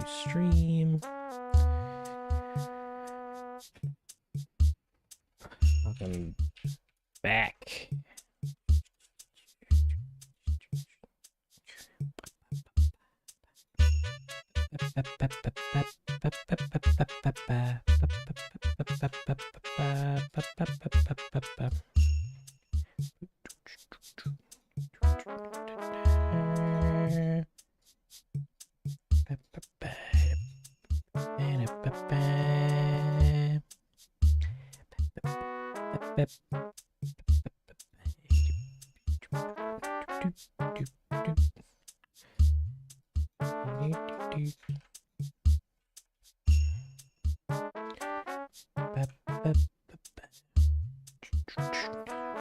stream. Welcome back.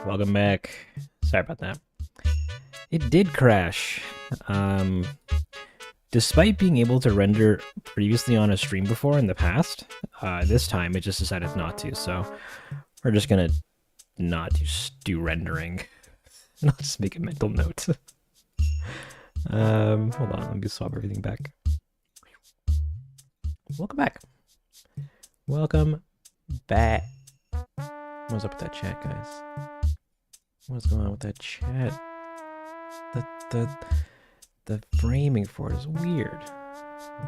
Welcome back. Sorry about that. It did crash. Despite being able to render previously on a stream before in the past, this time it just decided not to. So we're just gonna not do rendering. And I'll just make a mental note. Hold on, let me swap everything back. Welcome back. Welcome back. What's up with that chat, guys? What's going on with that chat? The framing for it is weird.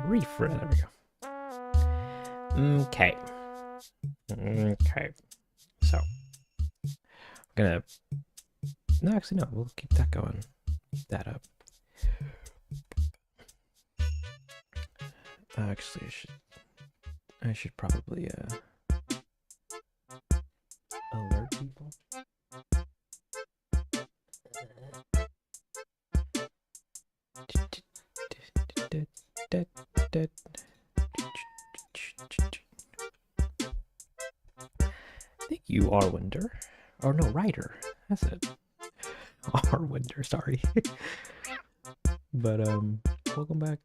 Refresh. There we go. Okay. Okay. So I'm gonna. No, actually, no. We'll keep that going. Keep that up. Actually, I should probably alert people. I think you Arwinder. Or no, Ryder. That's it. Arwinder, sorry. But welcome back.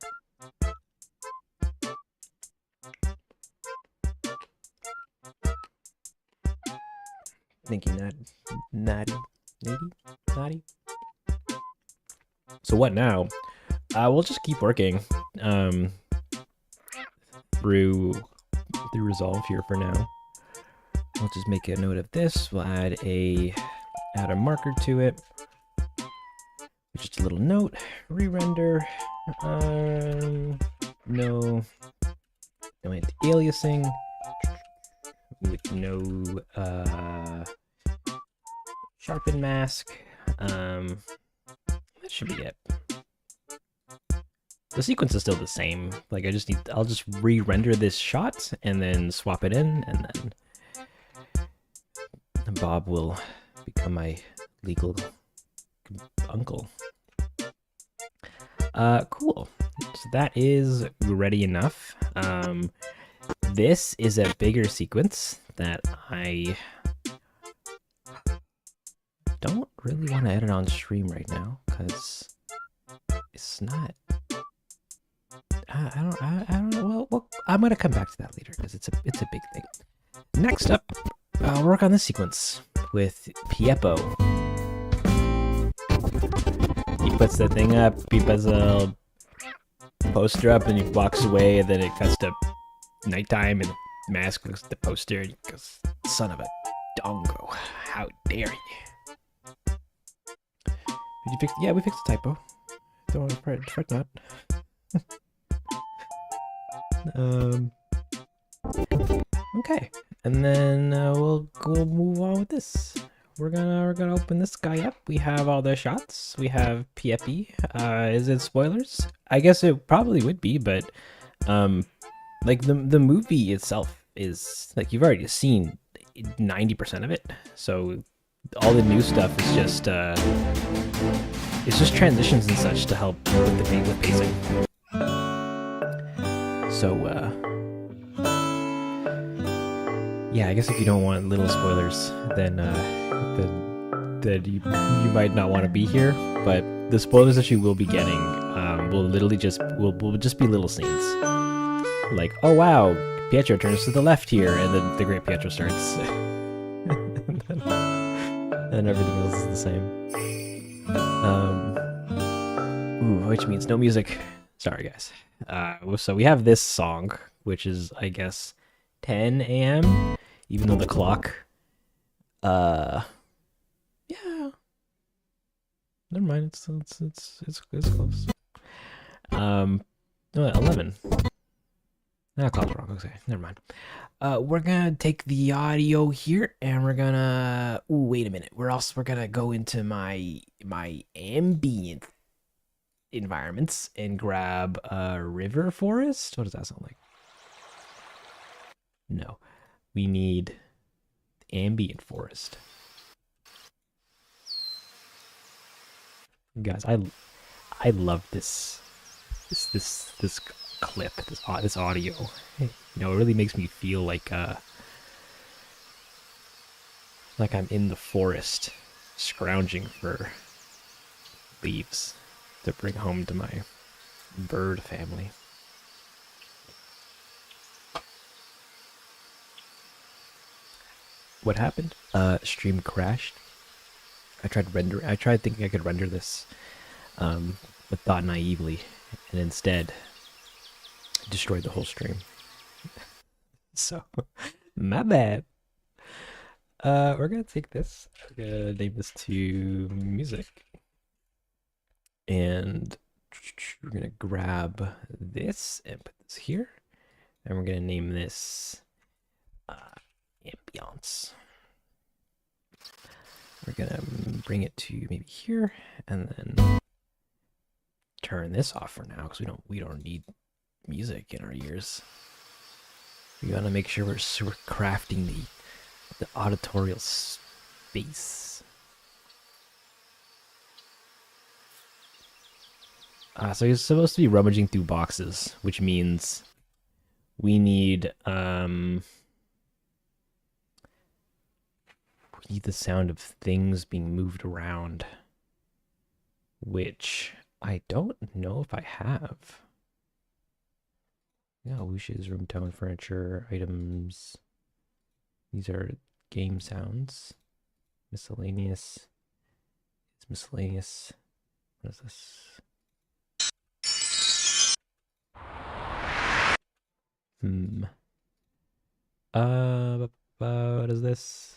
Thinking that Natty. So what now? We'll just keep working through Resolve here for now. We'll just make a note of this. We'll add a marker to it. Just a little note. Re-render. No anti-aliasing. With no sharpen mask. That should be it. The sequence is still the same. Like I'll just re-render this shot and then swap it in, and then Bob will become my legal uncle. Cool. So that is ready enough. This is a bigger sequence that I don't really want to edit on stream right now because it's not. I don't know. Well, I'm gonna come back to that later because it's a big thing. Next up, I'll work on this sequence with Piepo. He puts the thing up. He puts a poster up, and he walks away. And then it cuts to nighttime, and Mask looks at the poster, and he goes, "Son of a dongo! How dare you!" Did you fix? Yeah, we fixed the typo. Don't fret not. Okay, and then we'll move on with this. We're gonna open this guy up. We have all the shots. We have Piepi. Is it spoilers? I guess it probably would be, but like the movie itself is like you've already seen 90% of it. So all the new stuff is just it's just transitions and such to help with pacing. So yeah, I guess if you don't want little spoilers, then you might not want to be here. But the spoilers that you will be getting will literally just be little scenes. Like, oh wow, Pietro turns to the left here, and then the Great Pietro starts. and everything else is the same. Which means no music. Sorry, guys. So we have this song, which is, I guess, 10 a.m. Even though the clock, yeah, never mind. It's close. No, 11. No, clock's wrong. Okay, never mind. We're gonna take the audio here, and we're gonna. Ooh, wait a minute. We're gonna go into my ambient environments and grab a river forest. What does that sound like? No, we need ambient forest. Guys, I love this clip, this audio. You know, it really makes me feel like I'm in the forest, scrounging for leaves to bring home to my bird family. What happened? Stream crashed. I tried thinking I could render this, but thought naively, and instead destroyed the whole stream. So, my bad. We're gonna take this. We're gonna name this to music, and we're gonna grab this and put this here, and we're gonna name this ambiance. We're gonna bring it to maybe here, and then turn this off for now because we don't need music in our ears. We gotta make sure we're crafting the auditorial space. So he's supposed to be rummaging through boxes, which means we need the sound of things being moved around, which I don't know if I have. Yeah, Wush's room tone, furniture, items. These are game sounds. Miscellaneous. It's miscellaneous. What is this? What is this?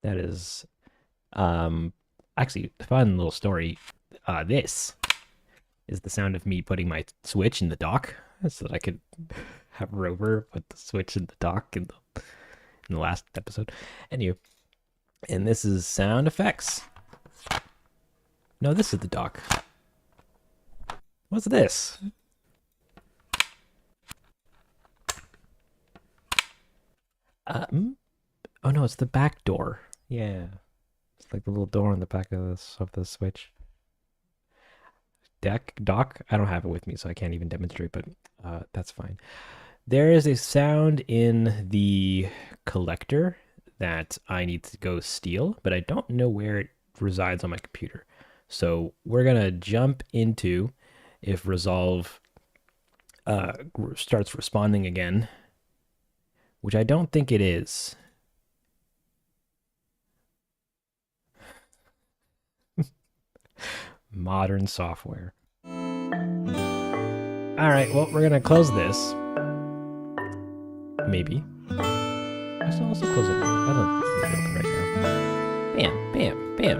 That is, actually, fun little story. This is the sound of me putting my Switch in the dock so that I could have Rover put the Switch in the dock in the last episode. Anyway, and this is sound effects. No, this is the dock. What's this? Oh no, it's the back door. Yeah, it's like the little door on the back of the Switch. Dock. I don't have it with me, so I can't even demonstrate. But that's fine. There is a sound in the collector that I need to go steal, but I don't know where it resides on my computer. So we're gonna jump into if Resolve starts responding again, which I don't think it is. Modern software. All right, well, we're gonna close this. Maybe. I should also close it. I don't think it's open right now. Bam, bam, bam.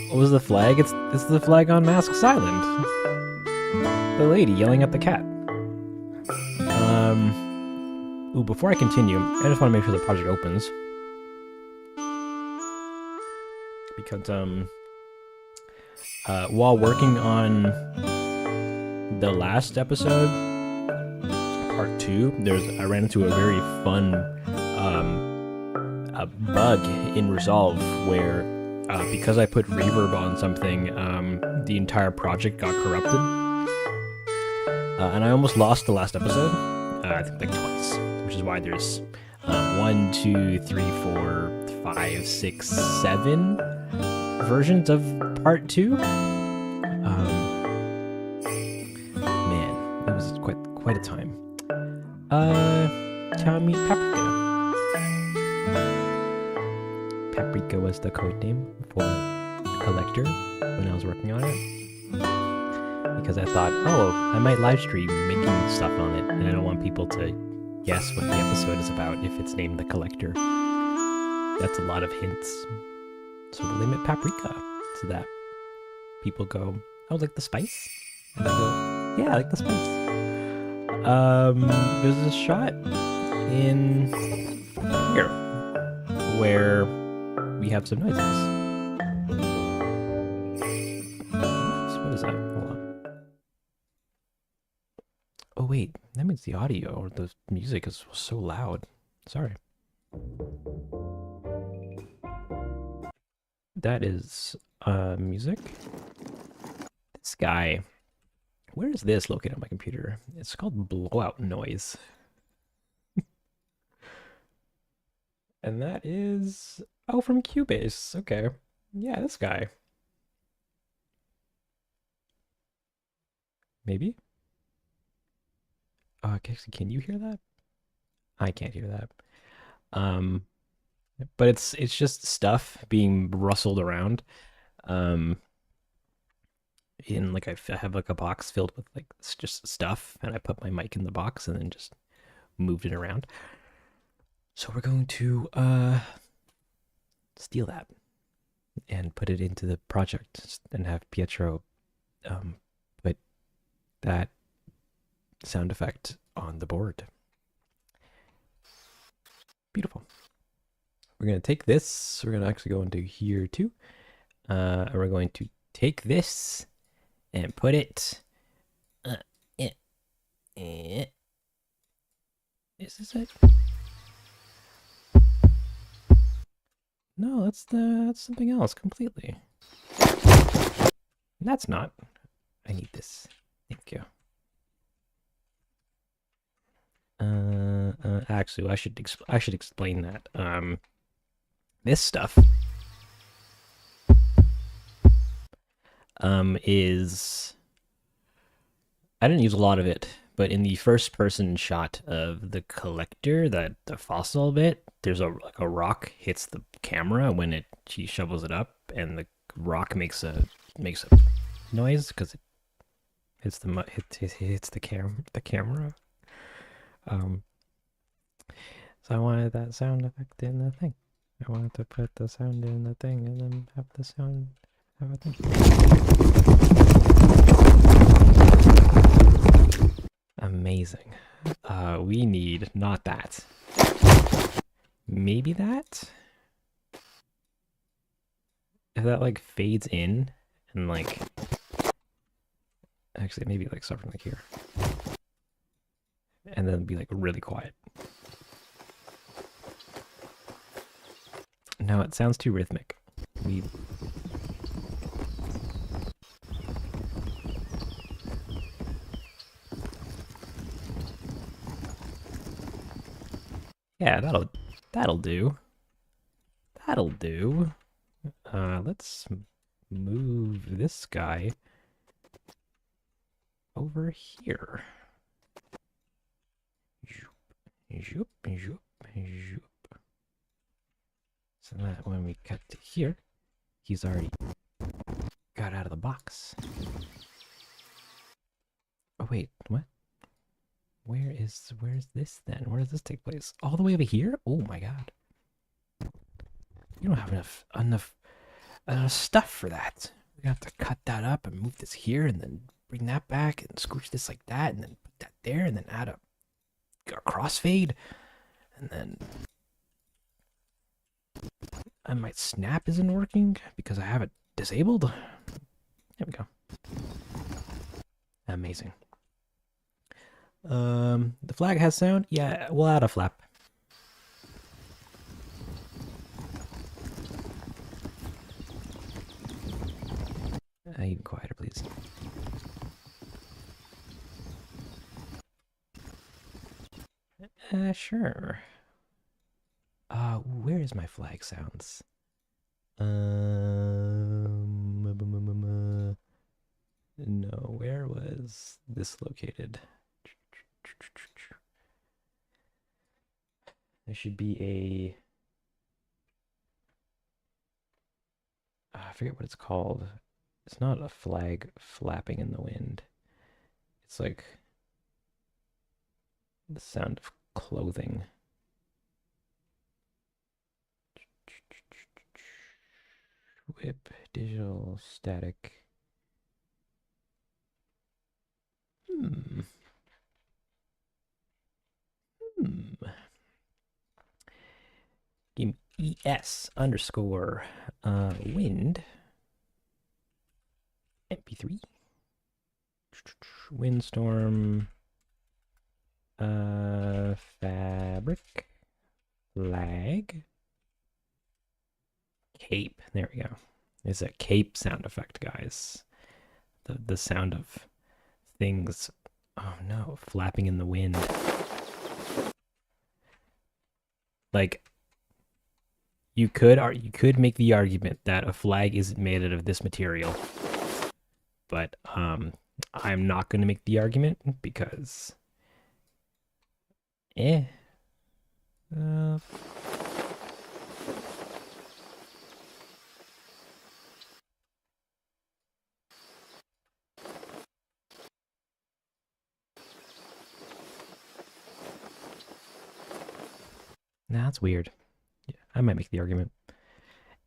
What was the flag? It's the flag on Masked Island. The lady yelling at the cat. Ooh, before I continue, I just want to make sure the project opens. Because, while working on the last episode, part 2, I ran into a very fun, a bug in Resolve where, because I put reverb on something, the entire project got corrupted. And I almost lost the last episode, I think like twice, which is why there's 1, 2, 3, 4, 5, 6, 7 versions of part 2. Man, it was quite a time. Chow meat paprika. Paprika was the code name for Collector when I was working on it. Because I thought, oh, I might live stream making stuff on it, and I don't want people to guess what the episode is about if it's named The Collector. That's a lot of hints. So we'll name it Paprika, so that people go, oh, like the spice? And I go, yeah, I like the spice. There's a shot in here where we have some noises. What is that? Hold on. Oh wait, that means the audio or the music is so loud. Sorry. That is music. This guy, where is this located on my computer? It's called blowout noise. And that is, oh, from Cubase. Okay. Yeah, this guy. Maybe? Can you hear that? I can't hear that. But it's just stuff being rustled around. In like I have like a box filled with like just stuff, and I put my mic in the box and then just moved it around. So we're going to steal that and put it into the project and have Pietro put that sound effect on the board. Beautiful. We're going to take this. We're going to actually go into here too. And we're going to take this and put it. Is this it? No, that's something else completely. That's not. I need this. Thank you. Actually, I should explain that. This stuff is, I didn't use a lot of it, but in the first person shot of the collector, the fossil bit, there's like a rock hits the camera when she shovels it up, and the rock makes a noise because it hits the camera. So I wanted that sound effect in the thing. I wanted to put the sound in the thing and then have the sound have a thing. Amazing. We need not that. Maybe that? If that like fades in and like, actually maybe like something like here. And then be like really quiet. No, it sounds too rhythmic. Yeah, that'll do. That'll do. Let's move this guy over here. Zoop, zoop, zoop. So that when we cut to here, he's already got out of the box. Oh wait, what? Where's this then? Where does this take place? All the way over here? Oh my god. You don't have enough stuff for that. We have to cut that up and move this here and then bring that back and scooch this like that and then put that there and then add a crossfade and then and my snap isn't working because I have it disabled. There we go. Amazing. The flag has sound? Yeah, we'll add a flap. Even quieter, please. Sure. Where is my flag sounds? No, where was this located? There should be I forget what it's called. It's not a flag flapping in the wind. It's like the sound of clothing. Whip, digital, static. Hmm. Hmm. Give me ES underscore wind MP3 windstorm fabric flag cape. There we go. It's a cape sound effect, guys. The sound of things. Oh no, flapping in the wind. Like you could make the argument that a flag isn't made out of this material, but I'm not going to make the argument because eh. Uh, nah, that's weird. Yeah, I might make the argument.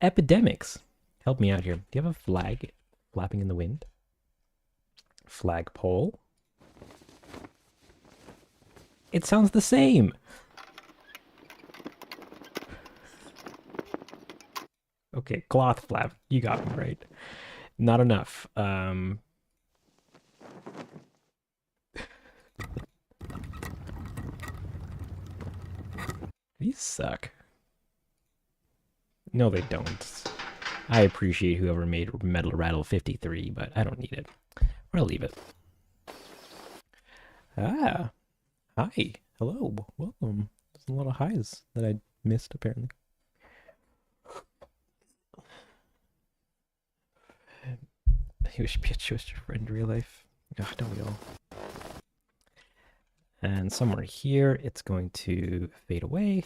Epidemics. Help me out here. Do you have a flag flapping in the wind? Flagpole. It sounds the same. Okay, cloth flap. You got me right. Not enough. These suck. No, they don't. I appreciate whoever made Metal Rattle 53, but I don't need it. I'm gonna leave it. Ah, hi. Hello. Welcome. There's a lot of highs that I missed, apparently. You should be a trust your friend in real life. Oh, don't we all? And somewhere here, it's going to fade away.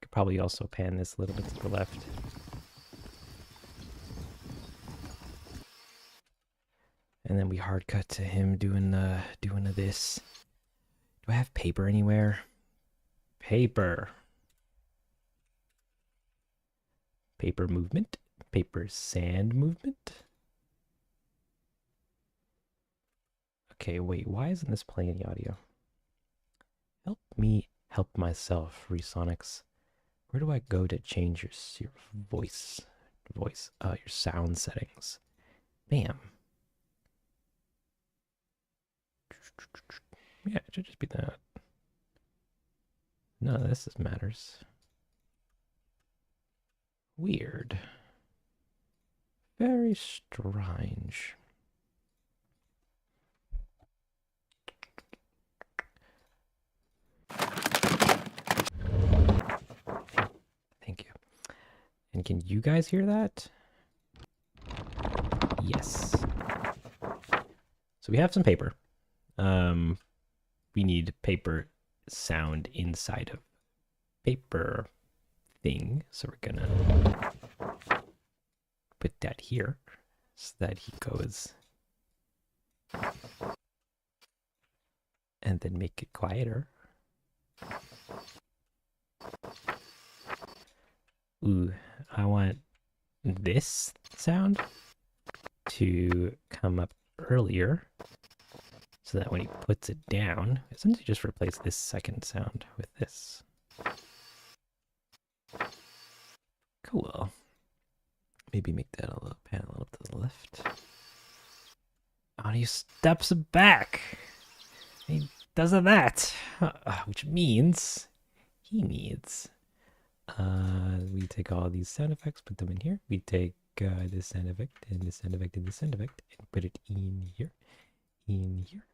Could probably also pan this a little bit to the left. And then we hard cut to him doing this. Do I have paper anywhere? Paper. Paper movement. Paper sand movement. Okay, wait, why isn't this playing any audio? Help me help myself, Resonics. Where do I go to change your voice, your sound settings? Bam. Yeah, it should just be that. None of this matters. Weird. Very strange. Thank you. And can you guys hear that? Yes. So we have some paper. We need paper sound inside of paper thing. So we're gonna put that here so that he goes and then make it quieter. Ooh, I want this sound to come up earlier so that when he puts it down, essentially just replace this second sound with this. Cool. Maybe make that a little pan a little to the left. Oh, he steps back. He does that, which means he needs. We take all these sound effects, put them in here. We take this sound effect and this sound effect and this sound effect and put it in here, in here.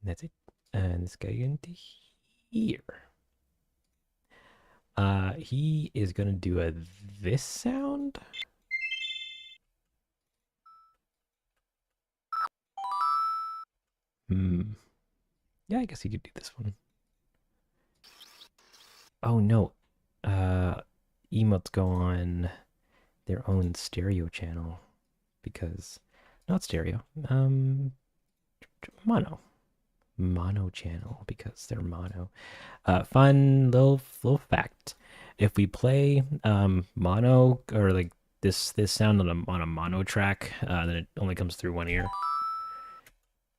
And that's it. And this guy into here. He is gonna do this sound. Yeah, I guess he could do this one. Oh no. Emotes go on their own stereo channel because not stereo. Mono. Mono channel because they're mono. Fun little fact. If we play mono or like this sound on a mono track, then it only comes through one ear.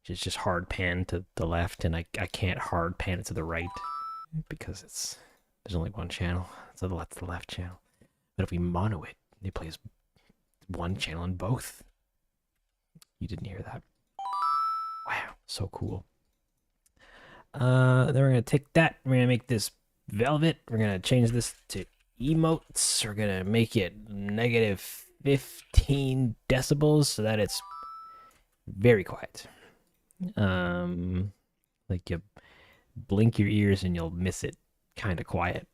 It's just hard pan to the left, and I can't hard pan it to the right because there's only one channel, so that's the left channel. But if we mono it, it plays one channel in both. You didn't hear that? Wow, so cool. Then we're gonna take that. We're gonna make this velvet. We're gonna change this to emotes. We're gonna make it negative 15 decibels so that it's very quiet. Like you blink your ears and you'll miss it. Kind of quiet.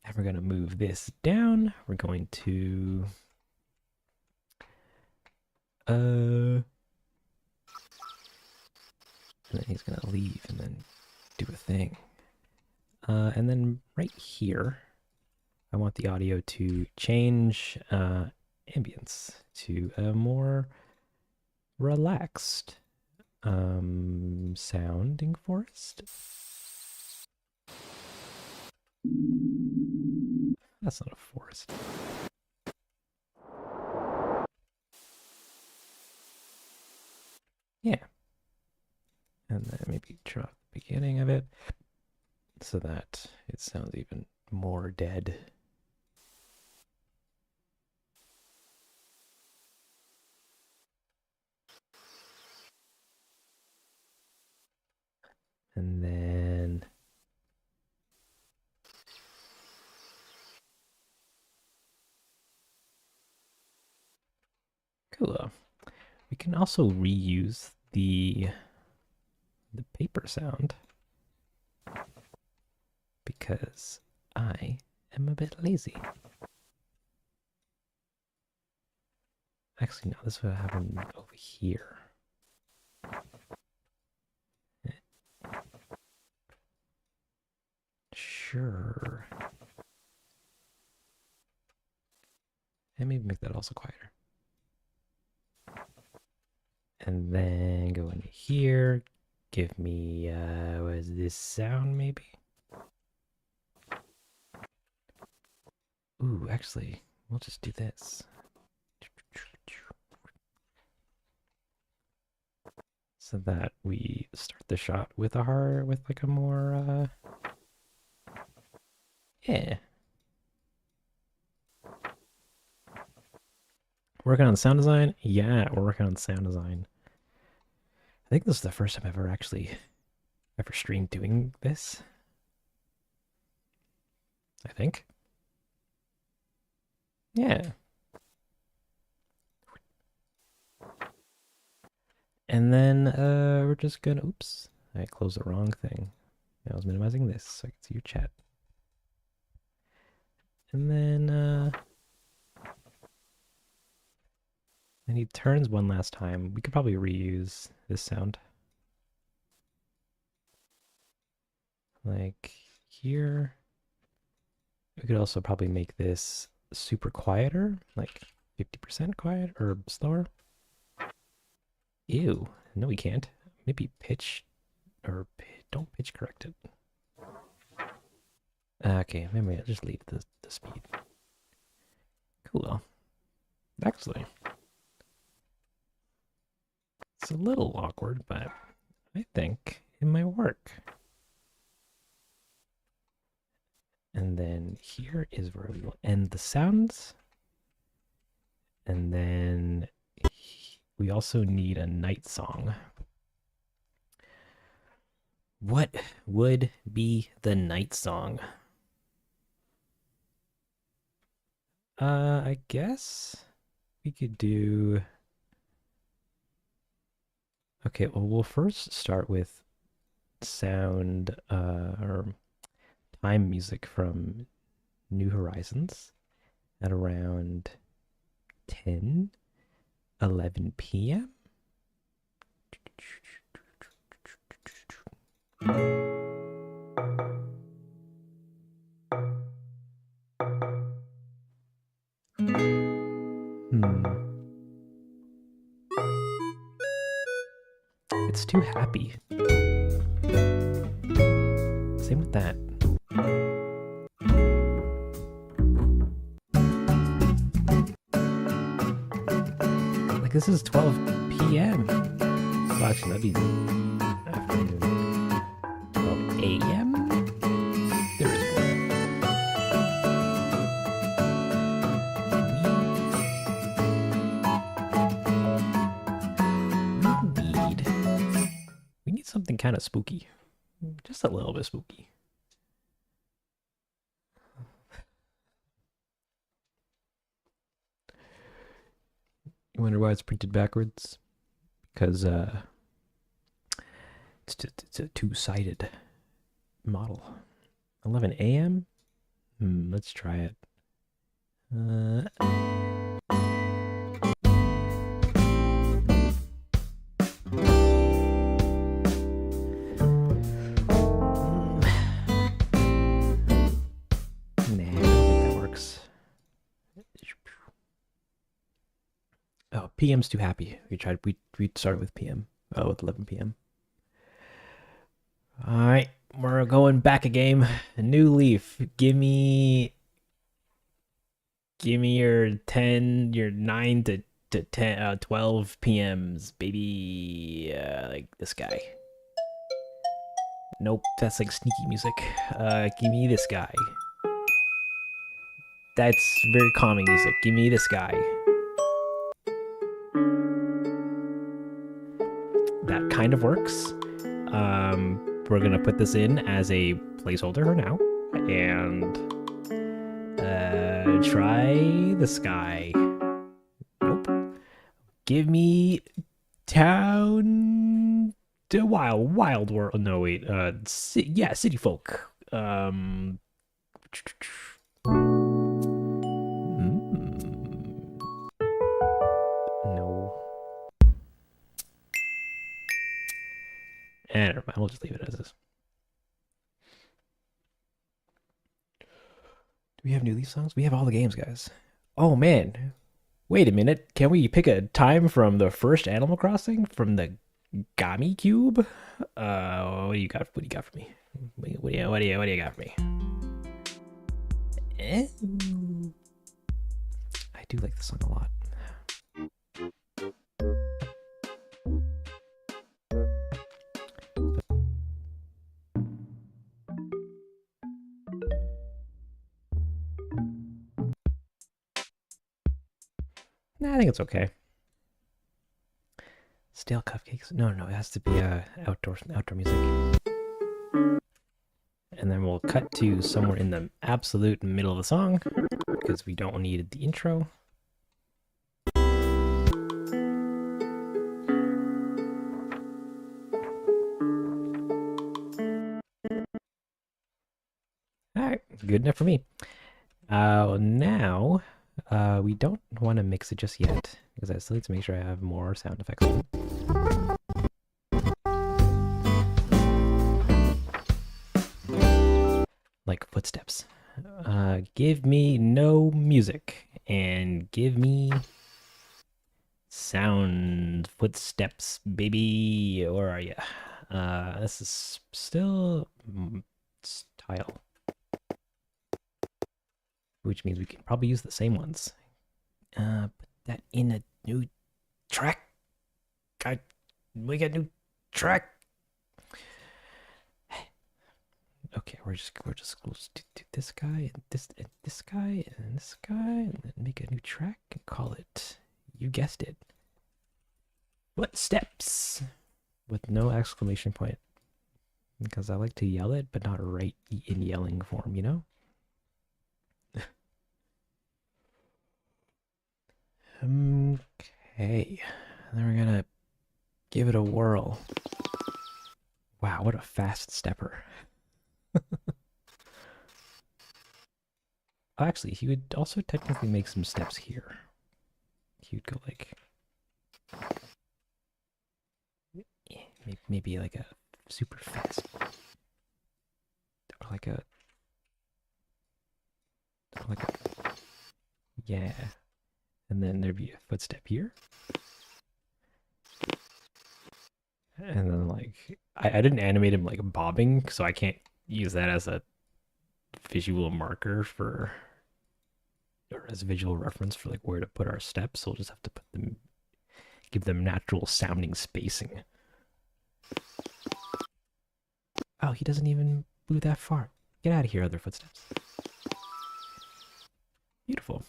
And we're gonna move this down. We're going to and then he's gonna leave and then do a thing. And then right here, I want the audio to change ambience to a more relaxed sounding forest. That's not a forest. Yeah. And then maybe turn off the beginning of it so that it sounds even more dead. And then cool. We can also reuse the paper sound because I am a bit lazy. Actually, no, this would happen over here. Sure. And maybe make that also quieter. And then go into here. Give me, what is this sound maybe? Ooh, actually, we'll just do this. So that we start the shot with like a more, yeah. Working on sound design? Yeah, we're working on sound design. I think this is the first time I've ever streamed doing this. I think. Yeah. And then we're just gonna, oops, I closed the wrong thing. I was minimizing this so I can see your chat. And then he turns one last time. We could probably reuse this sound. Like here. We could also probably make this super quieter, like 50% quiet or slower. Ew. No, we can't. Maybe pitch or don't pitch correct it. Okay, maybe I'll just leave the speed. Cool. Actually, it's a little awkward, but I think it might work. And then here is where we will end the sounds. And then we also need a night song. What would be the night song? I guess we could do. Okay, well, we'll first start with sound or time music from New Horizons at around 10, 11 p.m. too happy. Same with that. Like, this is 12 p.m. Well, actually, that'd be afternoon. 12 a.m.? There is we need something kind of spooky. Just a little bit spooky. You wonder why it's printed backwards? Because it's a two-sided model. 11 a.m.? Let's try it. Oh, PM's too happy. We started with PM. Oh, with 11 p.m. All right, we're going back a game. A new leaf. Give me your 9 to 10 12 PMs, baby. Like this guy. Nope, that's like sneaky music. Give me this guy. That's very calming music. Give me this guy. That kind of works. We're gonna put this in as a placeholder for now, and try this guy. Nope. Give me town to wild world. No wait. City folk. No. Never mind, we'll just leave it as is. Do we have new Leaf songs? We have all the games, guys. Oh man. Wait a minute. Can we pick a time from the first Animal Crossing? From the Gami Cube? What do you got? What do you got for me? What do you got for me? I do like this song a lot. I think it's okay. Stale cupcakes? No, it has to be outdoor music. And then we'll cut to somewhere in the absolute middle of the song because we don't need the intro. All right, good enough for me. Now. We don't want to mix it just yet because I still need to make sure I have more sound effects. Like footsteps. Give me no music and give me sound footsteps, baby. Where are you? This is still style. Which means we can probably use the same ones. Put that in a new track. We got a new track. Okay, we'll just do this guy and this guy and this guy, and then make a new track and call it. You guessed it. Footsteps with no exclamation point, because I like to yell it, but not write in yelling form. You know. Okay, and then we're gonna give it a whirl. Wow, what a fast stepper. Actually, he would also technically make some steps here. He would go like... maybe like a super fast... Or like a... Yeah. And then there'd be a footstep here. And then like I didn't animate him like bobbing, so I can't use that as a visual marker for or as a visual reference for like where to put our steps. So we'll just have to put them, give them natural sounding spacing. Oh, he doesn't even move that far. Get out of here, other footsteps. Beautiful.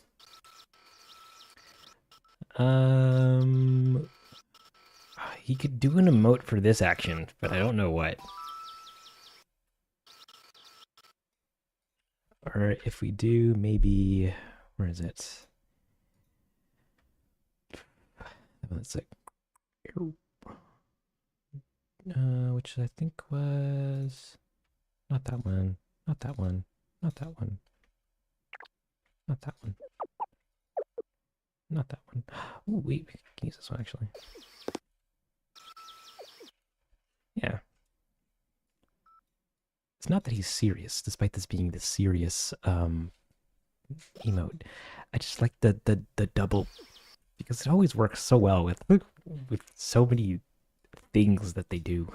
He could do an emote for this action, but I don't know what. Or if we do, maybe, where is it? Let's like, which I think was not that one, not that one, not that one, not that one, not that one. Oh wait, we can use this one actually. Yeah. It's not that he's serious, despite this being the serious emote. I just like the double because it always works so well with so many things that they do.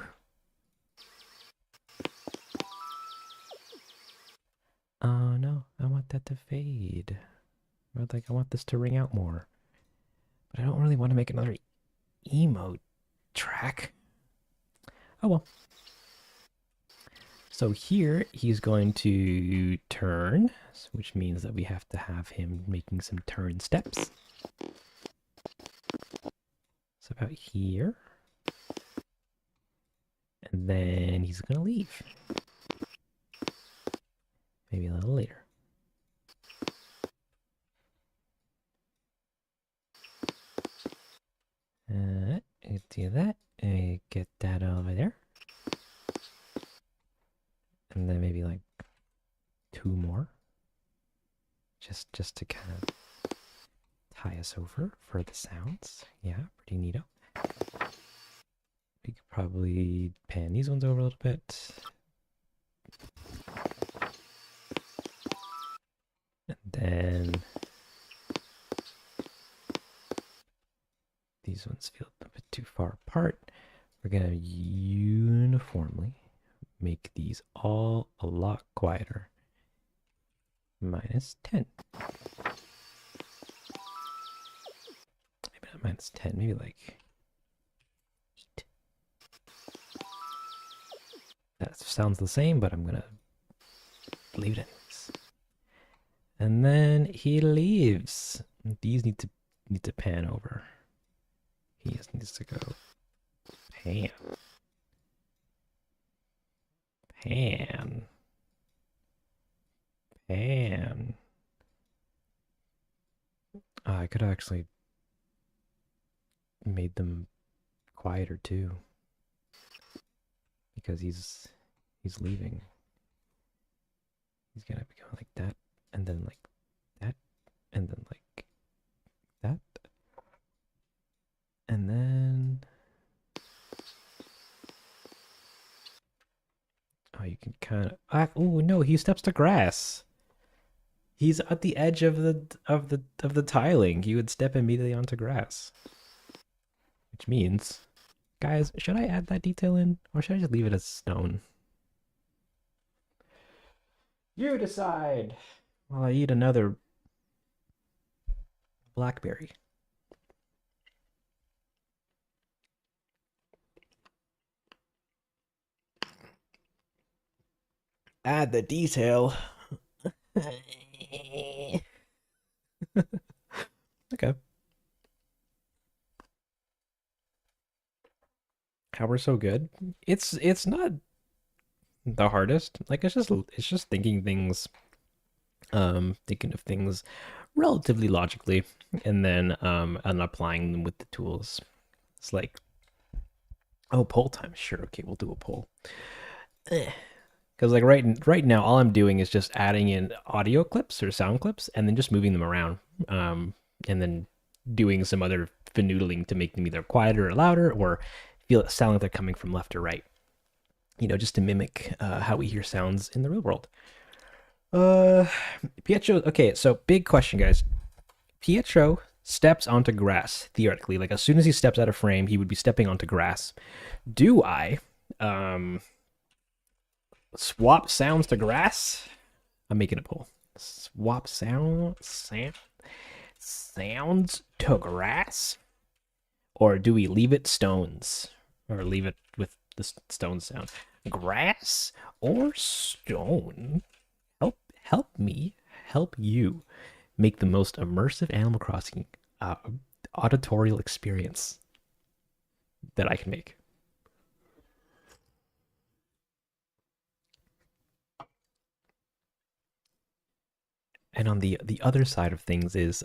Oh no, I want that to fade. Or like I want this to ring out more. But I don't really want to make another emote track. Oh well. So here he's going to turn, which means that we have to have him making some turn steps. So about here. And then he's going to leave. Maybe a little later. Do that. Get that over there. And then maybe like 2 more. Just to kind of tie us over for the sounds. Yeah, pretty neato. We could probably pan these ones over a little bit. And then these ones feel a bit too far apart. We're going to uniformly make these all a lot quieter. -10. Maybe not -10, maybe like 8. That sounds the same, but I'm gonna leave it anyways. And then he leaves. These need to pan over. He just needs to go pan. Pan. Pan. I could have actually made them quieter too. Because he's leaving. He's gonna be going like that, and then like that, and then like that. And then oh, you can kind of oh no, he steps to grass. He's at the edge of the tiling. He would step immediately onto grass. Which means, guys, should I add that detail in or should I just leave it as stone? You decide. While I eat another blackberry. Add the detail. Okay. How we're so good. It's not the hardest. Like it's just thinking things, thinking of things relatively logically, and then and applying them with the tools. It's like, oh, poll time. Sure, okay, we'll do a poll. Because like right now, all I'm doing is just adding in audio clips or sound clips, and then just moving them around, and then doing some other finoodling to make them either quieter or louder, or feel it sound like they're coming from left or right. You know, just to mimic how we hear sounds in the real world. Pietro. Okay, so big question, guys. Pietro steps onto grass, theoretically. Like, as soon as he steps out of frame, he would be stepping onto grass. Do I swap sounds to grass? I'm making a poll. Swap sounds to grass? Or do we leave it stones? Or leave it with the stone sound? Grass or stone? Help me help you make the most immersive Animal Crossing auditorial experience that I can make. And on the other side of things is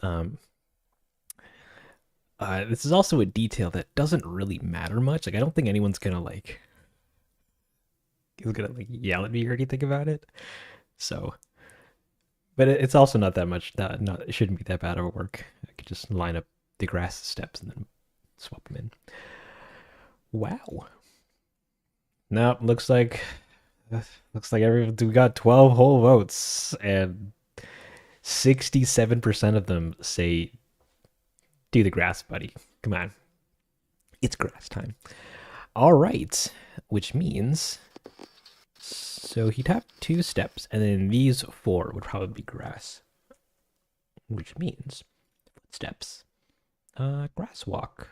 this is also a detail that doesn't really matter much. Like, I don't think anyone's gonna like yell at me or anything about it. So, but it's also not that much. Not it shouldn't be that bad of a work. I could just line up the grass steps and then swap them in. Wow. Now looks like we got 12 whole votes, and 67% of them say do the grass, buddy. Come on. It's grass time. All right, which means so he'd have 2 steps, and then these 4 would probably be grass, which means footsteps. Grass walk.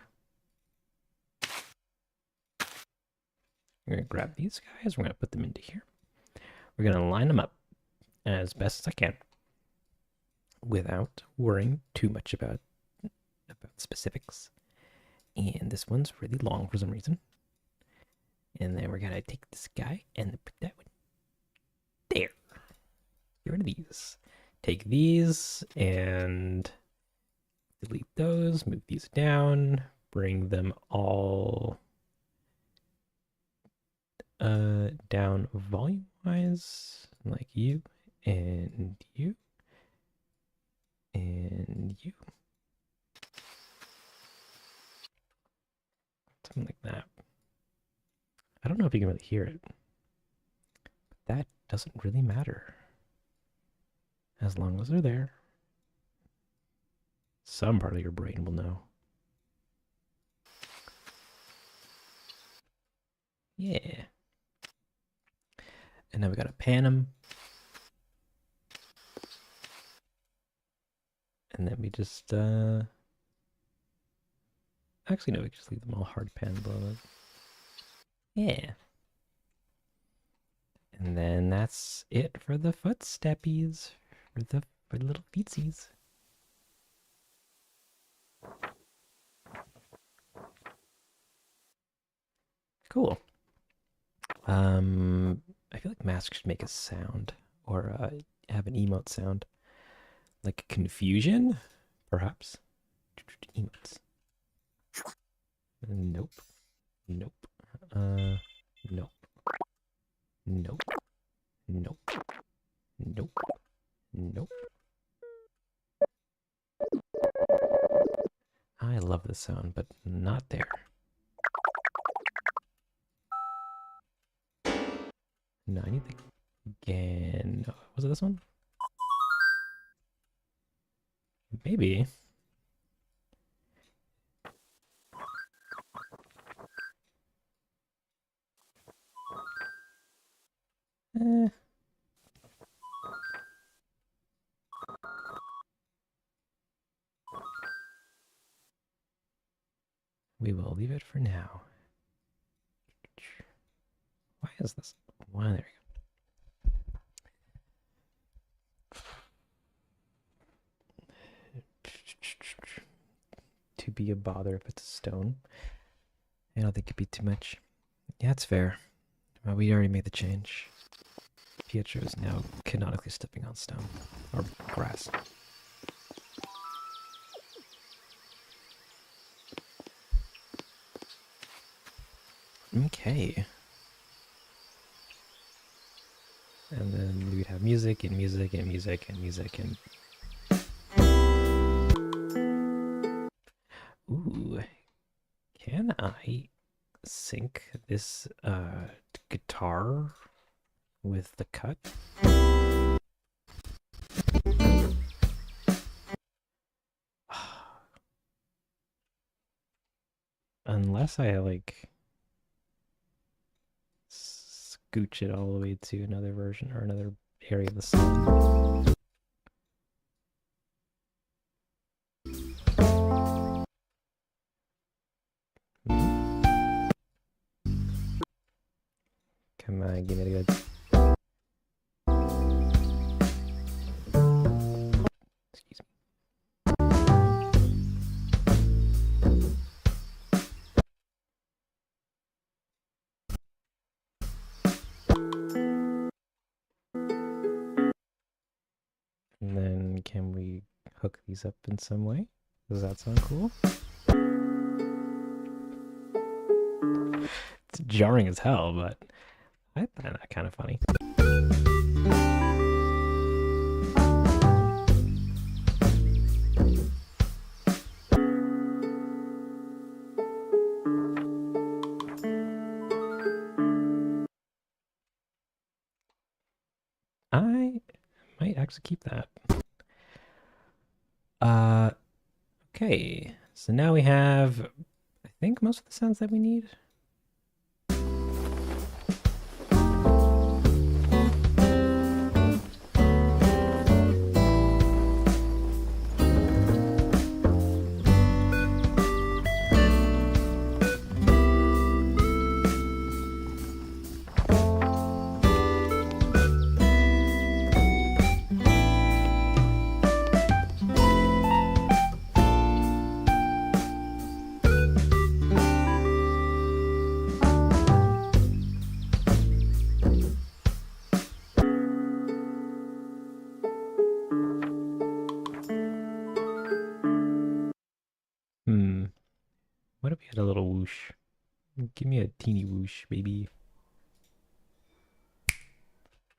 We're gonna grab these guys. We're gonna put them into here. We're gonna line them up as best as I can without worrying too much about specifics. And this one's really long for some reason. And then we're gonna take this guy and put that one there. Get rid of these. Take these and delete those. Move these down. Bring them all down volume wise, like you and you and you. Something like that. I don't know if you can really hear it, but that doesn't really matter. As long as they're there, some part of your brain will know. Yeah. And now we gotta pan them. And then we just, actually, no, we can just leave them all hard pan below it. Yeah. And then that's it for the footsteppies, for the little feetsies. Cool. I feel like Mask should make a sound, or have an emote sound. Like confusion, perhaps? Emotes. Nope. Nope. Nope. Nope. Nope. Nope. Nope. I love this sound, but not there. No, I need the again. Was it this one? Maybe. We will leave it for now. Why is this? Why? There we go. To be a bother if it's a stone. I don't think it'd be too much. Yeah, it's fair. Well, we already made the change. Pietro is now canonically stepping on stone. Or grass. Okay. And then we would have music and music and music and music and... Ooh. Can I sync this guitar with the cut? unless I like scooch it all the way to another version or another area of the sun. Come on, give me the goods. Excuse me. And then can we hook these up in some way? Does that sound cool? It's jarring as hell, but I find that kind of funny. I might actually keep that. Okay. So now we have, I think, most of the sounds that we need. What if we had a little whoosh? Give me a teeny whoosh, baby.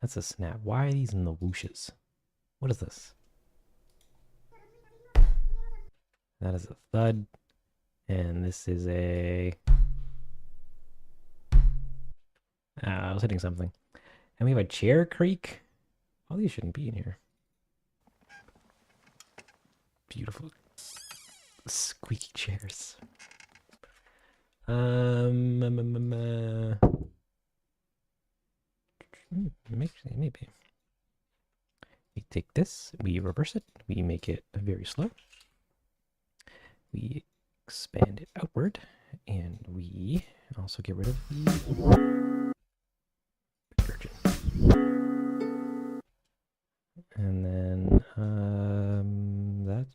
That's a snap. Why are these in the whooshes? What is this? That is a thud. And this is a... I was hitting something. And we have a chair creak. All these shouldn't be in here. Beautiful. Squeaky chairs. Maybe. We take this, we reverse it, we make it very slow. We expand it outward, and we also get rid of the detergent. And then that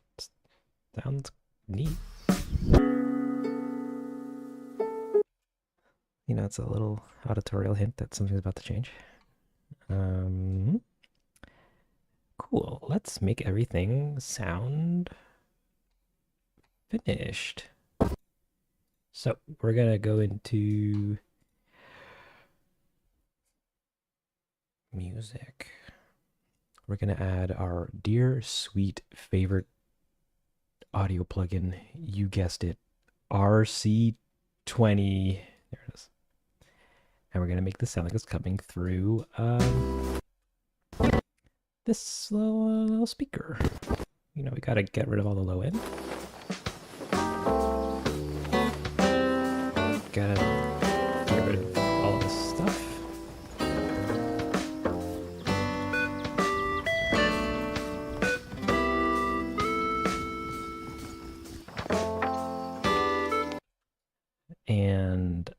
sounds neat. You know, it's a little auditorial hint that something's about to change. Cool. Let's make everything sound finished. So we're gonna go into music. We're gonna add our dear sweet favorite audio plugin. You guessed it, RC20. There it is. And we're gonna make this sound like it's coming through this little speaker. You know, we gotta get rid of all the low end. Gotta get rid of all of this stuff. And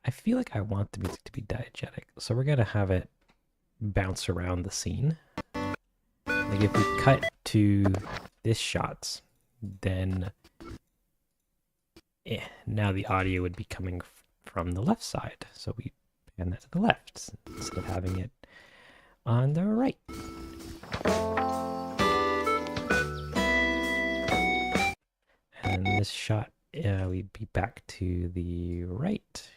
I feel like I want the music to be diegetic, so we're gonna have it bounce around the scene. Like if we cut to this shots, then now the audio would be coming from the left side. So we pan that to the left instead of having it on the right. And this shot, we'd be back to the right.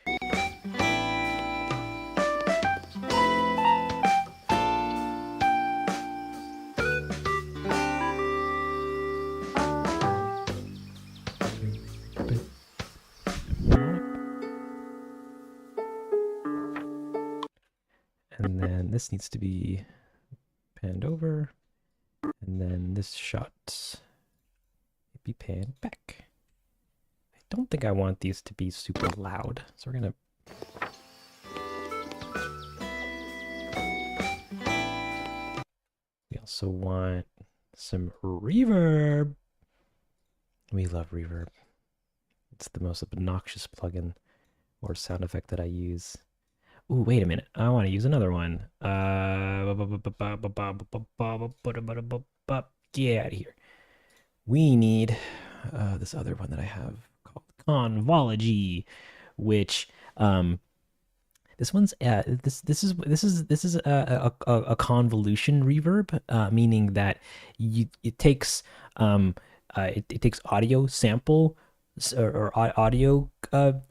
And then this needs to be panned over. And then this shot be panned back. don't think I want these to be super loud. So we're gonna... We also want some reverb. We love reverb. It's the most obnoxious plugin or sound effect that I use. Ooh, wait a minute. I want to use another one. Get out of here. We need this other one that I have called Convology, which this one's this is a convolution reverb, meaning that it takes it takes audio sample or audio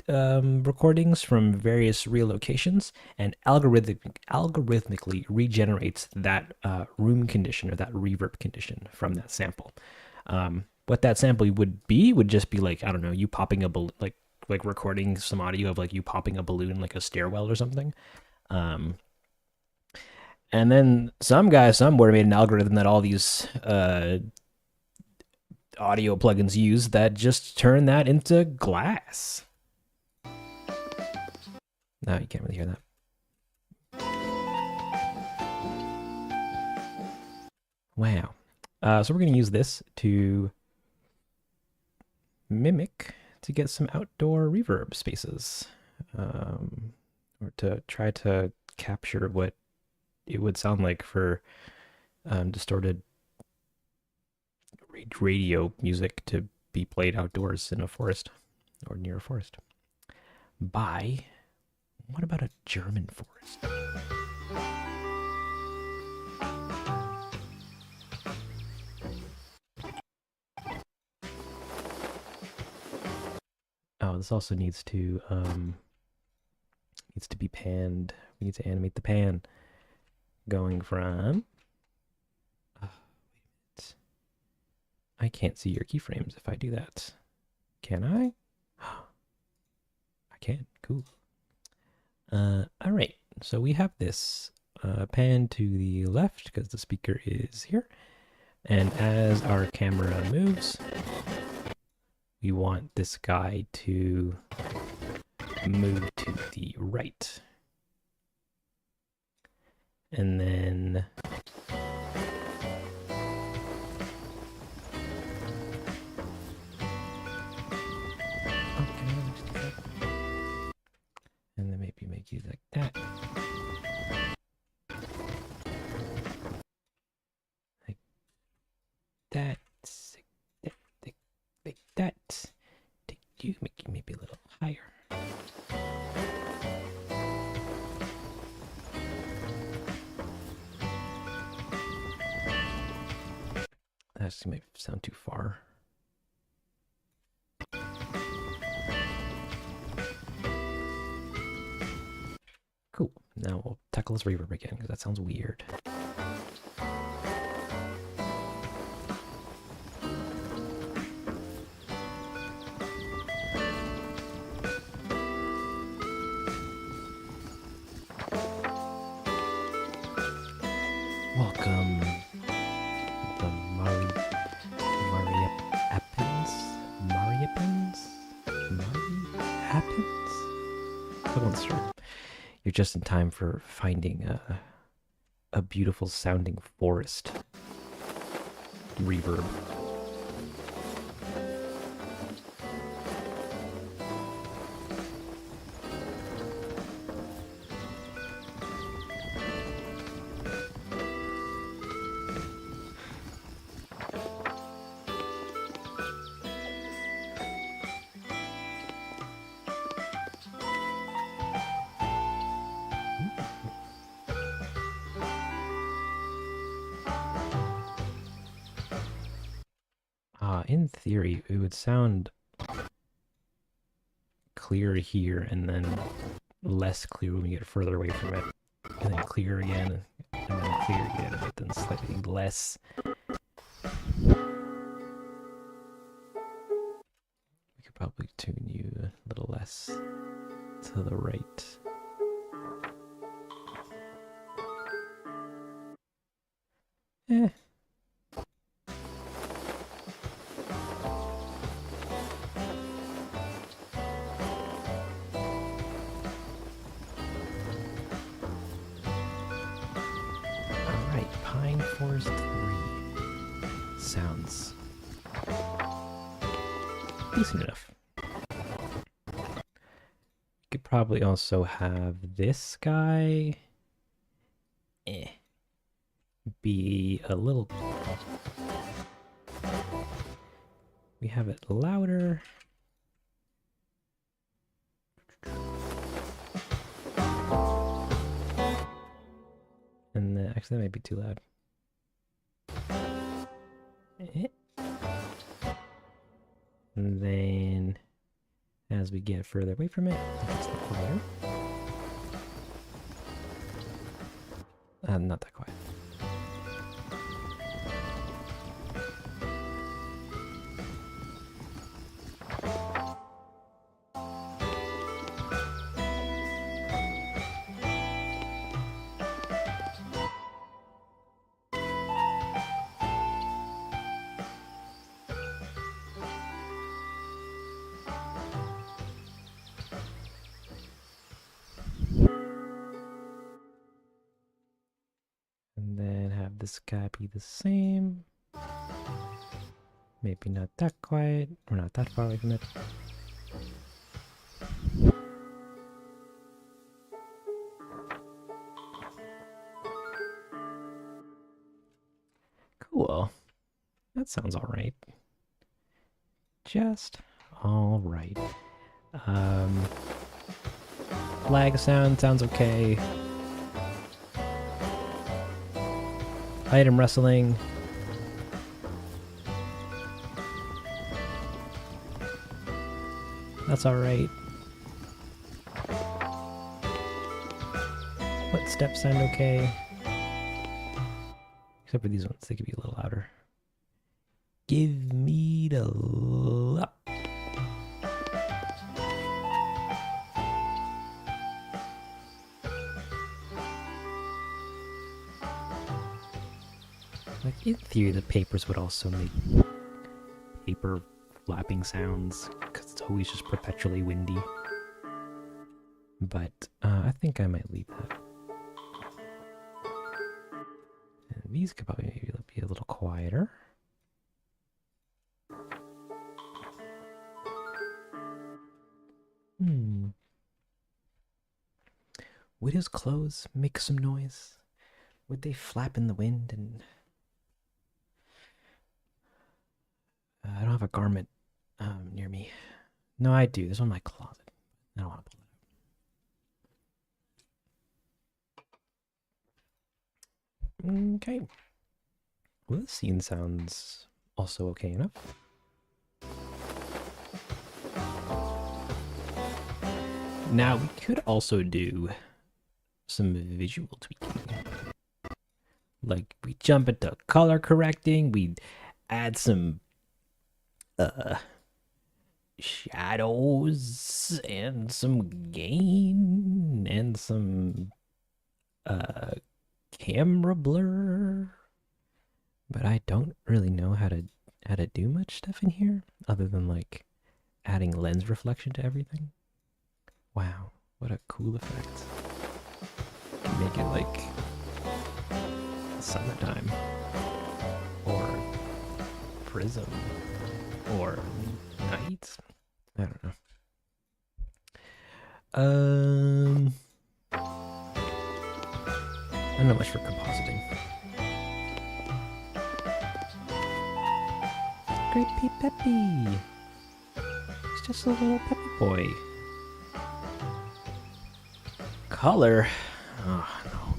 recordings from various real locations and algorithmically regenerates that room condition or that reverb condition from that sample. What that sample would just be like, I don't know, you popping a balloon, like recording some audio of like you popping a balloon like a stairwell or something. And then some guy somewhere made an algorithm that all these audio plugins use that just turn that into glass. No, you can't really hear that. Wow. So we're going to use this to mimic to get some outdoor reverb spaces, or to try to capture what it would sound like for distorted radio music to be played outdoors in a forest or near a forest. By, what about a German forest? Oh, this also needs to be panned. We need to animate the pan going from... I can't see your keyframes if I do that. Can I? I can. Cool. All right. So we have this pan to the left because the speaker is here. And as our camera moves, we want this guy to move to the right. And then... and then maybe make you like that. Like that. Like that. Take you, make you maybe a little higher. That just might sound too far. Cool. Now we'll tackle this reverb again because that sounds weird. Welcome, the Mariapins? Someone's sure. You're just in time for finding a beautiful sounding forest reverb. In theory, it would sound clear here and then less clear when we get further away from it. And then clear again, and then clear again, but then slightly less. We could probably tune you a little less to the right. Eh. Forest 3 sounds decent enough. Could probably also have this guy be a little. We have it louder. And then, actually, that might be too loud. And then, as we get further away from it, it's the quieter. Not that quiet. And then have this guy be the same. Maybe not that quiet. We're not that far away from it. Cool. That sounds alright. Just alright. Lag sounds okay. Item wrestling. That's alright. Footsteps sound okay. Except for these ones, they could be a little louder. Give me the love. Like, in theory, the papers would also make paper flapping sounds, because it's always just perpetually windy. But I think I might leave that. And these could probably maybe be a little quieter. Would his clothes make some noise? Would they flap in the wind? And I don't have a garment near me. No, I do. There's one in my closet. I don't want to pull it out. Okay. Well, this scene sounds also okay enough. Now, we could also do some visual tweaking. Like, we jump into color correcting, we add some shadows and some gain and some camera blur. But I don't really know how to do much stuff in here other than like adding lens reflection to everything. Wow, what a cool effect. Make it like summertime or prism or night. I don't know. I'm not much for compositing. Great Pete Peppy. He's just a little peppy boy. Color. Oh,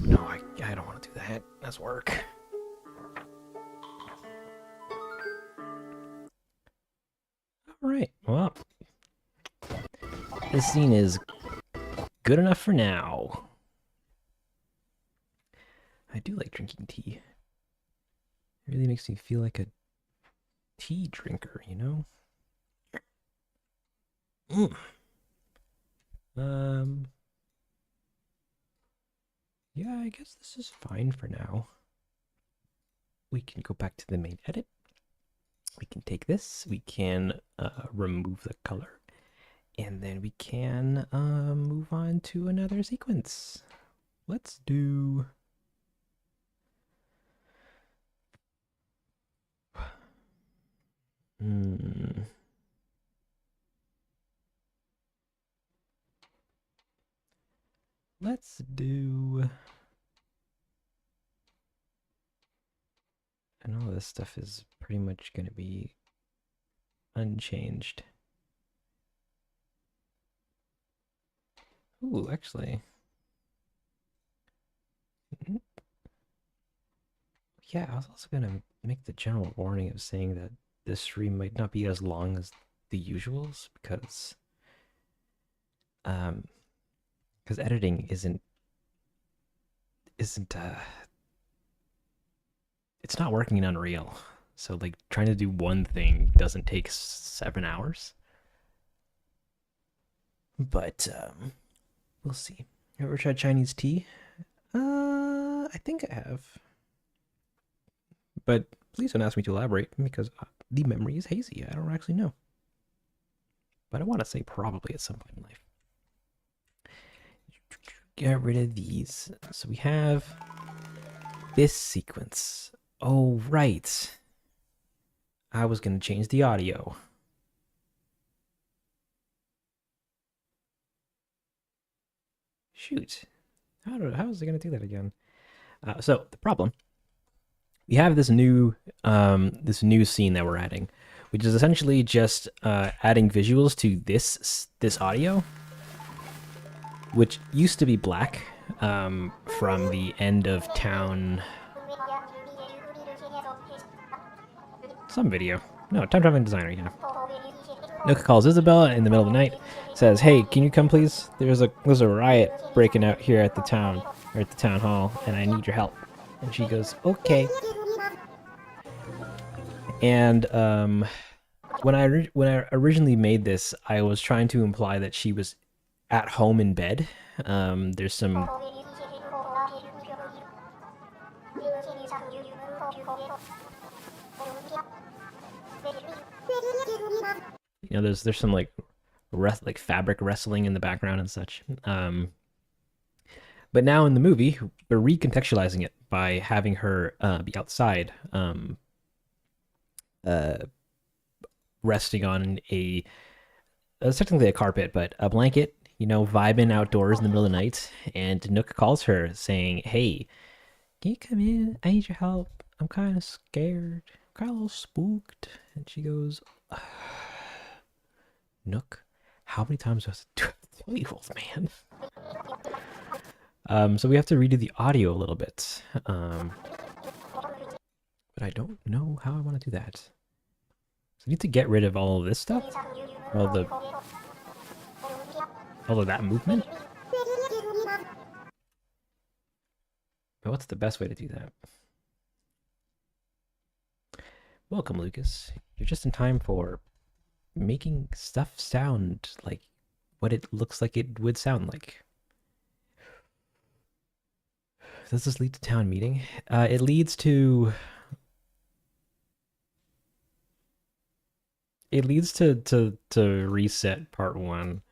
no, I don't want to do that. That's work. Alright, well. This scene is good enough for now. I do like drinking tea. It really makes me feel like a tea drinker, you know? Yeah, I guess this is fine for now. We can go back to the main edit. We can take this, we can remove the color, and then we can move on to another sequence. Let's do Hmm. Let's do. And all this stuff is pretty much going to be unchanged. Ooh, actually. Yeah, I was also going to make the general warning of saying that this stream might not be as long as the usuals um because editing isn't it's not working in Unreal. So like trying to do one thing doesn't take 7 hours. But we'll see. Ever tried Chinese tea? I think I have. But please don't ask me to elaborate because the memory is hazy. I don't actually know. But I want to say probably at some point in life. Get rid of these. So we have this sequence. Oh, right. I was going to change the audio. Shoot. How is it going to do that again? So the problem, we have this new scene that we're adding, which is essentially just adding visuals to this audio, which used to be black from the end of town. Some video. No, time traveling designer, yeah. Nook calls Isabella in the middle of the night, says, "Hey, can you come please? There's a riot breaking out here at the town or at the town hall, and I need your help." And she goes, "Okay." And when I originally made this, I was trying to imply that she was at home in bed. There's some there's some like fabric wrestling in the background and such. But now in the movie, we're recontextualizing it by having her be outside, uh, resting on it's technically a carpet, but a blanket, vibing outdoors in the middle of the night. And Nook calls her saying, "Hey, can you come in? I need your help. I'm kind of scared. I'm kind of a little spooked." And she goes, "Nook, how many times do I have to tell you, old man?" So we have to redo the audio a little bit. But I don't know how I want to do that. So I need to get rid of all of this stuff, all of that movement. But what's the best way to do that? Welcome, Lucas. You're just in time for making stuff sound like what it looks like it would sound like. Does this lead to town meeting? It leads to reset part one.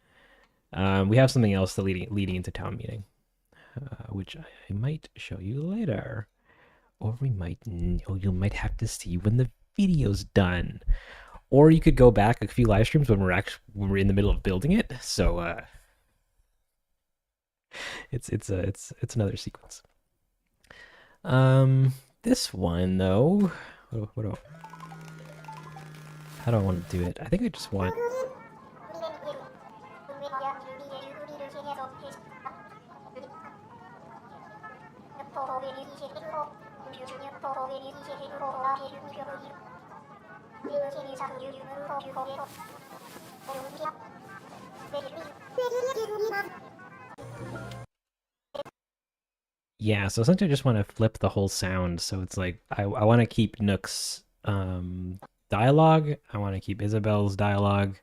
We have something else leading into town meeting, which I might show you later, or you might have to see when the video's done, or you could go back a few live streams when we're in the middle of building it. So it's another sequence. This one though, how do I want to do it? I think I just want. Yeah, so essentially I just want to flip the whole sound. So it's like I want to keep Nook's dialogue. I want to keep Isabel's dialogue.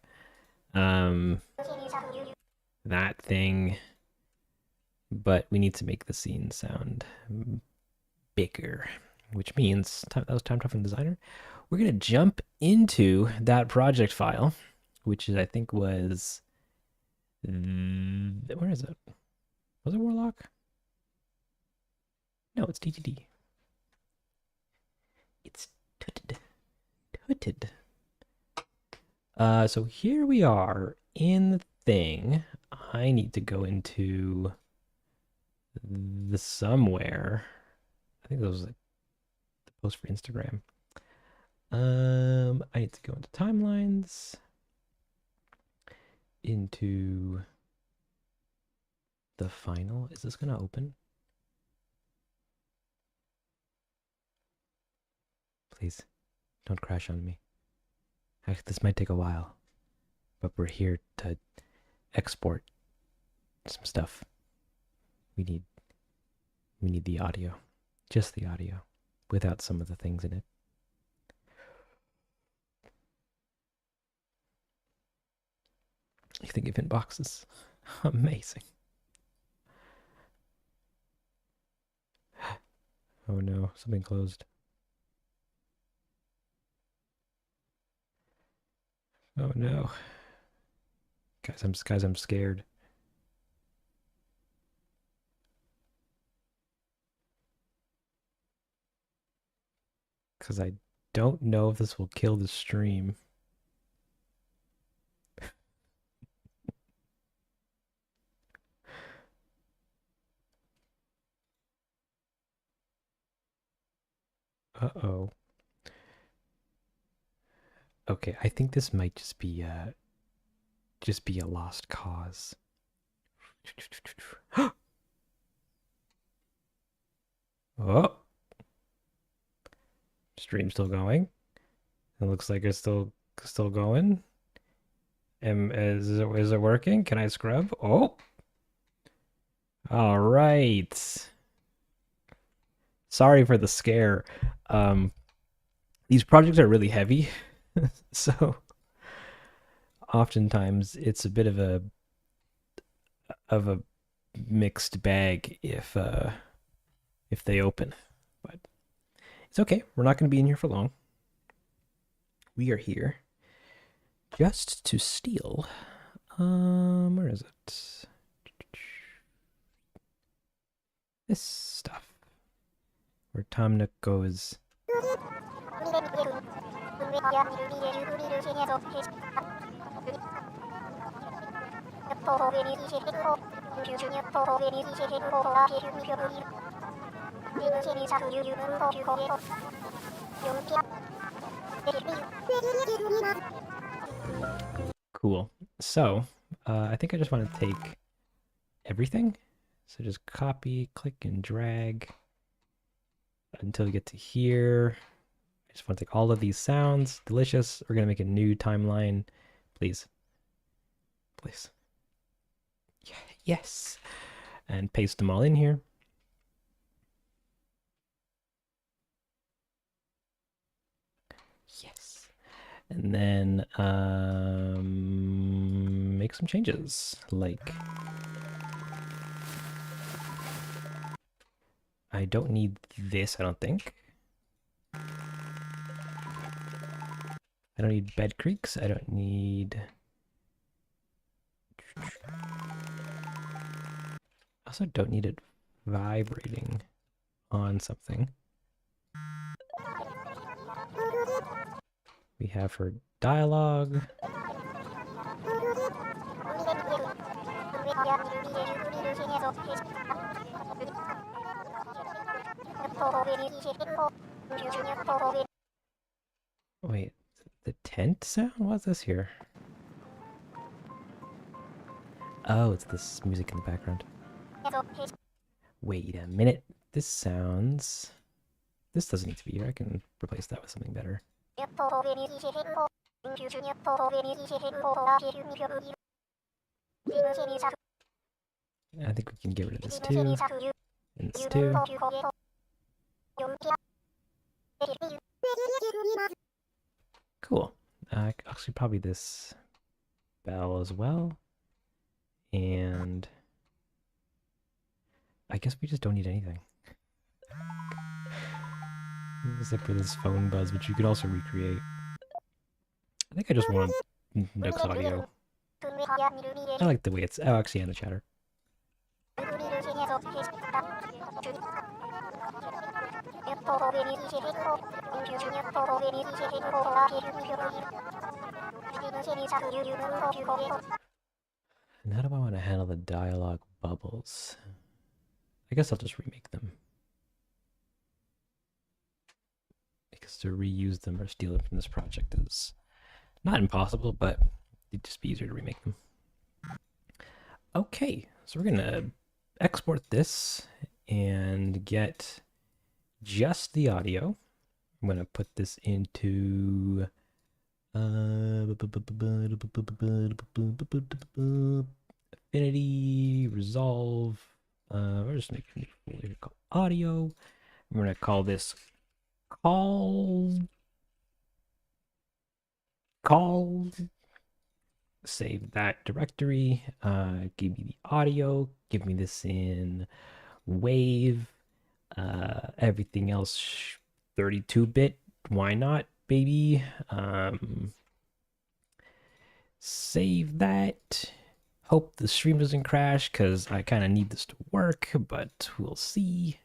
That thing. But we need to make the scene sound bigger, which means that was time traveling designer. We're gonna jump into that project file, which is I think was where is it? Was it Warlock? No, it's DTD. It's tooted. So here we are in the thing. I need to go into the somewhere. I think that was like the post for Instagram. I need to go into timelines, into the final. Is this gonna open? Please, don't crash on me. Actually, this might take a while, but we're here to export some stuff. We need the audio, just the audio, without some of the things in it. You think of inboxes? Amazing. Oh no, something closed. Oh no. Guys, I'm scared. Because I don't know if this will kill the stream. Uh-oh. Okay, I think this might just be a lost cause. Oh, stream still going. It looks like it's still going. Is it working? Can I scrub? Oh, all right. Sorry for the scare. These projects are really heavy, so oftentimes it's a bit of a mixed bag if they open. But it's okay. We're not going to be in here for long. We are here just to steal. Where is it? This stuff. Where Tom Nook goes. Cool. So, I think I just want to take everything. So just copy, click, and drag until we get to here. I just want to take all of these sounds. Delicious. We're going to make a new timeline. Please. Please. Yeah, yes. And paste them all in here. Yes. And then make some changes. Like, I don't need this, I don't think. I don't need bed creaks. I don't need... I also don't need it vibrating on something. We have her dialogue. Wait, the tent sound? What's this here? Oh, it's this music in the background. Wait a minute. This sounds... This doesn't need to be here. I can replace that with something better. I think we can get rid of this too. And this too. Cool. Actually, probably this bell as well. And I guess we just don't need anything. Except for this phone buzz, which you could also recreate. I think I just want Nook's audio. I like the way it's... Oh, actually, and the chatter. And how do I want to handle the dialogue bubbles? I guess I'll just remake them. Because to reuse them or steal them from this project is not impossible, but it'd just be easier to remake them. Okay, so we're gonna export this and get just the audio. I'm gonna put this into Affinity Resolve. We're just making a new folder called audio. I'm gonna call this call. Save that directory. Give me the audio. Give me this in wave. Everything else 32-bit. Why not, baby? Save that. Hope the stream doesn't crash because I kind of need this to work, but we'll see.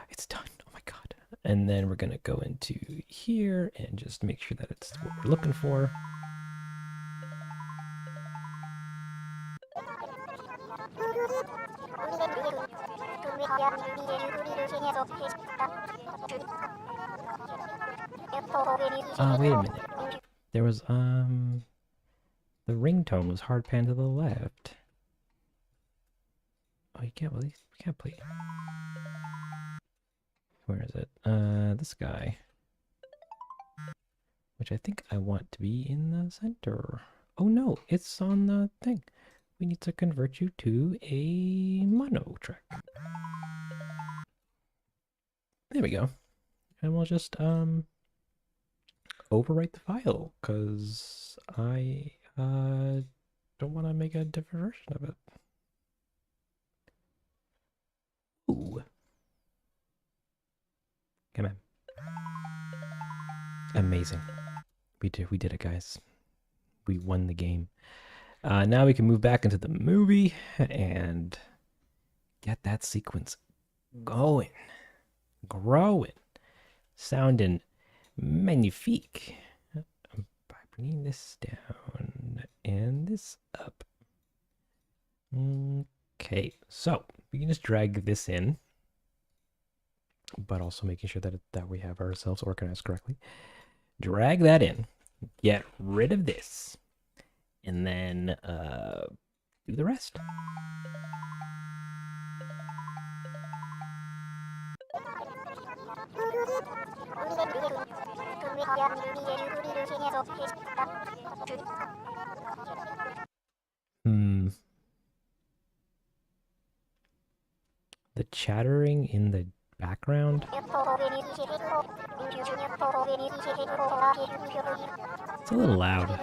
It's done. Oh my god. And then we're going to go into here and just make sure that it's what we're looking for. Wait a minute. There was, the ringtone was hard pan to the left. Oh, you can't, well, you can't play. Where is it? This guy. Which I think I want to be in the center. Oh no, it's on the thing. We need to convert you to a mono track. There we go. And we'll just, overwrite the file, because I, don't want to make a different version of it. Ooh. Come on. Amazing. We did it, guys. We won the game. Now we can move back into the movie and get that sequence going, growing, sounding magnifique. By bringing this down and this up. Okay, so we can just drag this in, but also making sure that we have ourselves organized correctly. Drag that in, get rid of this, and then do the rest. The chattering in the background. It's a little loud. And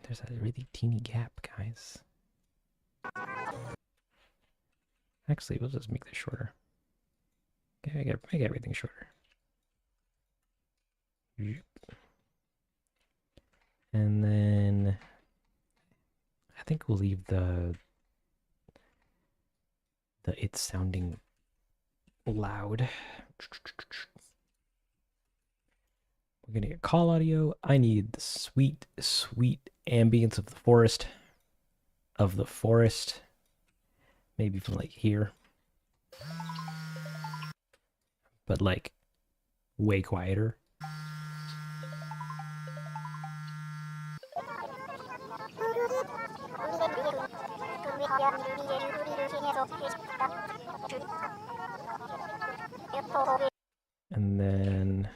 there's a really teeny gap, guys. Actually, we'll just make this shorter. Okay, make everything shorter. And then I think we'll leave the it's sounding loud. We're gonna get call audio. I need the sweet, sweet ambience of the forest. Maybe from like here. But like way quieter. And then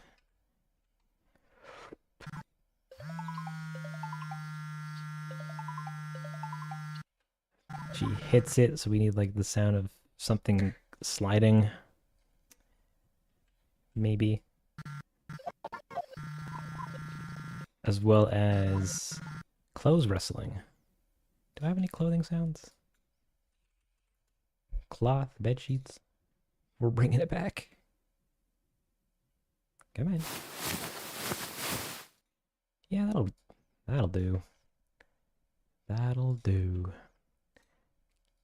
she hits it, so we need like the sound of something sliding. Maybe. As well as clothes rustling. Do I have any clothing sounds? Cloth, bed sheets. We're bringing it back. Come on. Yeah, that'll do. That'll do.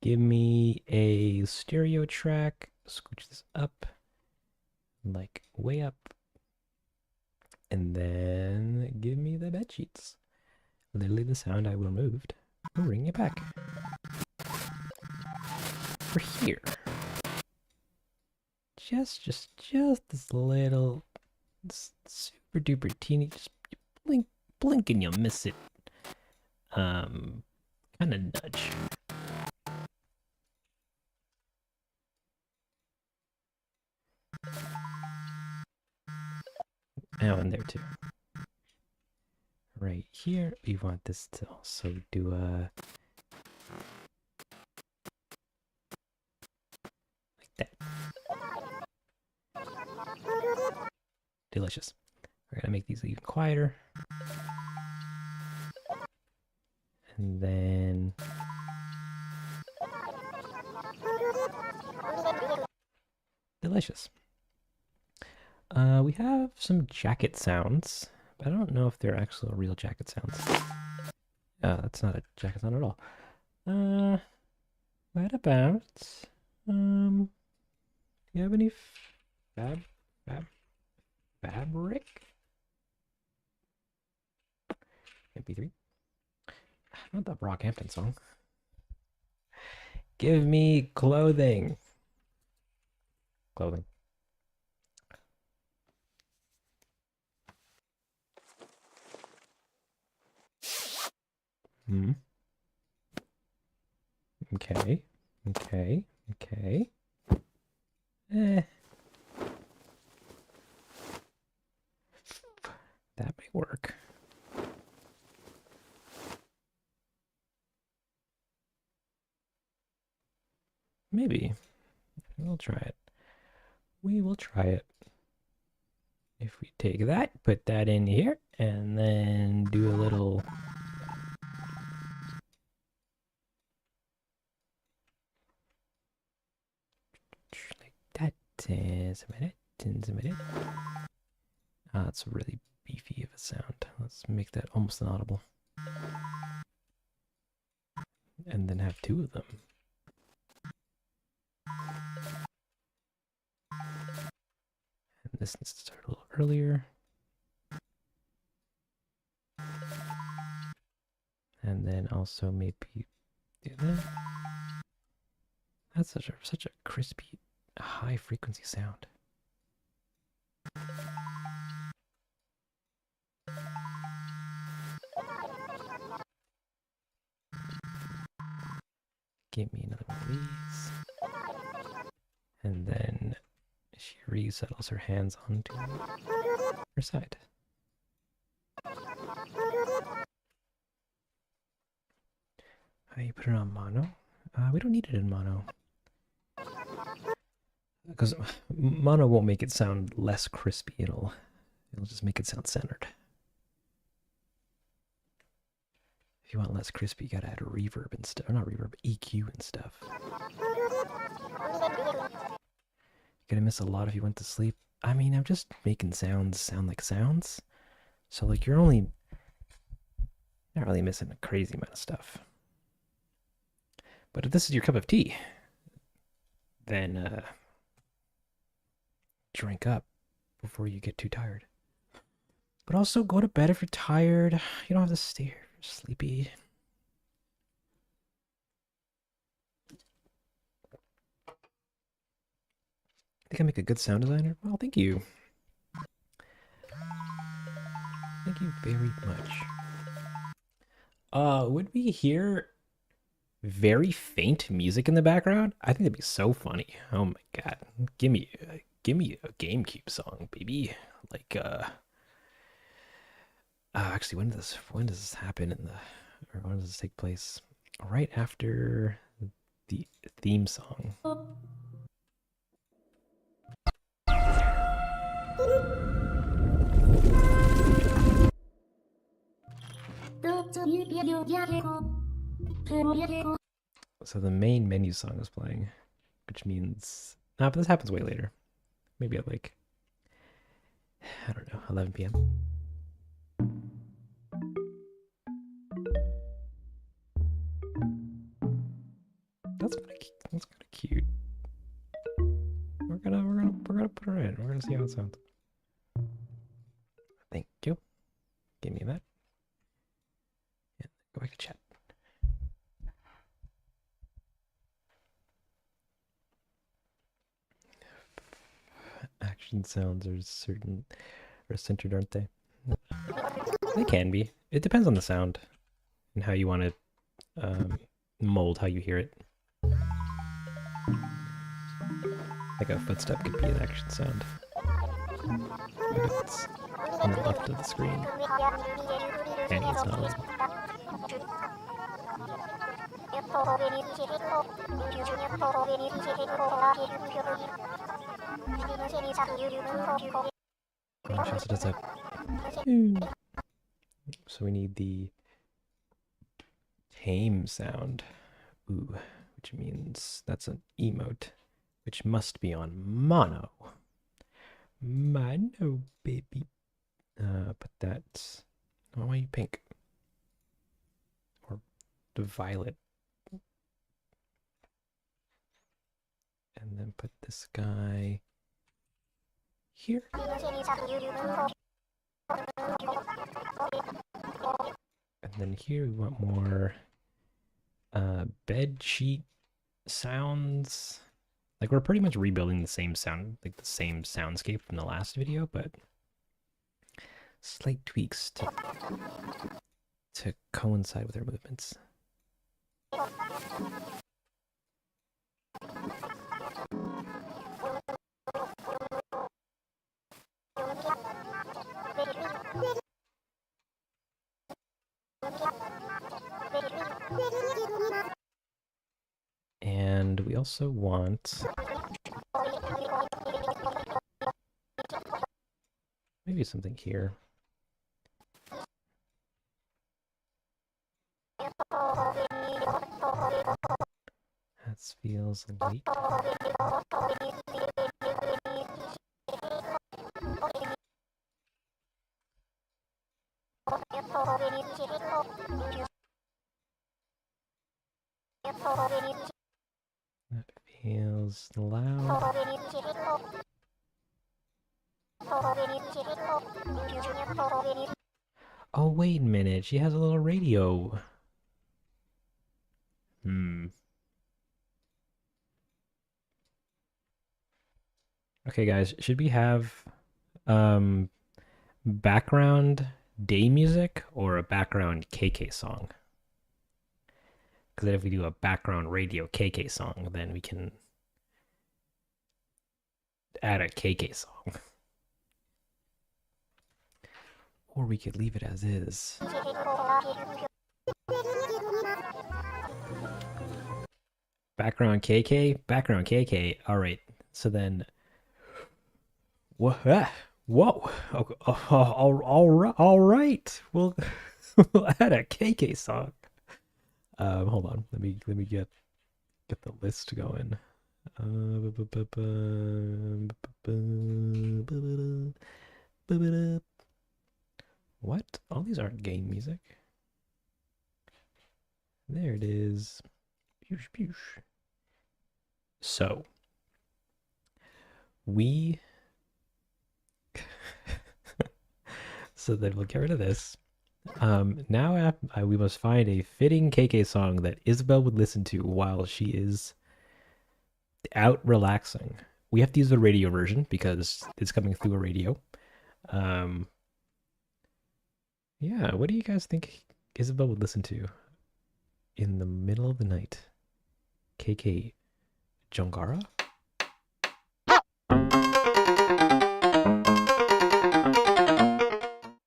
Give me a stereo track. Scooch this up, like way up. And then give me the bed sheets. Literally the sound I removed. We'll bring it back. We're here. Just this little, super duper teeny. Just blink and you'll miss it. Kind of nudge. Oh, and there too. Right here, we want this to also do a like that. Delicious. We're gonna make these even quieter. And then delicious. We have some jacket sounds, but I don't know if they're actual real jacket sounds. That's not a jacket sound at all. What about do you have any fabric? MP3. Not the Brockhampton song. Give me clothing. Clothing. Okay. That may work. Maybe. We'll try it. We will try it. If we take that, put that in here, and then do a little... like that. Ah, it's really beefy of a sound. Let's make that almost inaudible. And then have two of them. And this needs to start a little earlier. And then also maybe do that. That's such a crispy, high frequency sound. Give me another one of these. And then she resettles her hands onto her side. You put it on mono. We don't need it in mono. Because mono won't make it sound less crispy. It'll just make it sound centered. If you want less crispy, you gotta add a reverb and stuff. Or not reverb, EQ and stuff. You're gonna miss a lot if you went to sleep. I mean, I'm just making sounds sound like sounds. So, like, you're only not really missing a crazy amount of stuff. But if this is your cup of tea, then drink up before you get too tired. But also go to bed if you're tired. You don't have to stay here if you're sleepy. Think I make a good sound designer? Well, thank you. Thank you very much. Would we hear very faint music in the background? I think that'd be so funny. Oh my god. Give me a GameCube song, baby. Like actually when does this happen or when does this take place? Right after the theme song. So the main menu song is playing, which means... Nah, but this happens way later. Maybe at like, I don't know, 11 p.m. That's gonna see how it sounds. Thank you. Give me that. And go back to chat. Action sounds are centered, aren't they? They can be. It depends on the sound and how you want to mold how you hear it. Like a footstep could be an action sound. But it's on the left of the screen. And it's not on. Oh, she also does that. So we need the tame sound. Ooh, which means that's an emote, which must be on mono. Mono, baby. But that's... Why are you pink? Or the violet. And then put this guy here. And then here we want more bed sheet sounds. Like we're pretty much rebuilding the same sound, like the same soundscape from the last video, but slight tweaks to coincide with our movements. And we also want maybe something here. That feels light. That feels loud. Oh, wait a minute. She has a little radio. Okay, guys. Should we have background day music or a background KK song? Because then if we do a background radio KK song, then we can add a KK song. Or we could leave it as is. Background KK? Background KK. All right. So then... Whoa. All right. We'll add a KK song. Hold on. Let me get the list going. What? All these aren't game music. There it is. Boosh, boosh. So we so then we'll get rid of this. Now we must find a fitting KK song that Isabel would listen to while she is out relaxing. We have to use the radio version because it's coming through a radio. Yeah, what do you guys think Isabel would listen to in the middle of the night? KK Jongara?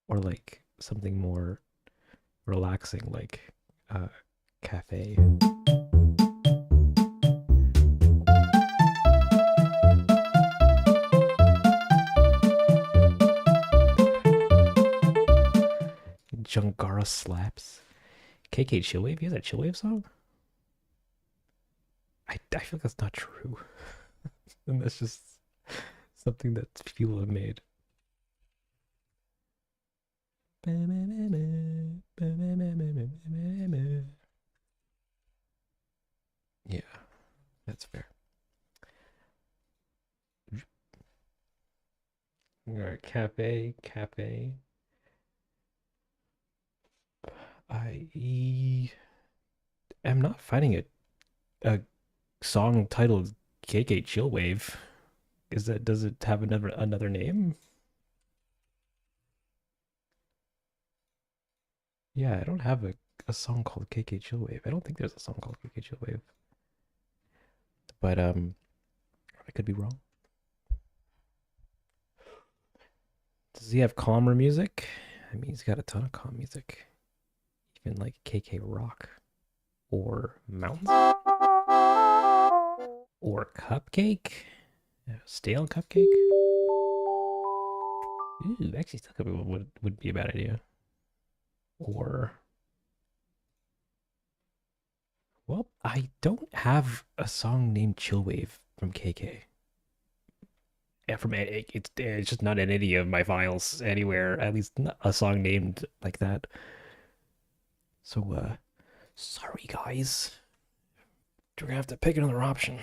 Or like something more relaxing, like cafe. Jungara slaps. KK Chillwave? He has a Chillwave song? I feel like that's not true. And that's just something that people have made. Yeah, that's fair. Cafe, cafe. I am not finding a song titled KK Chillwave. Does it have another name? Yeah, I don't have a song called KK Chillwave. I don't think there's a song called KK Chillwave. But I could be wrong. Does he have calmer music? I mean, he's got a ton of calm music. Even like KK Rock or Mountains or Cupcake. Stale Cupcake. Ooh, actually, Stale Cupcake would be a bad idea. Or, well, I don't have a song named Chillwave from KK. Yeah, from it's just not in any of my files anywhere. At least not a song named like that. So, sorry guys. We're gonna have to pick another option.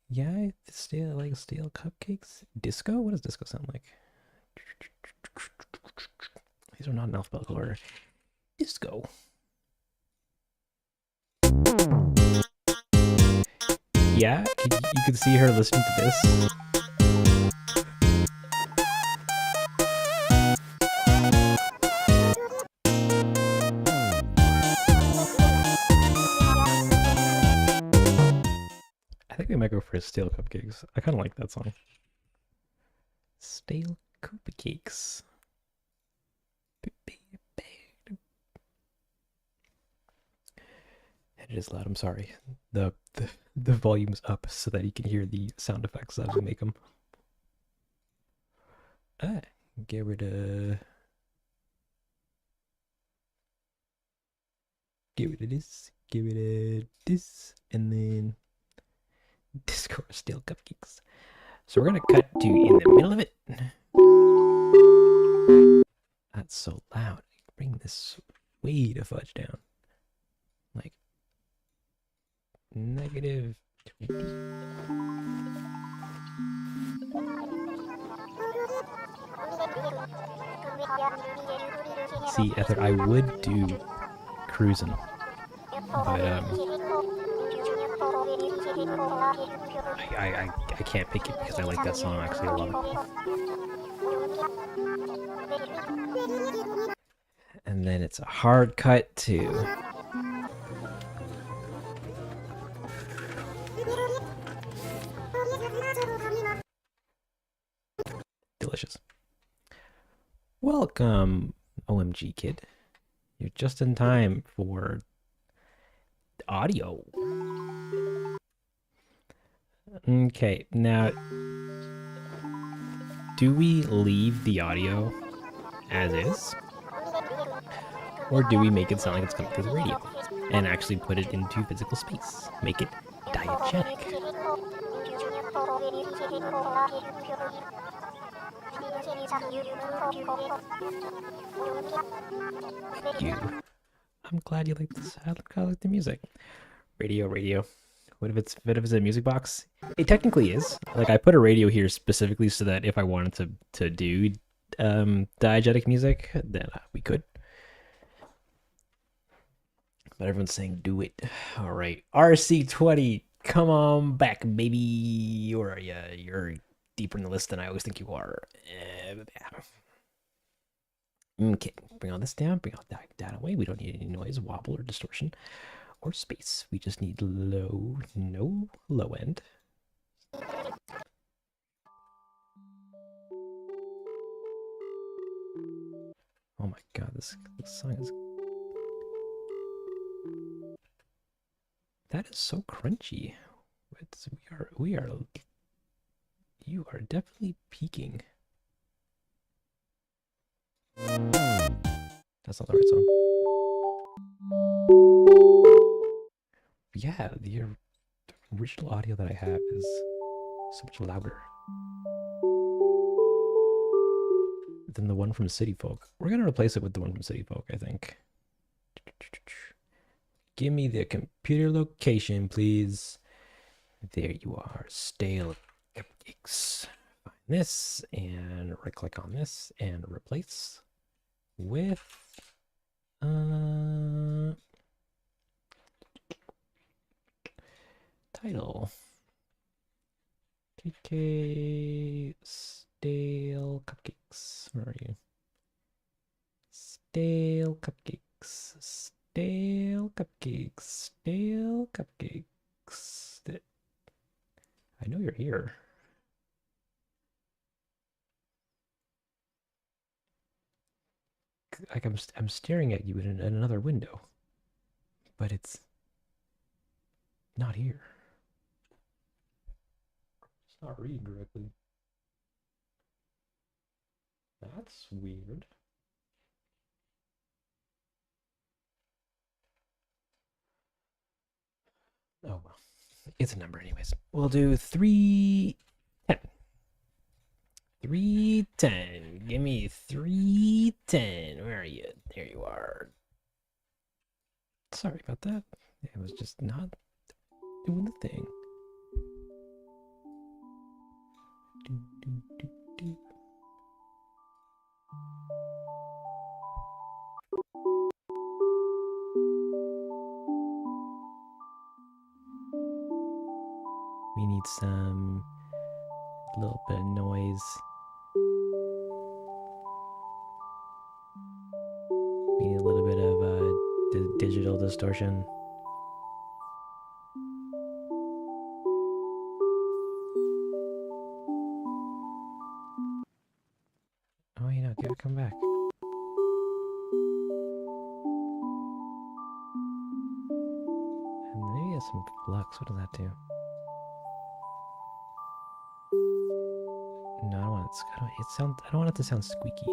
Yeah, stale cupcakes. Disco? What does disco sound like? These are not in alphabetical order. Disco. Yeah, you could see her listening to this. I think we might go for stale cupcakes. I kind of like that song. Stale cupcakes. It is loud. I'm sorry. The volume's up so that you can hear the sound effects as we make them. Get rid of this. Get rid of this, and then Discord stale cupcakes. So we're gonna cut to in the middle of it. That's so loud. Bring this way to fudge down. Like -20. See, Ether, I would do cruising, but I can't pick it because I like that song actually a lot. And then it's a hard cut to delicious. Welcome, OMG kid. You're just in time for audio. Okay, now do we leave the audio as is? Or do we make it sound like it's coming through the radio and actually put it into physical space? Make it diegetic. Thank you. I'm glad you like this. I like the music. Radio. What if it's a music box? It technically is. Like, I put a radio here specifically so that if I wanted to do diegetic music, then we could. But everyone's saying do it. All right, RC20, come on back, baby. Where are you? You're deeper in the list than I always think you are. Okay, bring all this down. Bring all that down away. We don't need any noise, wobble, or distortion, or space. We just need no low end. Oh my god, this song is... That is so crunchy. You are definitely peaking. That's not the right song. Yeah, the original audio that I have is so much louder than the one from City Folk. We're gonna replace it with the one from City Folk, I think. Give me the computer location, please. There you are. Stale Cupcakes. Find this and right click on this and replace with title. KK stale cupcakes. Where are you? Stale cupcakes. Stale cupcakes. Stale cupcakes. I know you're here. Like I'm staring at you in another window, but it's not here. It's not reading correctly. That's weird. Oh well, it's a number anyways. We'll do 310. 310. Give me 310. Where are you? There you are. Sorry about that. It was just not doing the thing. We need some little bit of noise. We need a little bit of digital distortion. Oh, you know, come back. And maybe some flux. What does that do? No, I don't want it. I don't want it to sound squeaky.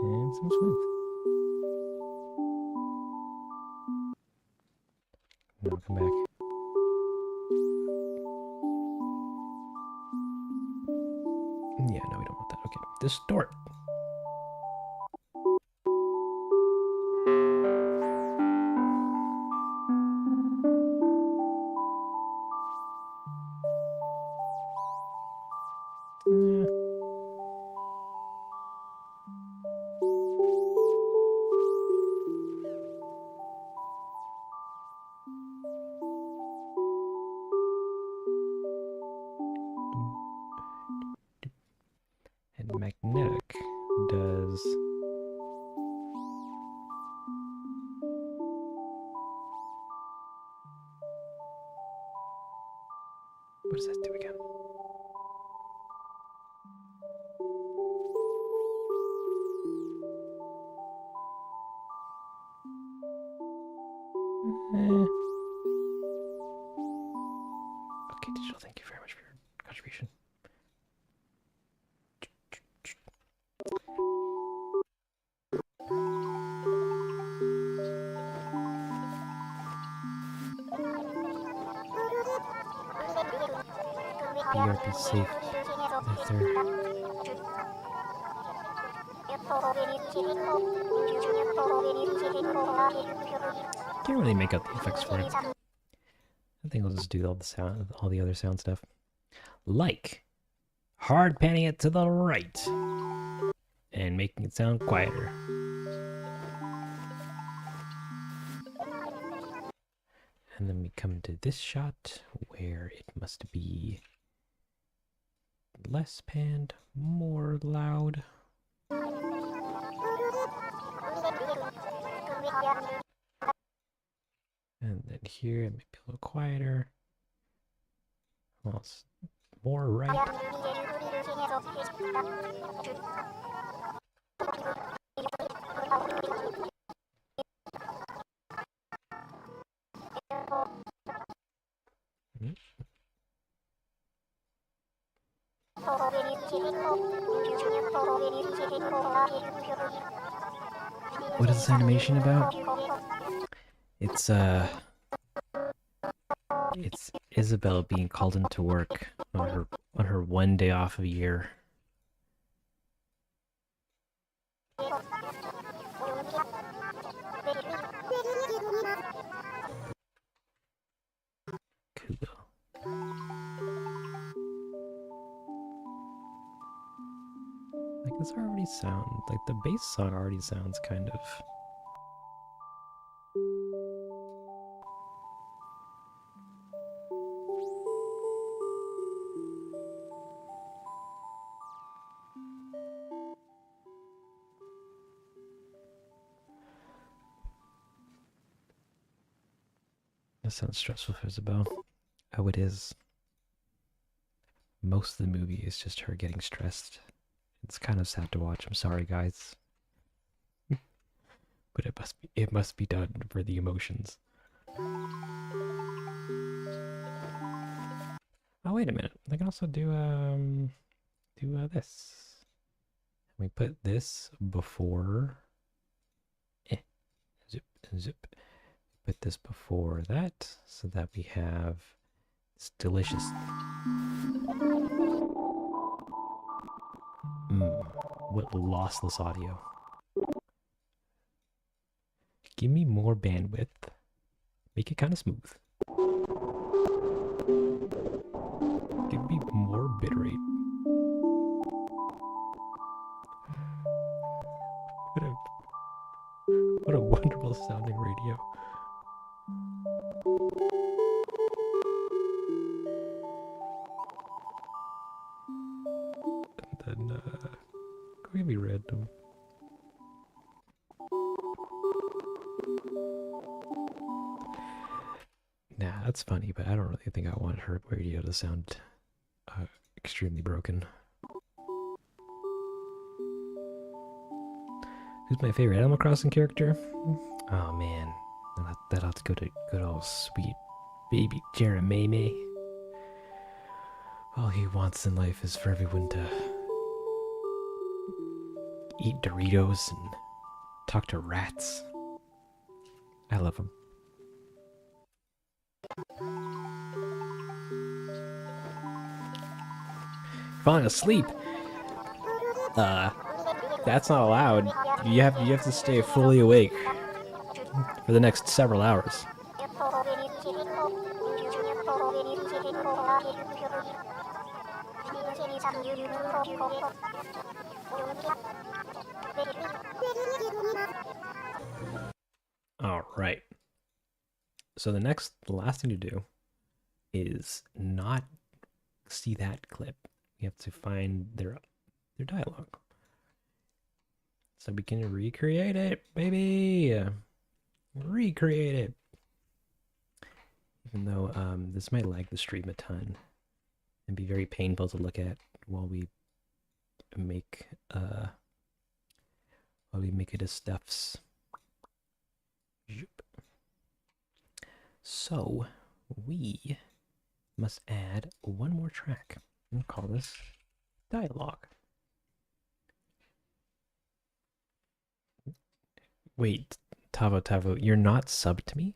And some smooth. No, come back. Yeah, no, we don't want that. Okay, distort. And magnetic does... What does that do again? Okay, digital, thank you very much for your contribution. BRB safe. Can't really make out the effects for it. I think I'll just do all the sound, all the other sound stuff. Like hard panning it to the right and making it sound quieter. And then we come to this shot where it must be less panned, more loud. And then here it might be a little quieter. Well, it's more right. What is this animation about? It's Isabel being called into work on her 1 day off a year. This already sound like the bass song already sounds kind of. That sounds stressful for Isabel. Oh, it is. Most of the movie is just her getting stressed. It's kind of sad to watch. I'm sorry, guys, but it must be done for the emotions. Oh, wait a minute. I can also do this. We put this before. Zip zip. Put this before that, so that we have this delicious. What lossless audio. Give me more bandwidth. Make it kind of smooth. Give me more bitrate. What a wonderful sounding radio. And then, go give me random. Nah, that's funny, but I don't really think I want her radio to sound extremely broken. Who's my favorite Animal Crossing character? Oh man, that ought to go to good old sweet baby Jeremy. All he wants in life is for everyone to eat Doritos and talk to rats. I love him. Falling asleep. That's not allowed. You have to stay fully awake for the next several hours. All right. So the last thing to do is not see that clip. You have to find their dialogue. So we can recreate it, baby. Recreate it. Even though this might lag the stream a ton and be very painful to look at while we make it as stuffs. So we must add one more track and call this dialogue. Wait, Tavo, you're not subbed to me?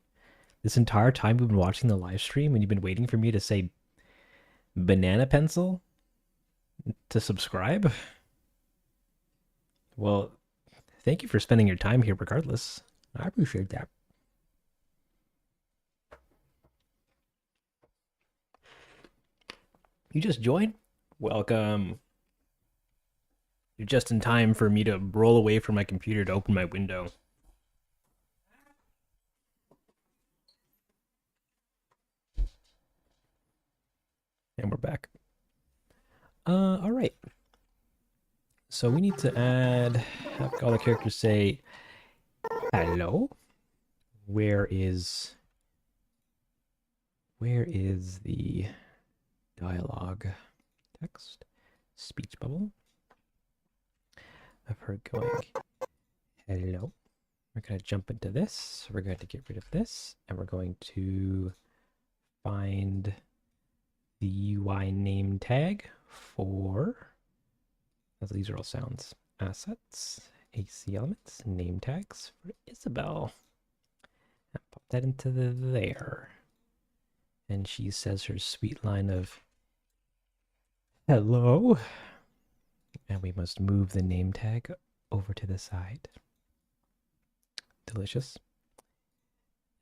This entire time you've been watching the live stream and you've been waiting for me to say banana pencil to subscribe? Well, thank you for spending your time here regardless. I appreciate that. You just joined? Welcome. You're just in time for me to roll away from my computer to open my window. And we're back. All right. So we need to have all the characters say, hello? Where is the dialogue text? Speech bubble. Of her going, hello. We're going to jump into this. We're going to get rid of this. And we're going to find the UI name tag for, these are all sounds, assets, AC elements, name tags for Isabel. And pop that into there. And she says her sweet line of, hello. And we must move the name tag over to the side. Delicious.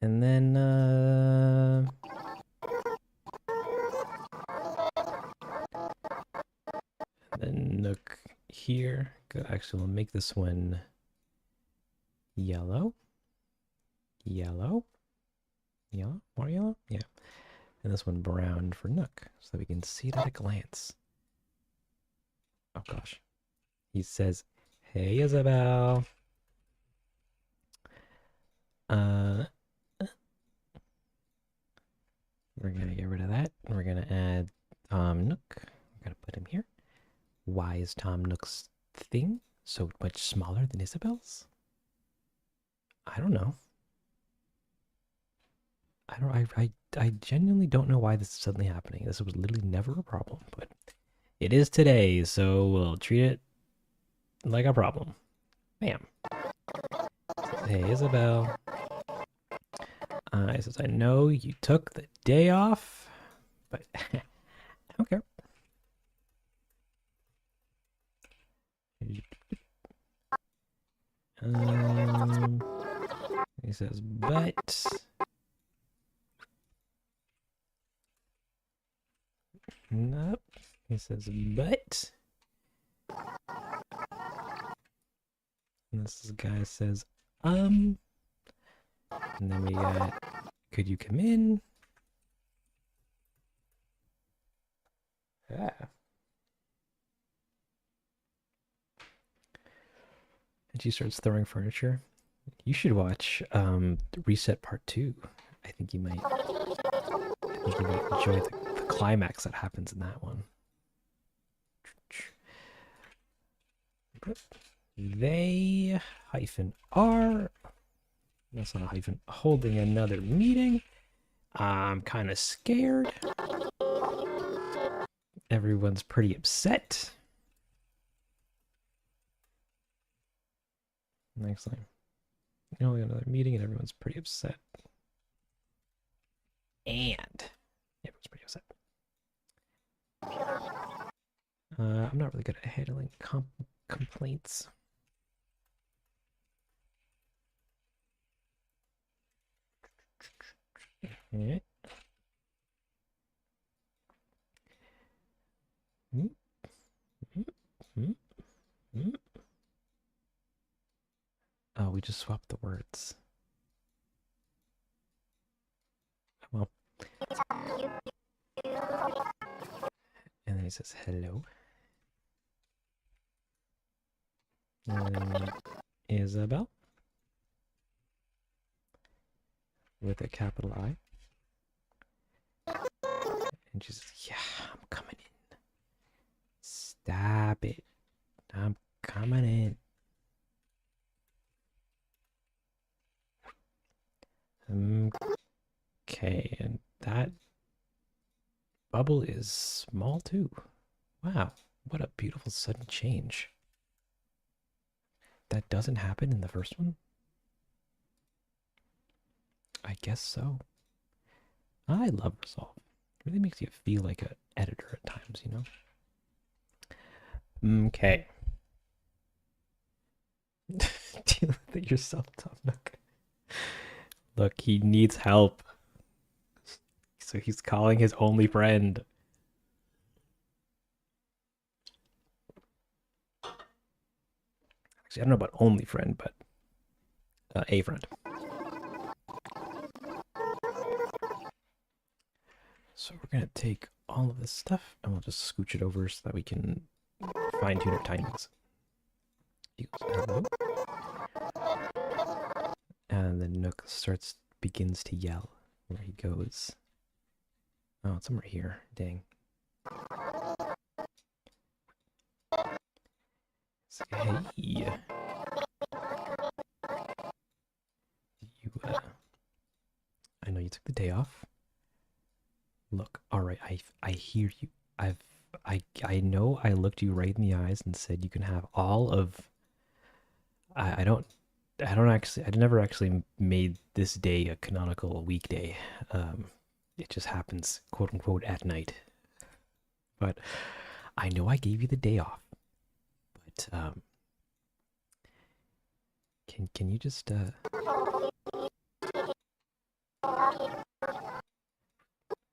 And then, Nook here. Good. Actually, we'll make this one yellow. Yellow. Yellow? More yellow? Yeah. And this one brown for Nook, so that we can see it at a glance. Oh gosh. He says, "Hey, Isabel." We're gonna get rid of that. We're gonna add Tom Nook. We're gonna put him here. Why is Tom Nook's thing so much smaller than Isabel's? I don't know. I genuinely don't know why this is suddenly happening. This was literally never a problem, but it is today, so we'll treat it like a problem. Bam. Hey, Isabel. He says, I know you took the day off, but I don't care. He says, but nope. He says, but. And this guy says, and then we got, could you come in? Yeah. And she starts throwing furniture. You should watch Reset Part 2. I think you might enjoy the climax that happens in that one. They -are. That's not a hyphen. Holding another meeting. I'm kind of scared. Everyone's pretty upset. Next line. You know, we got another meeting and everyone's pretty upset. And everyone's pretty upset. I'm not really good at handling complaints. Yeah. Oh, we just swapped the words. Well. And then he says hello. And Isabel. With a capital I. And she says, yeah, I'm coming in. Stop it. I'm coming in. Okay, and that bubble is small too. Wow, what a beautiful sudden change. That doesn't happen in the first one? I guess so. I love Resolve. It really makes you feel like an editor at times, you know? Okay. Deal with it yourself, Tom Nook. Look, he needs help. So he's calling his only friend. Actually, I don't know about only friend, but a friend. So we're going to take all of this stuff and we'll just scooch it over so that we can fine tune our timings. Hello. And then Nook begins to yell where he goes. Oh, it's somewhere here. Dang. It's like, hey. You, I know you took the day off. Look, all right, I hear you. I know I looked you right in the eyes and said you can have all of. I never actually made this day a canonical weekday. It just happens, quote unquote, at night. But I know I gave you the day off. But can you just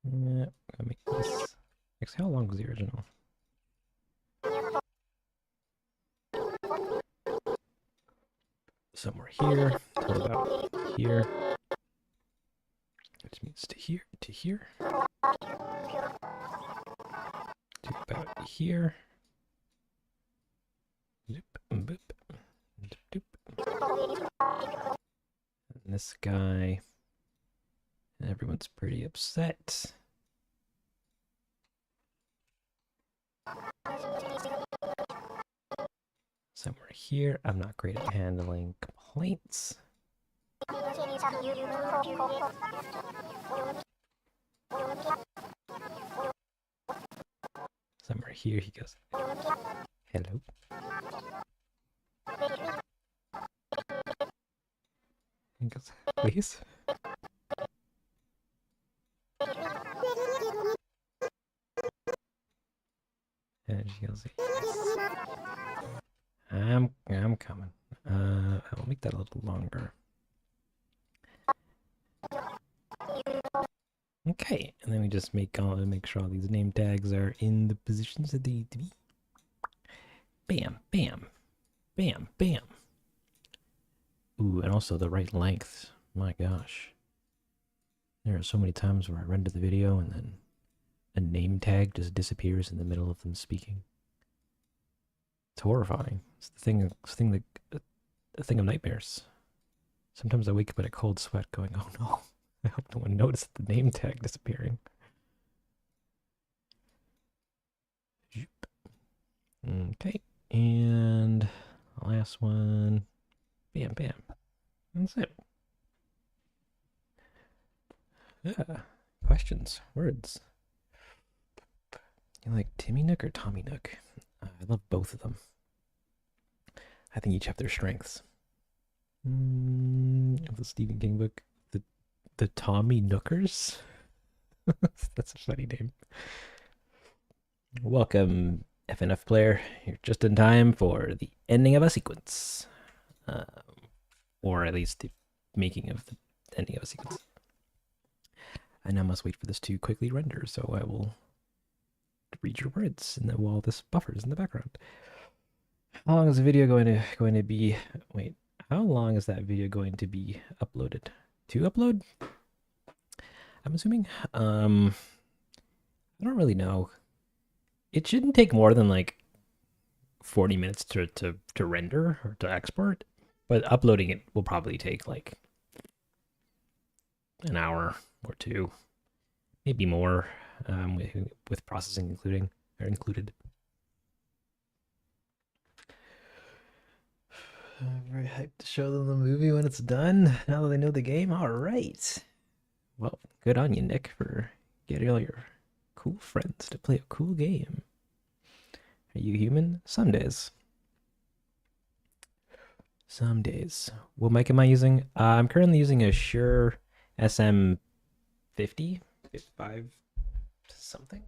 yeah, I'll make this. Actually, how long was the original? somewhere here, to about here, which means to here, to here, to about here. Zoop, boop, doop, doop. And this guy, everyone's pretty upset. Somewhere here, I'm not great at handling complaints. Somewhere here, he goes, hello. He goes, please. And she goes, I'm coming. I'll make that a little longer. Okay, and then we just make sure all these name tags are in the positions that they need to be. Bam, bam, bam, bam. Ooh, and also the right length. My gosh. There are so many times where I render the video and then a name tag just disappears in the middle of them speaking. It's horrifying. It's the thing a thing of nightmares. Sometimes I wake up in a cold sweat going, oh no, I hope no one noticed the name tag disappearing. Okay, and last one. Bam, bam. That's it. Yeah. Questions, words. You like Timmy Nook or Tommy Nook? I love both of them. I think each have their strengths. The Stephen King book, the Tommy Nookers. That's a funny name. Welcome, FNF player. You're just in time for the ending of a sequence, or at least the making of the ending of a sequence. I now must wait for this to quickly render, so I will read your words and then while this buffers in the background. How long is the video going to be? Wait, how long is that video going to be uploaded? To upload? I'm assuming. I don't really know. It shouldn't take more than like 40 minutes to render or to export, but uploading it will probably take like an hour or two, maybe more, with processing included. I'm very hyped to show them the movie when it's done, now that they know the game. All right. Well, good on you, Nick, for getting all your cool friends to play a cool game. Are you human? Some days. Some days. What mic am I using? I'm currently using a Shure SM50, 55 something.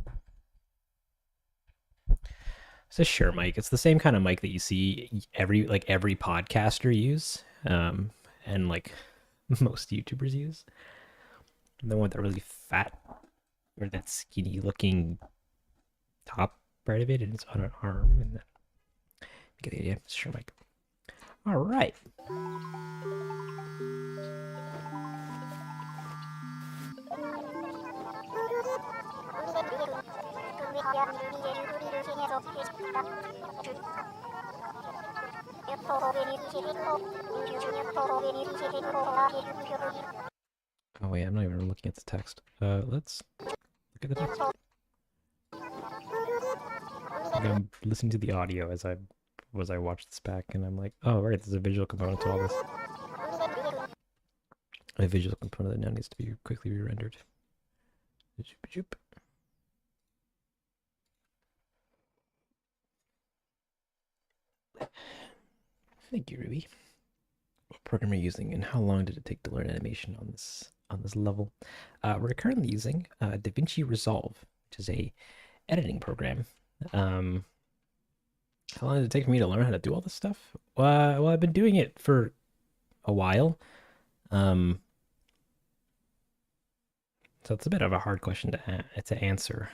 It's a Shure mic. It's the same kind of mic that you see every podcaster use, and like most YouTubers use. The one with that really fat or that skinny looking top part of it, and it's on an arm, and then you get the idea. It's a Shure mic. All right. Oh wait, I'm not even looking at the text. Let's look at the text. I'm listening to the audio as I watch this back, and I'm like, oh right, there's a visual component to all this. A visual component that now needs to be quickly re-rendered. Thank you, Ruby. What program are you using, and how long did it take to learn animation on this level? We're currently using DaVinci Resolve, which is a editing program. How long did it take for me to learn how to do all this stuff? Well, I've been doing it for a while. So it's a bit of a hard question to answer.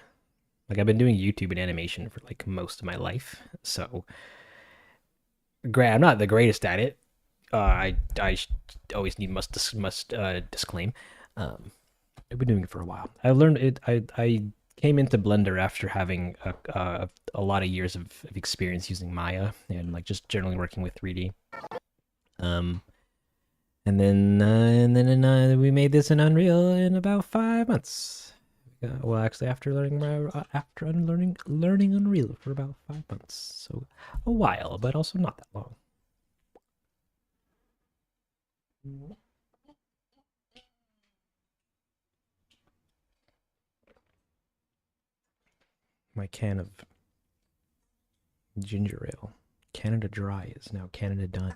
Like, I've been doing YouTube and animation for like most of my life. So, I'm not the greatest at it. I always need must disclaim. I've been doing it for a while. I learned it. I came into Blender after having a lot of years of experience using Maya and like just generally working with 3D. Um, and then we made this in Unreal in about 5 months. Well, actually, after learning Unreal for about 5 months, so a while, but also not that long. My can of ginger ale, Canada Dry, is now Canada Done.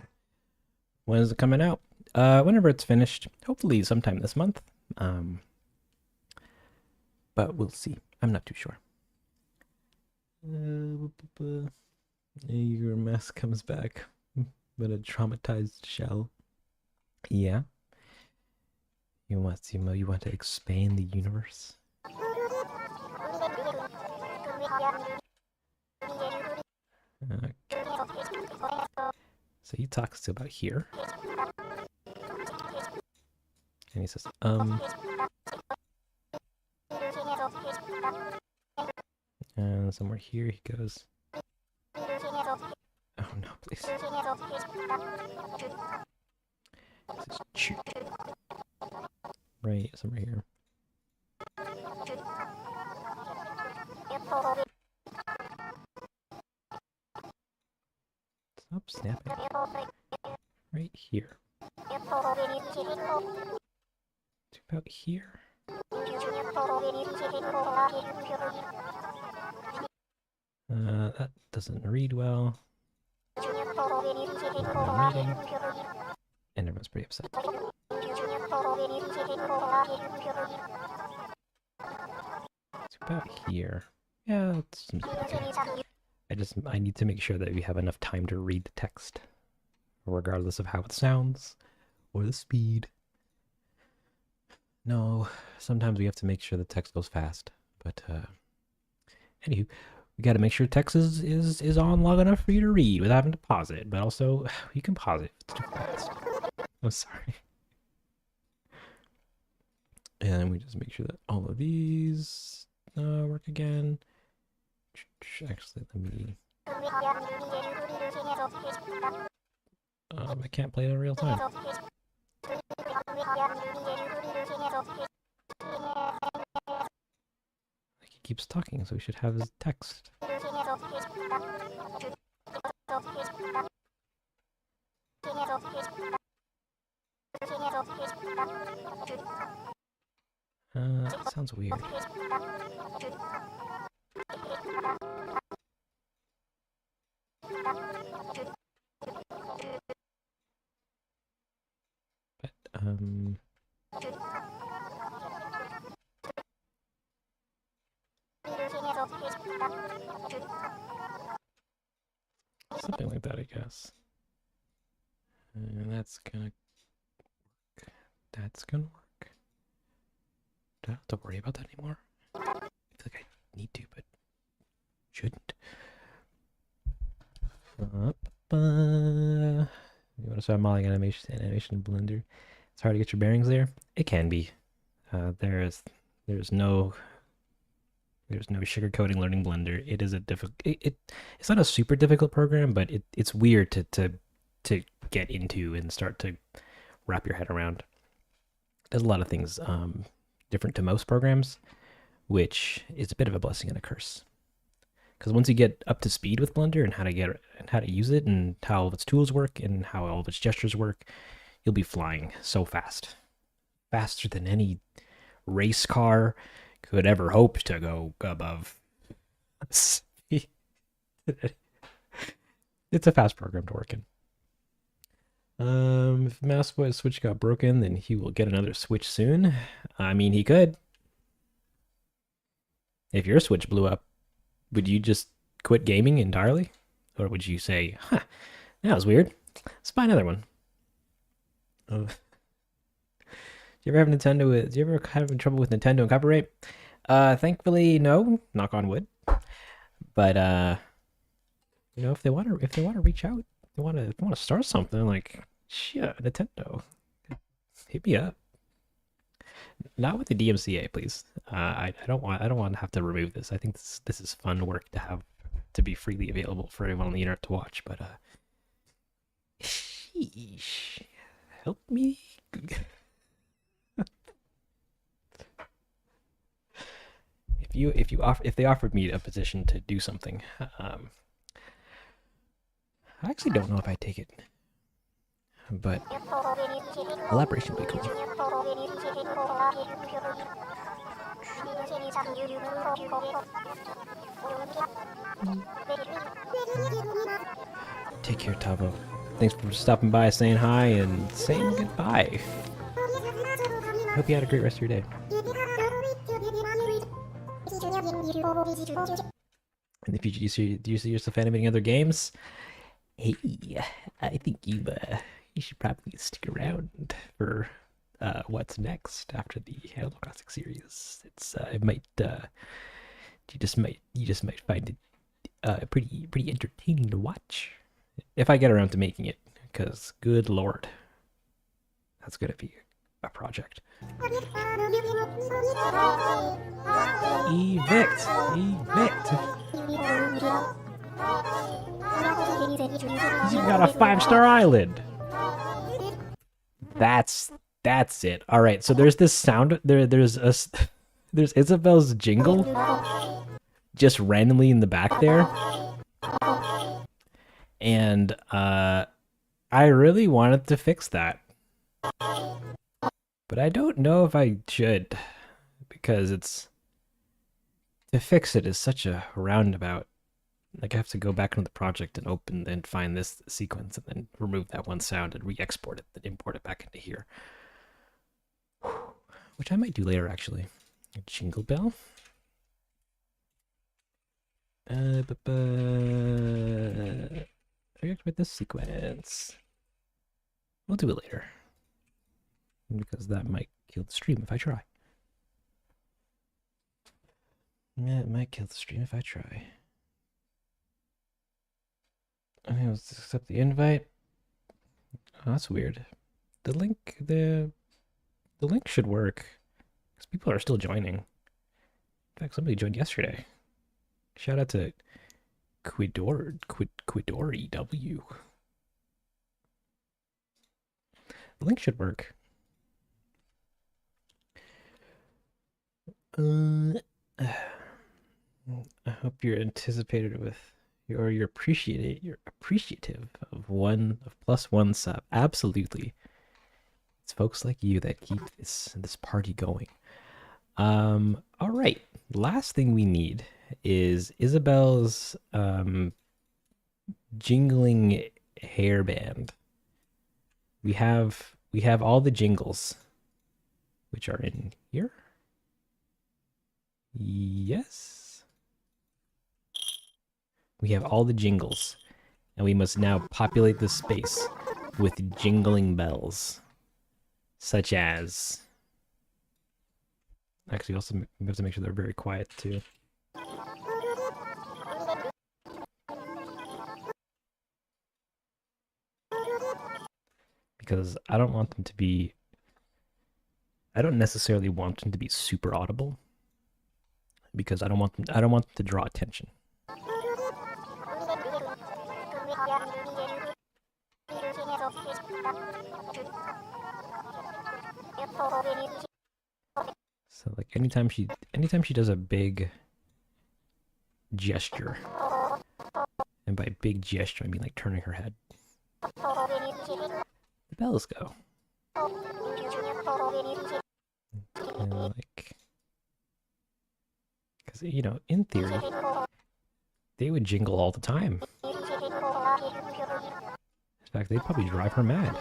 When is it coming out? Whenever it's finished. Hopefully sometime this month. But we'll see. I'm not too sure. Your mess comes back, but a traumatized shell. Yeah. You want to expand the universe? Okay. So he talks to about here. And he says, and somewhere here he goes, oh no, please. This is shoot. Right, somewhere here. Stop snapping. Right here. It's about here. That doesn't read well. Reading. And everyone's pretty upset. It's about here. Yeah, that's okay. I need to make sure that we have enough time to read the text, regardless of how it sounds or the speed. No, sometimes we have to make sure the text goes fast. But anywho, we got to make sure text is on long enough for you to read without having to pause it. But also, you can pause it if it's too fast. I'm sorry. And we just make sure that all of these work again. Actually, let me. I can't play it in real time. He keeps talking, so we should have his text. That sounds weird. But, something like that, I guess. And that's gonna work. That's gonna work. Do I have to worry about that anymore? I feel like I need to, but shouldn't. You want to start modeling animation in Blender? It's hard to get your bearings there. It can be. There's no sugarcoating learning Blender. It is a difficult. It's not a super difficult program, but it's weird to get into and start to wrap your head around. There's a lot of things different to most programs, which is a bit of a blessing and a curse. Because once you get up to speed with Blender and how to use it and how its tools work and how all of its gestures work, you'll be flying so fast, faster than any race car could ever hope to go above. It's a fast program to work in. If Mouse Boy's Switch got broken, then he will get another Switch soon. I mean, he could. If your Switch blew up, would you just quit gaming entirely? Or would you say, huh, that was weird. Let's buy another one. Do you ever have Nintendo? Do you ever have trouble with Nintendo and copyright? Thankfully, no. Knock on wood. But if they want to reach out, they want to start something, like, Sure, Nintendo. Hit me up. Not with the DMCA, please. I don't want to have to remove this. I think this is fun work to have to be freely available for everyone on the internet to watch. But sheesh, help me. If they offered me a position to do something, I actually don't know if I'd take it. But collaboration would be cool. Take care, Tavo. Thanks for stopping by, saying hi, and saying goodbye. Hope you had a great rest of your day. In the future, do you see yourself animating other games? Hey, I think you should probably stick around for what's next after the Animal Crossing series. It might you just might find it pretty entertaining to watch if I get around to making it. Because good lord, that's gonna be a project. Evict! You got a 5-star island. That's it. All right. So there's this sound. There's Isabel's jingle just randomly in the back there, and I really wanted to fix that, but I don't know if I should because to fix it is such a roundabout. Like I have to go back into the project and open and find this sequence and then remove that one sound and re-export it, then import it back into here. Which I might do later, actually. A jingle bell. Reactivate this sequence. We'll do it later. Because that might kill the stream if I try. Yeah, it might kill the stream if I try. Okay, let's accept the invite. Oh, that's weird. The link should work because people are still joining. In fact, somebody joined yesterday. Shout out to Quidori W. The link should work. I hope you're anticipated with you're appreciative of +1 sub. Absolutely. It's folks like you that keep this party going. All right. Last thing we need is Isabel's jingling hairband. We have all the jingles, which are in here. Yes. We have all the jingles, and we must now populate the space with jingling bells, such as... Actually, also we have to make sure they're very quiet, too. Because I don't want them to be... I don't necessarily want them to be super audible, because I don't want them to draw attention. So like anytime she does a big gesture, and by big gesture I mean like turning her head, the bells go. And like, because you know, in theory, they would jingle all the time. In fact, they'd probably drive her mad.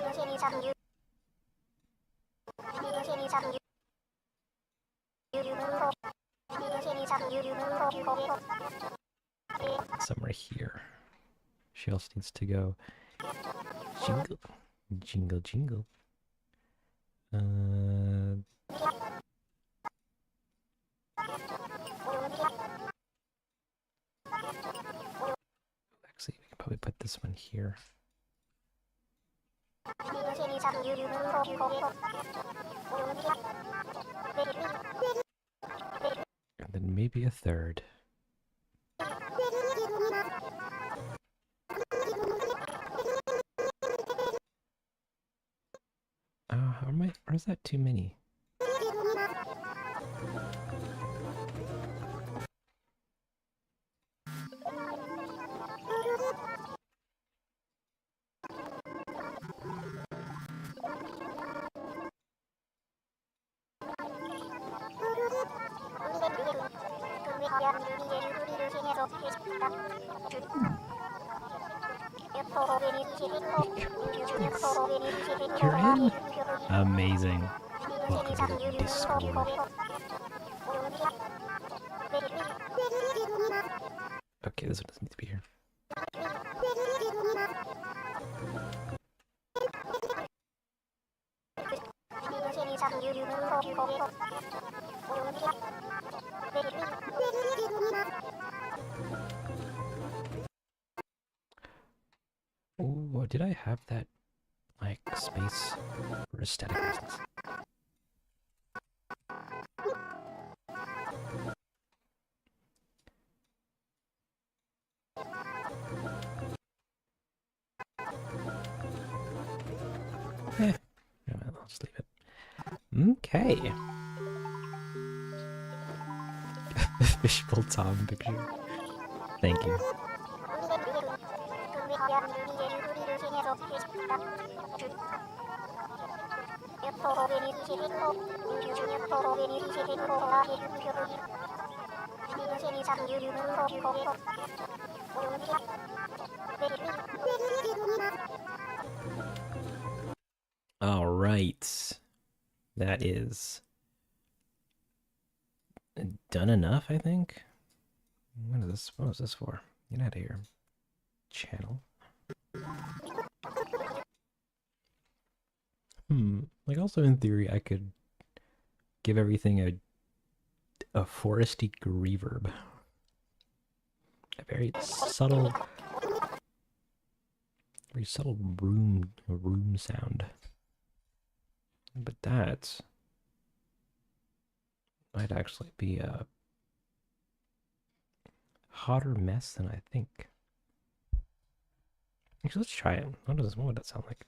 Somewhere here. She also needs to go jingle, jingle, jingle. Actually, we can probably put this one here. And then maybe a third. How am I? Or is that too many? You're in? Amazing. Welcome to the Discord. Okay, this one doesn't need to be here. Oh, did I have that, like, space for aesthetic reasons? I'll just leave it. Okay. Fishbowl Tom picture. Thank you. All right. That is done enough, I think. What is this? What is this for? Get out of here. Channel. Like, also in theory, I could give everything a foresty reverb. A very subtle room sound. But that might actually be a hotter mess than I think. Actually, let's try it. What would that sound like?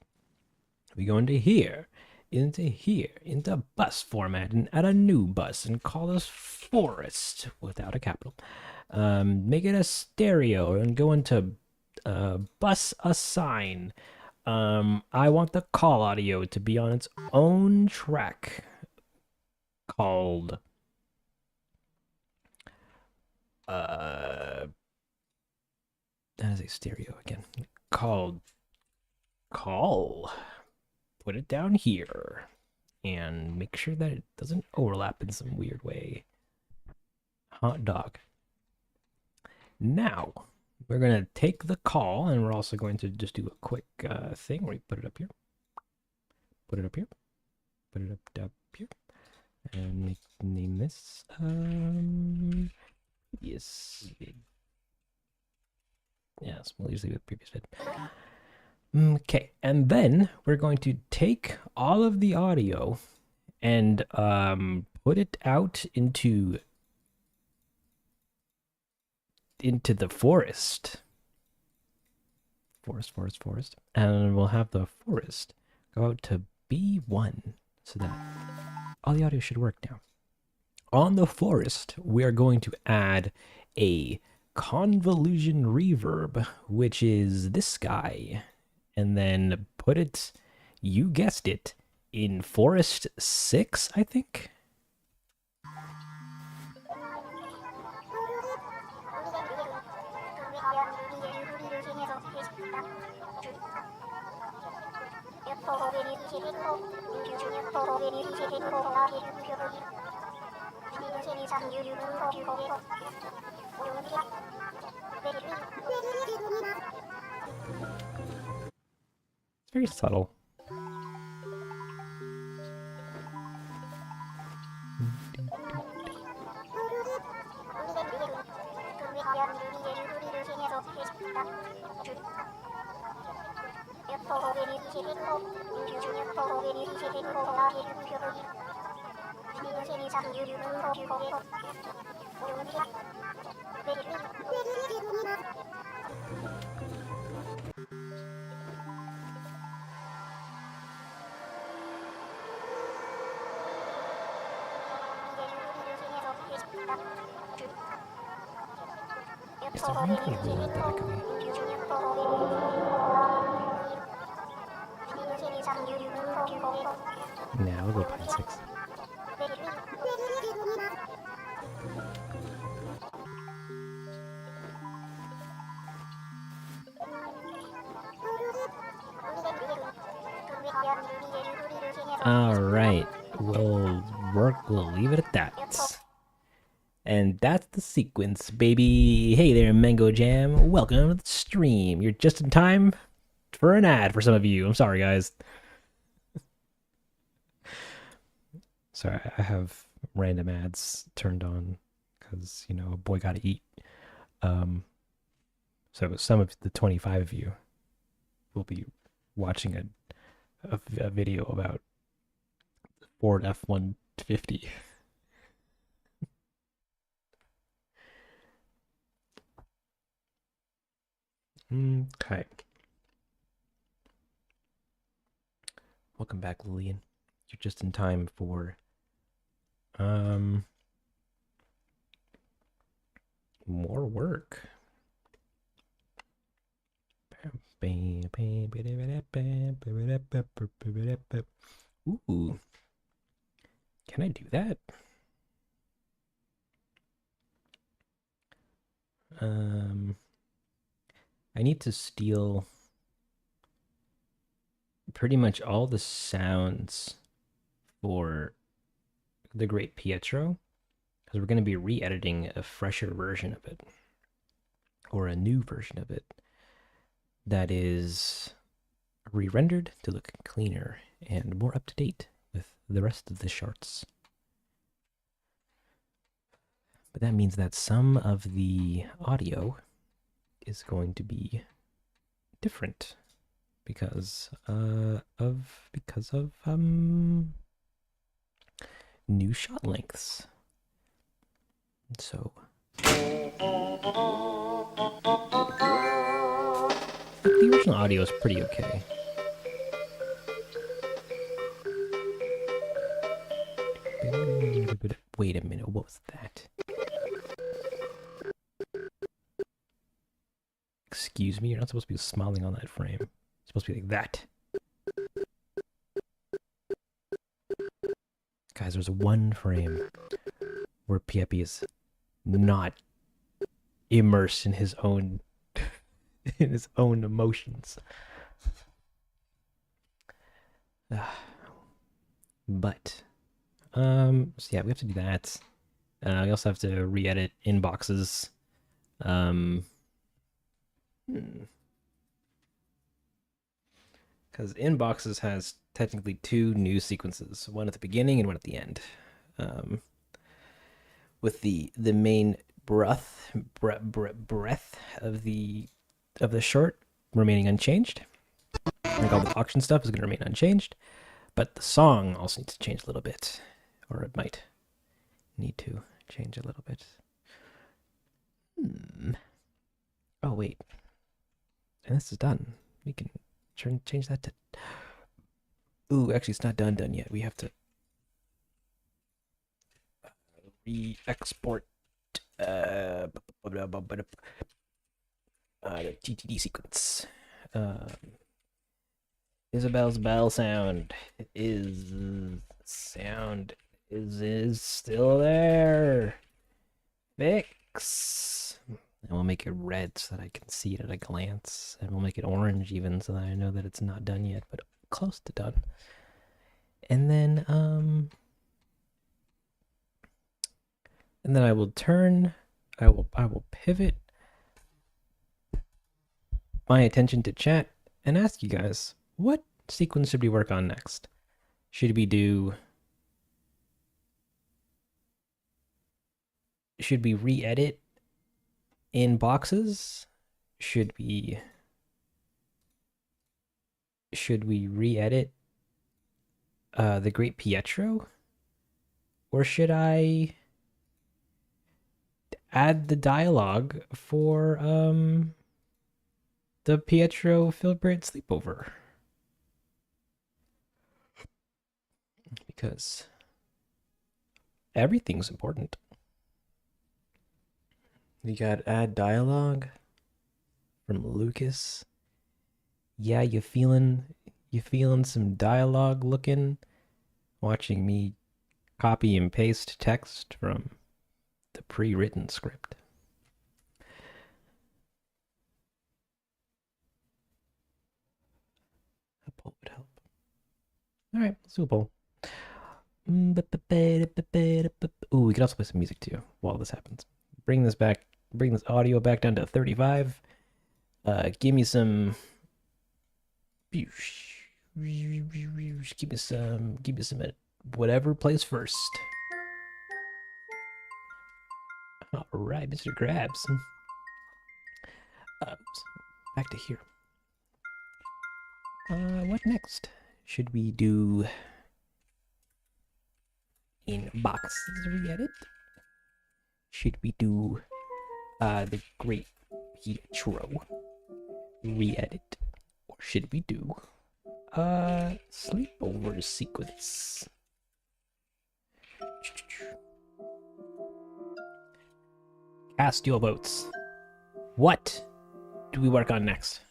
We go into here, into bus format, and add a new bus, and call this forest without a capital. Make it a stereo, and go into bus assign. I want the call audio to be on its own track called that is a stereo again. Called call. Put it down here and make sure that it doesn't overlap in some weird way. Hot dog. Now we're going to take the call, and we're also going to just do a quick thing where we put it up here. Put it up here. Put it up here. And name this yes. Yes, we'll use the previous vid. Okay, and then we're going to take all of the audio and put it out into the forest. Forest. And we'll have the forest go out to B1 so that all the audio should work now. On the forest, we are going to add a convolution reverb, which is this guy. And then put it, you guessed it, in Forest 6, I think? It's very subtle. Is the range a little bit echoey? Now we'll go 0.6. Alright, we'll leave it at that. And that's the sequence, baby. Hey there, Mango Jam. Welcome to the stream. You're just in time for an ad for some of you. I'm sorry, guys. Sorry, I have random ads turned on because, you know, a boy gotta eat. So some of the 25 of you will be watching a video about Ford F-150. Okay. Welcome back, Lillian. You're just in time for more work. Ooh. Can I do that? I need to steal pretty much all the sounds for the Great Pietro, because we're going to be re-editing a fresher version of it, or a new version of it that is re-rendered to look cleaner and more up to date with the rest of the charts. But that means that some of the audio is going to be different because of new shot lengths. So the original audio is pretty okay. Wait a minute, what was that? Excuse me, you're not supposed to be smiling on that frame. It's supposed to be like that. Guys, there's one frame where Piepi is not immersed in his own emotions. But so yeah, we have to do that. We also have to re-edit inboxes. Because inboxes has technically two new sequences, one at the beginning and one at the end. With the main breath of the short remaining unchanged. Like all the auction stuff is going to remain unchanged, but the song also needs to change a little bit, or it might need to change a little bit. Oh wait, and this is done. We can change that to. Ooh, actually, it's not done yet. We have to re-export the GTD sequence. Isabel's bell sound is still there. Fix. And we'll make it red so that I can see it at a glance, and we'll make it orange even so that I know that it's not done yet, but close to done. And then I will pivot my attention to chat and ask you guys, what sequence should we work on next? Should we re-edit in boxes? Should we should we re-edit the Great Pietro? Or should I add the dialogue for the Pietro Filbert sleepover? Because everything's important. You got add dialogue from Lucas. Yeah, you feeling some dialogue looking? Watching me copy and paste text from the pre-written script. A poll would help. All right, let's do a poll. Ooh, we can also play some music too while this happens. Bring this audio back down to 35. Give me some. Give me some. Whatever plays first. All right, Mr. Krabs. Back to here. What next? Should we do in boxes re-edit? Should we do the Great Pietro re-edit? Or should we do sleepover sequence? Cast your votes. What do we work on next?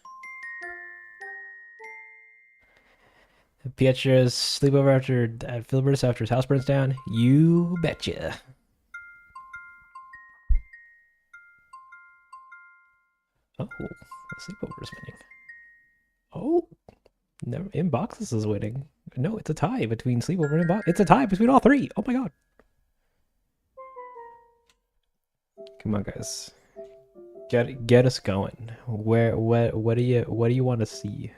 Pietro's sleepover at Filbert's after his house burns down? You betcha. Oh, the sleepover is winning. Oh, never. Inboxes is winning. No, it's a tie between sleepover and inbox. It's a tie between all three. Oh my god. Come on, guys. Get us going. What do you want to see?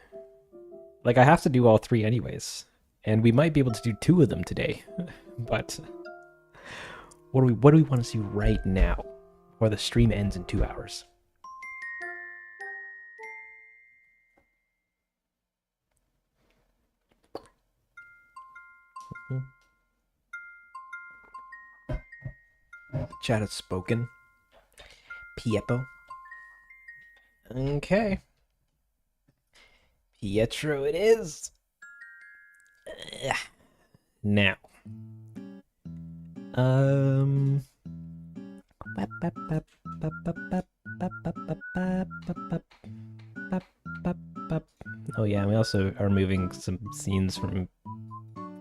Like, I have to do all three anyways, and we might be able to do 2 of them today. But what do we want to see right now, before the stream ends in 2 hours? Chat has spoken. Piepo. Okay. Pietro it is. Now. Oh yeah, we also are moving some scenes from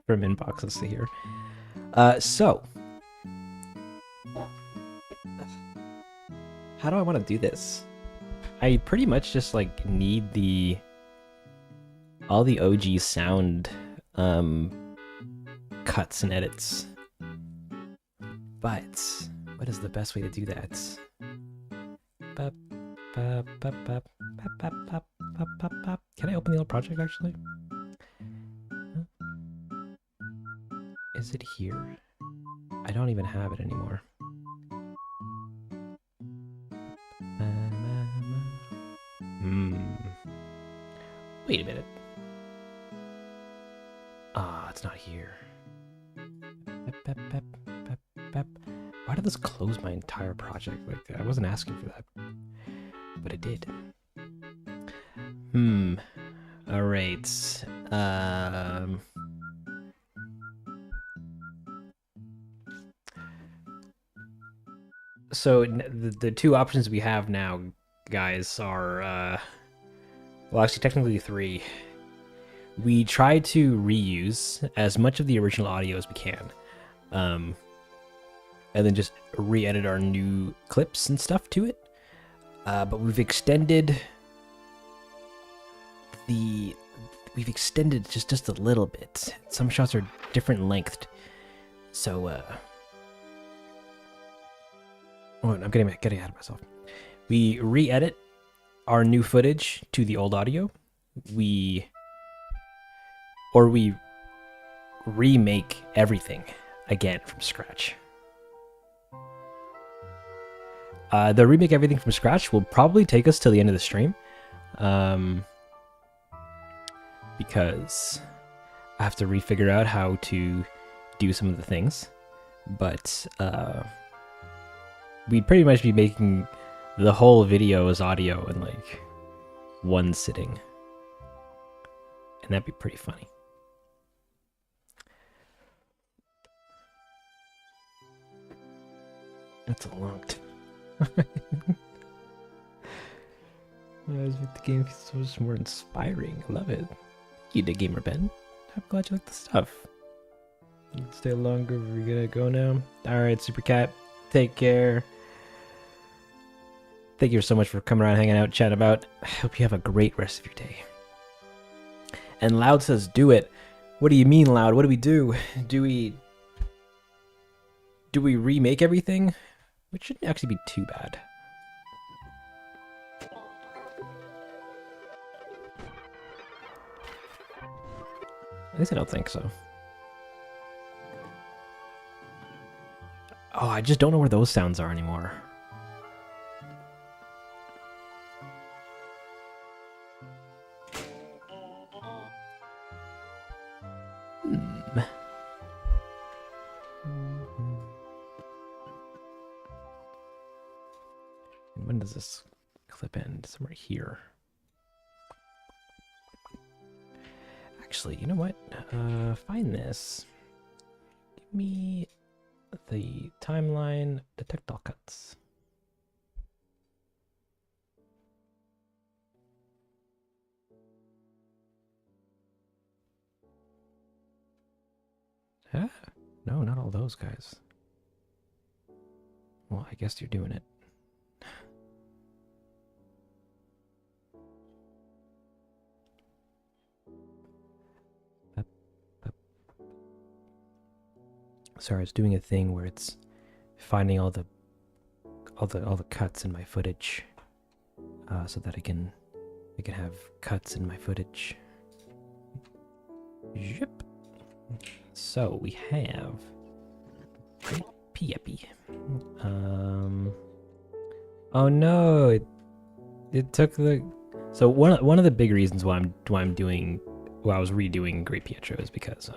inboxes to here. So how do I want to do this? I pretty much just like need all the OG sound cuts and edits. But what is the best way to do that? Can I open the old project actually? Is it here? I don't even have it anymore. Wait a minute. It's not here. Why did this close my entire project like that? I wasn't asking for that, but it did. All right. So the 2 options we have now, guys, are well, actually, technically 3. We try to reuse as much of the original audio as we can, and then just re-edit our new clips and stuff to it. But we've extended just a little bit. Some shots are different lengthed, so oh, I'm getting ahead of myself. We re-edit our new footage to the old audio. We remake everything again from scratch. The remake everything from scratch will probably take us till the end of the stream. because I have to refigure out how to do some of the things. But we'd pretty much be making the whole video as audio in like one sitting. And that'd be pretty funny. That's a long time. The game feels so much more inspiring. I love it. You did, Gamer Ben. I'm glad you like the stuff. You can stay longer. We're gonna go now. Alright, Super Cat. Take care. Thank you so much for coming around, hanging out, chatting about. I hope you have a great rest of your day. And Loud says, do it. What do you mean, Loud? What do we do? Do we remake everything? Which shouldn't actually be too bad. At least I don't think so. Oh, I just don't know where those sounds are anymore. When does this clip end? Somewhere here. Actually, you know what? Find this. Give me the timeline, detect all cuts. Huh? No, not all those guys. Well, I guess you're doing it. Sorry, it's doing a thing where it's finding all the cuts in my footage, so that I can have cuts in my footage. Yep. So we have Pieppy. Oh no! It took the. So one of the big reasons why I'm doing. Well, I was redoing Great Pietro is because,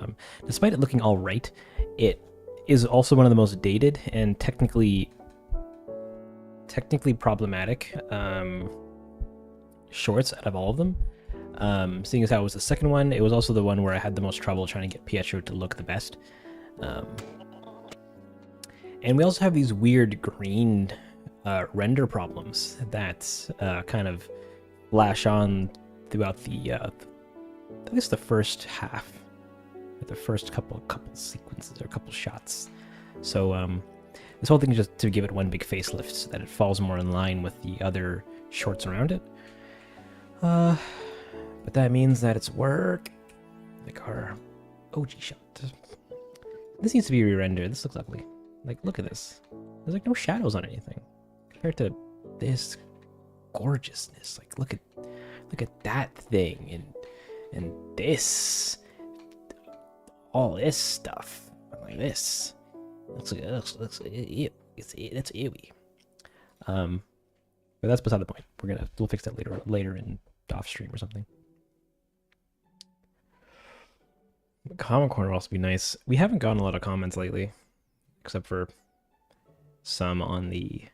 despite it looking all right, it is also one of the most dated and technically problematic shorts out of all of them. Seeing as how it was the second one, it was also the one where I had the most trouble trying to get Pietro to look the best. And we also have these weird green render problems that kind of flash on throughout the at least the first half, or the first couple sequences or couple shots. So this whole thing is just to give it one big facelift so that it falls more in line with the other shorts around it. But that means that it's work, like our OG shot. This needs to be re-rendered. This looks ugly. Like, look at this. There's like no shadows on anything compared to this gorgeousness. Like, look at that thing and this, all this stuff like this. Looks that's ewy. But that's beside the point. We'll fix that later in off stream or something. The comment corner will also be nice. We haven't gotten a lot of comments lately, except for some on the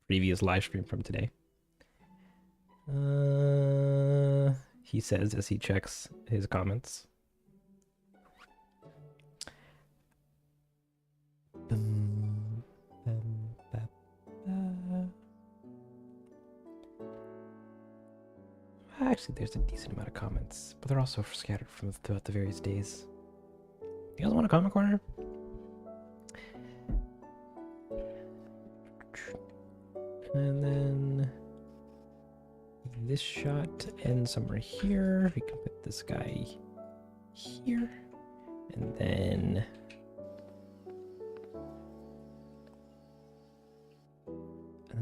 previous live stream from today. He says as he checks his comments. Actually, there's a decent amount of comments, but they're also scattered throughout the various days. You guys want a comment corner? And then this shot ends somewhere here. We can put this guy here. And then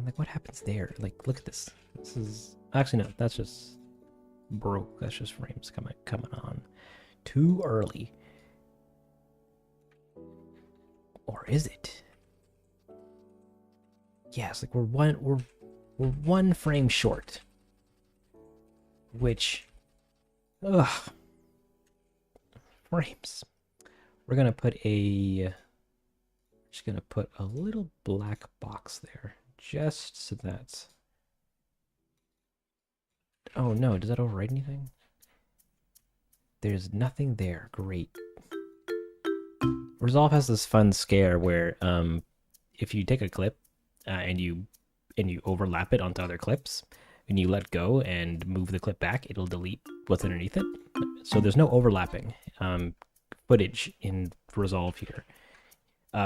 like what happens there? Like, look at this. This is actually no, that's just broke. That's just frames coming on too early. Or is it? Yes, like we're one frame short. Which, ugh, frames. We're gonna put a just gonna put a little black box there, just so that. Oh no, does that overwrite anything? There's nothing there. Great. Resolve has this fun scare where if you take a clip and you overlap it onto other clips, and you let go and move the clip back, it'll delete what's underneath it. So there's no overlapping footage in Resolve here,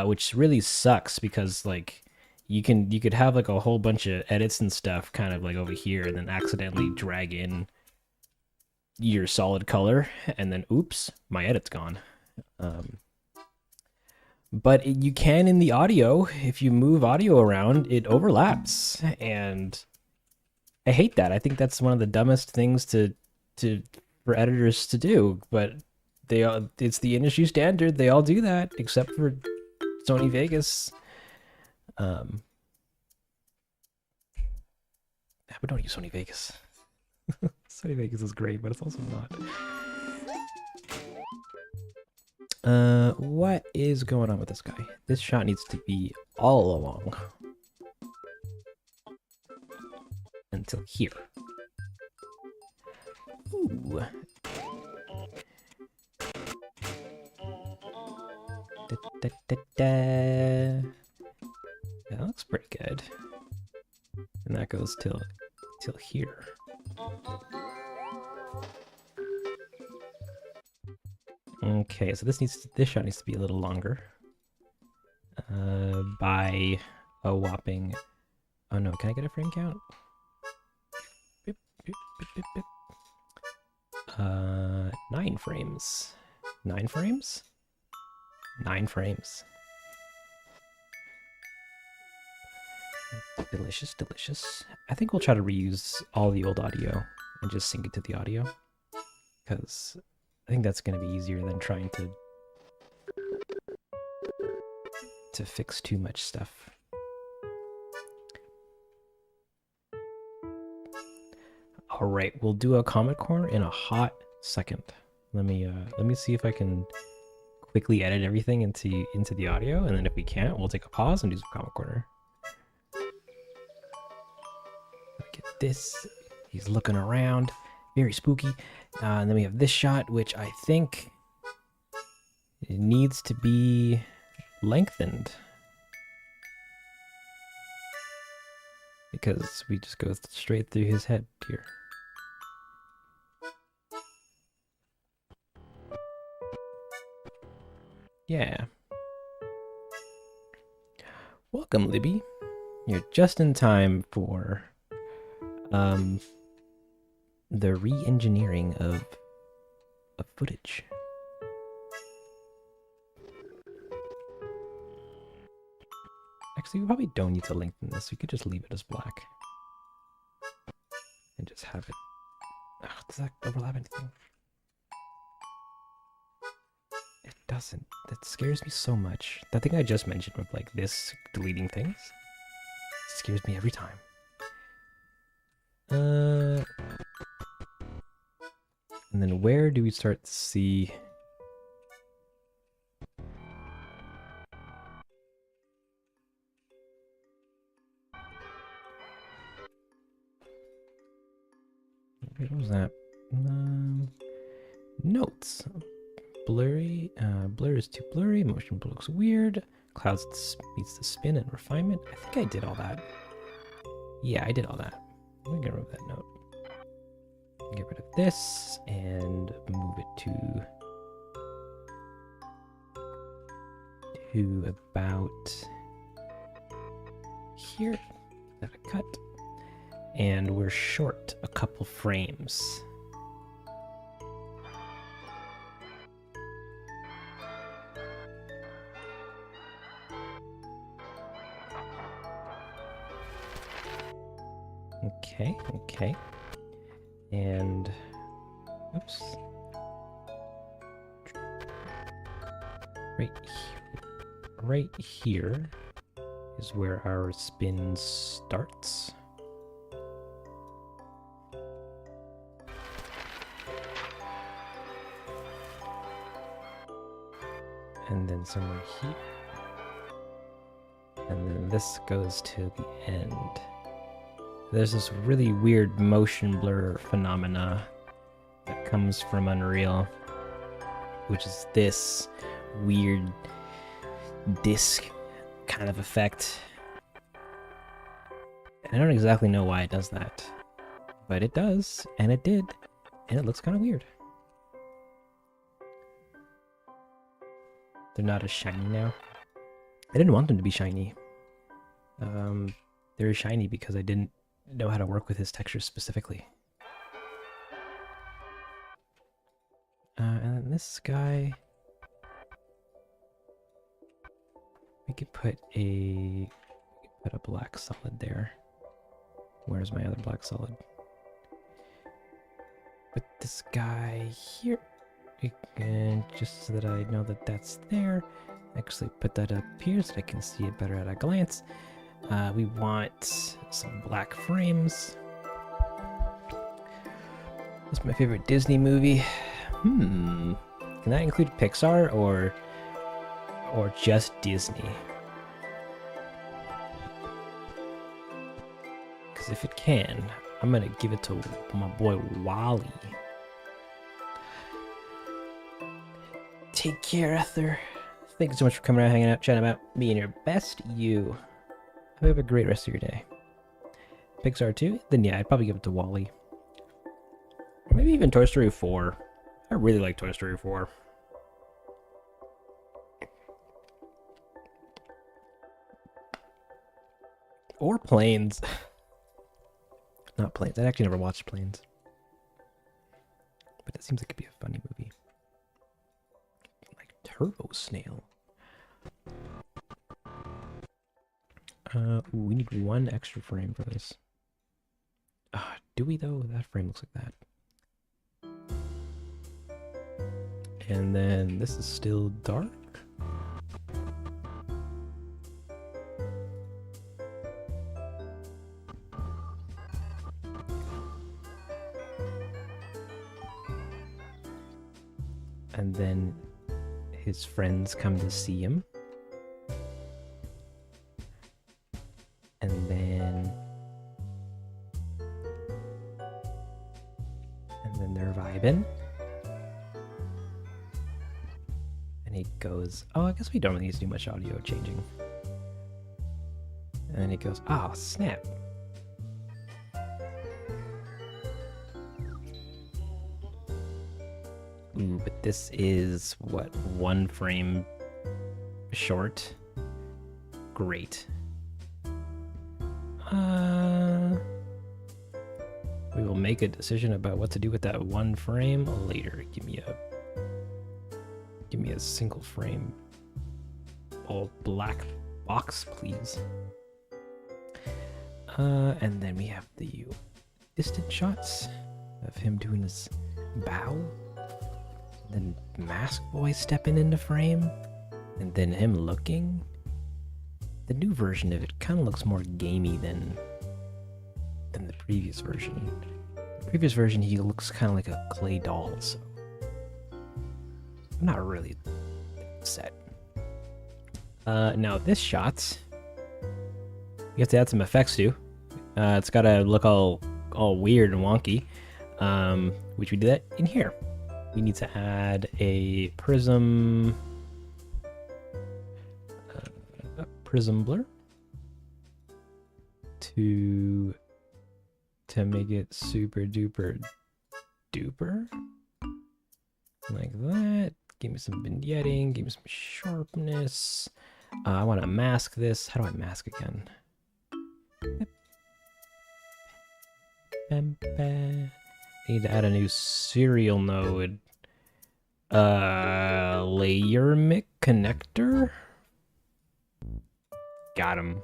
which really sucks because like you could have like a whole bunch of edits and stuff kind of like over here, and then accidentally drag in your solid color, and then oops, my edit's gone. But you can in the audio. If you move audio around, it overlaps, and I hate that. I think that's one of the dumbest things to for editors to do. But it's the industry standard. They all do that, except for Sony Vegas. We don't use Sony Vegas. Sony Vegas is great, but it's also not. What is going on with this guy? This shot needs to be all along. Until here. Ooh. Da, da, da, da. That looks pretty good. And that goes till here. Okay, so this shot needs to be a little longer. By a whopping. Oh no, can I get a frame count? Beep, beep, beep, beep, beep. 9 frames. 9 frames? 9 frames. Delicious, delicious. I think we'll try to reuse all the old audio and just sync it to the audio, because I think that's going to be easier than trying to fix too much stuff. All right, we'll do a comment corner in a hot second. Let me see if I can quickly edit everything into the audio, and then if we can't, we'll take a pause and do some comment corner. Get this. He's looking around, very spooky. And then we have this shot, which I think it needs to be lengthened, because we just go straight through his head here. Yeah. Welcome, Libby. You're just in time for the re-engineering of footage. Actually, we probably don't need to lengthen this. We could just leave it as black and just have it. Oh, does that overlap anything? It doesn't. That scares me so much. That thing I just mentioned with like this deleting things scares me every time. And then where do we start to see? What was that? Notes. Blurry. Blur is too blurry. Motion blur looks weird. Clouds meets the spin and refinement. I think I did all that. Yeah, I did all that. I'm gonna get rid of that note. Get rid of this and move it to about here. That a cut. And we're short a couple frames. Okay. And oops. Right here is where our spin starts. And then somewhere here. And then this goes to the end. There's this really weird motion blur phenomena that comes from Unreal, which is this weird disc kind of effect. And I don't exactly know why it does that, but it does, and it did, and it looks kind of weird. They're not as shiny now. I didn't want them to be shiny. They're shiny because I didn't know how to work with his textures specifically. And then this guy, we could put a black solid there. Where's my other black solid? Put this guy here, and just so that I know that that's there. Actually, put that up here so I can see it better at a glance. We want some black frames. That's my favorite Disney movie. Can that include Pixar or just Disney? Because if it can, I'm gonna give it to my boy Wally. Take care, Ether. Thank you so much for coming out, hanging out, chatting about being your best you. Have a great rest of your day. Pixar 2? Then yeah, I'd probably give it to Wally. Or maybe even Toy Story 4. I really like Toy Story 4. Or Planes. Not Planes. I actually never watched Planes. But it seems like it'd be a funny movie. Like Turbo Snail. Ooh, we need one extra frame for this. Do we though? That frame looks like that. And then this is still dark. And then his friends come to see him. And then they're vibing. And he goes, oh, I guess we don't really need to do much audio changing. And then he goes, oh, snap. Ooh, but this is, what, one frame short? Great. We will make a decision about what to do with that one frame later. Give me a single frame. All black box, please. And then we have the distant shots of him doing his bow. Then Mask Boy stepping into frame. And then him looking. The new version of it kind of looks more gamey than the previous version. The previous version, he looks kind of like a clay doll, so I'm not really upset. Now this shot, we have to add some effects to. It's gotta look all weird and wonky, which we do that in here. We need to add a prism blur to make it super duper duper like that. Give me some vignetting, give me some sharpness. I want to mask this. How do I mask again? I need to add a new serial node. Layer mic connector. Got him.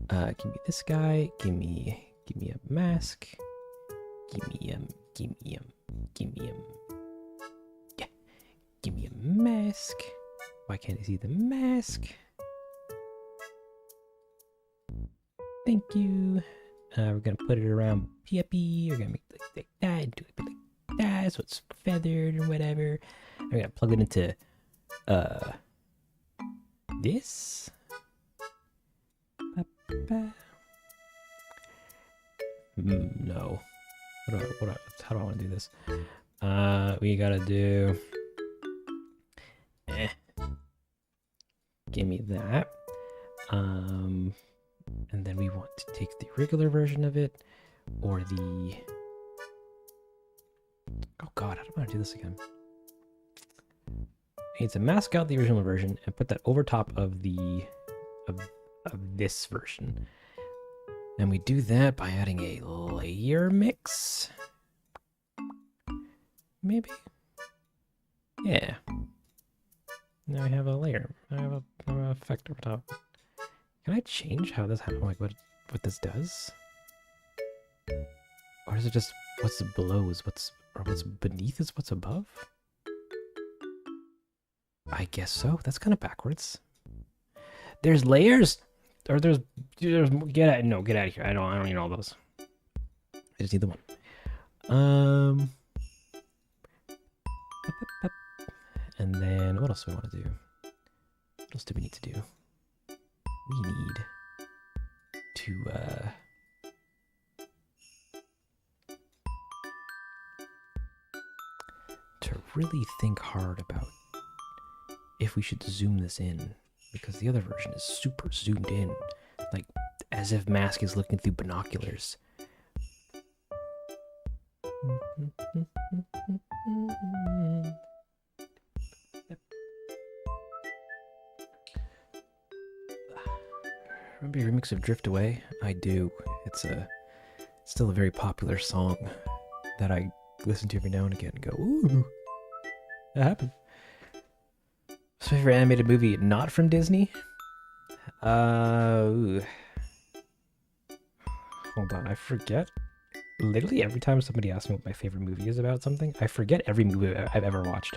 Give me this guy. Give me a mask. Give me him. Yeah. Give me a mask. Why can't I see the mask? Thank you. We're gonna put it around Peppy. We're gonna make it like that, do it like that, so it's feathered or whatever. We're gonna plug it into This? No. How do I want to do this? We gotta do... Give me that. And then we want to take the regular version of it, or the... Oh god, how do I want to do this again? I need to mask out the original version and put that over top of the... of this version. And we do that by adding a layer mix? Maybe? Yeah. Now I have a layer. I have an effect over top. Can I change how this happens? Like what this does? Or is it just what's below is what's, or what's beneath is what's above? I guess so. That's kind of backwards. There's layers, or there's get out of here. I don't need all those. I just need the one. And then what else do we want to do? What else do we need to do? We need to really think hard about if we should zoom this in, because the other version is super zoomed in, like as if Mask is looking through binoculars. Remember your remix of Drift Away? I do. It's still a very popular song that I listen to every now and again and go, ooh, that happened. What's my favorite animated movie not from Disney? Hold on, I forget. Literally every time somebody asks me what my favorite movie is about something, I forget every movie I've ever watched.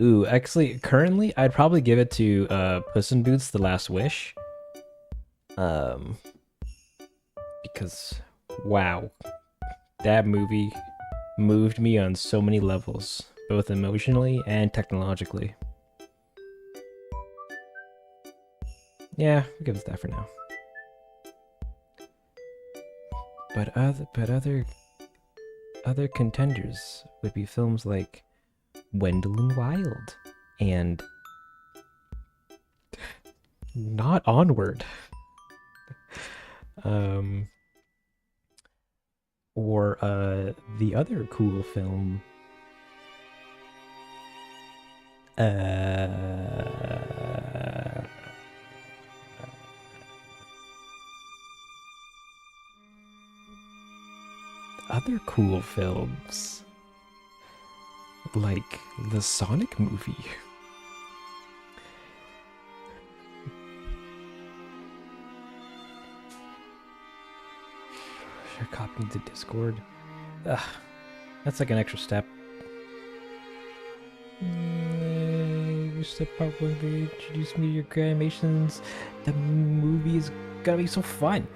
Ooh, actually, currently, I'd probably give it to Puss in Boots: The Last Wish. Because, wow, that movie moved me on so many levels, both emotionally and technologically. Yeah, we'll give it that for now. But other contenders would be films like Wendell and Wild and not Onward. Or the other cool film, other cool films like the Sonic movie. Share copy to Discord. Ugh, that's like an extra step. You step part when they introduce me to your animations. The movie is gonna be so fun.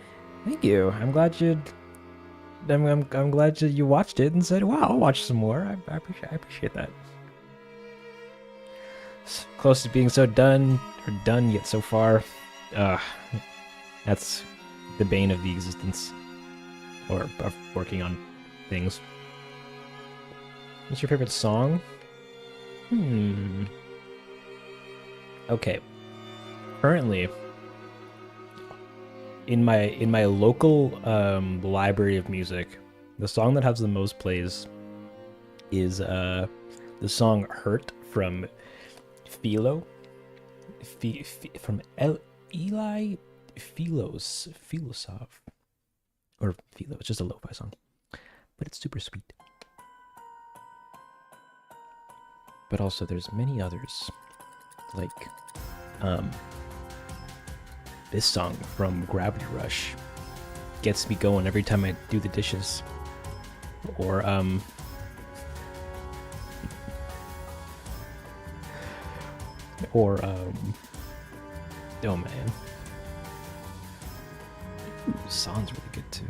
Thank you. I'm glad you. I'm glad you watched it and said, "Wow, I'll watch some more." I appreciate that. Close to being so done yet so far. That's the bane of the existence, or of working on things. What's your favorite song? Okay. Currently, in my local library of music, the song that has the most plays is the song "Hurt" from Philo, from Eli Philosoph, or Philo. It's just a lo-fi song, but it's super sweet. But also, there's many others, like this song from Gravity Rush gets me going every time I do the dishes. Or oh man, ooh, this song's really good too.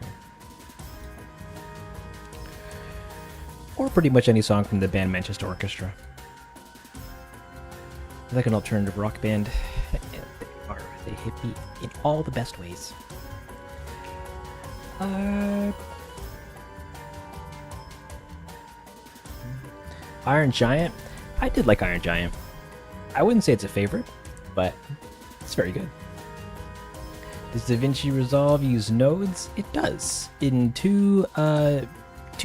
or pretty much any song from the band Manchester Orchestra. They're like an alternative rock band, and they are the hippie in all the best ways. Iron Giant. I did like Iron Giant. I wouldn't say it's a favorite, but it's very good. Does DaVinci Resolve use nodes? It does, in two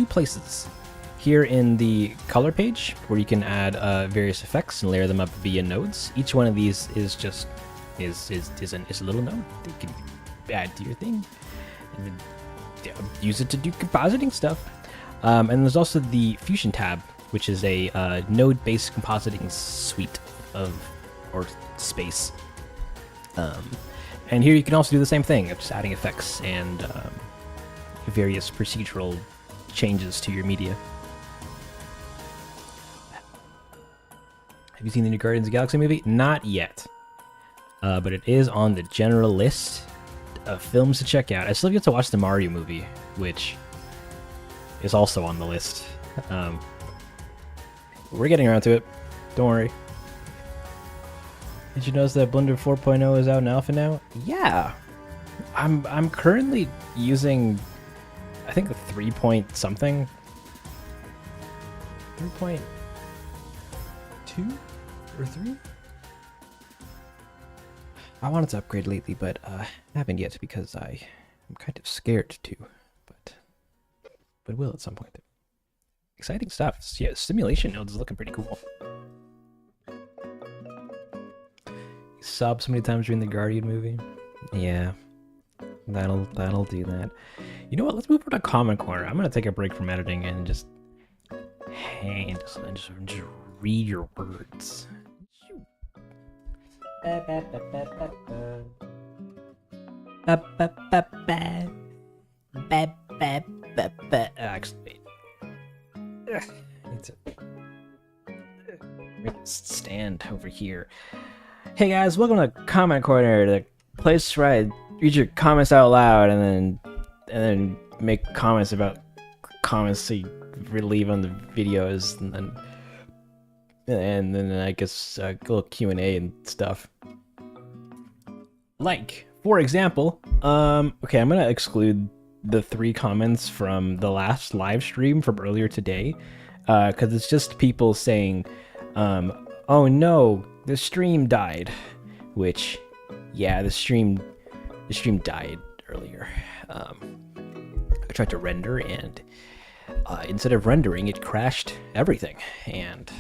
places. Here in the color page, where you can add various effects and layer them up via nodes. Each one of these is just is a little node that you can add to your thing, and then use it to do compositing stuff. And there's also the Fusion tab, which is a node-based compositing suite or space. And here you can also do the same thing, of just adding effects and various procedural changes to your media. Have you seen the new Guardians of the Galaxy movie? Not yet. But it is on the general list of films to check out. I still get to watch the Mario movie, which is also on the list. We're getting around to it. Don't worry. Did you notice that Blender 4.0 is out in alpha now? Yeah. I'm currently using, I think, the 3 point something. 3.2 or 3? I wanted to upgrade lately, but haven't yet because I'm kind of scared to. But will at some point. Exciting stuff. Yeah, simulation nodes is looking pretty cool. You sobbed so many times during the Guardian movie. Yeah, that'll do that. You know what? Let's move over to comment corner. I'm gonna take a break from editing and just read your words. Actually, I need to make this stand over here. Hey guys, welcome to Comment Corner, the place where I read your comments out loud and then make comments about comments that you leave on the videos, and then I guess a little Q&A and stuff. Like, for example, okay, I'm gonna exclude the 3 comments from the last live stream from earlier today, because it's just people saying, oh no, the stream died, which, yeah, the stream died earlier. I tried to render, and instead of rendering, it crashed everything, and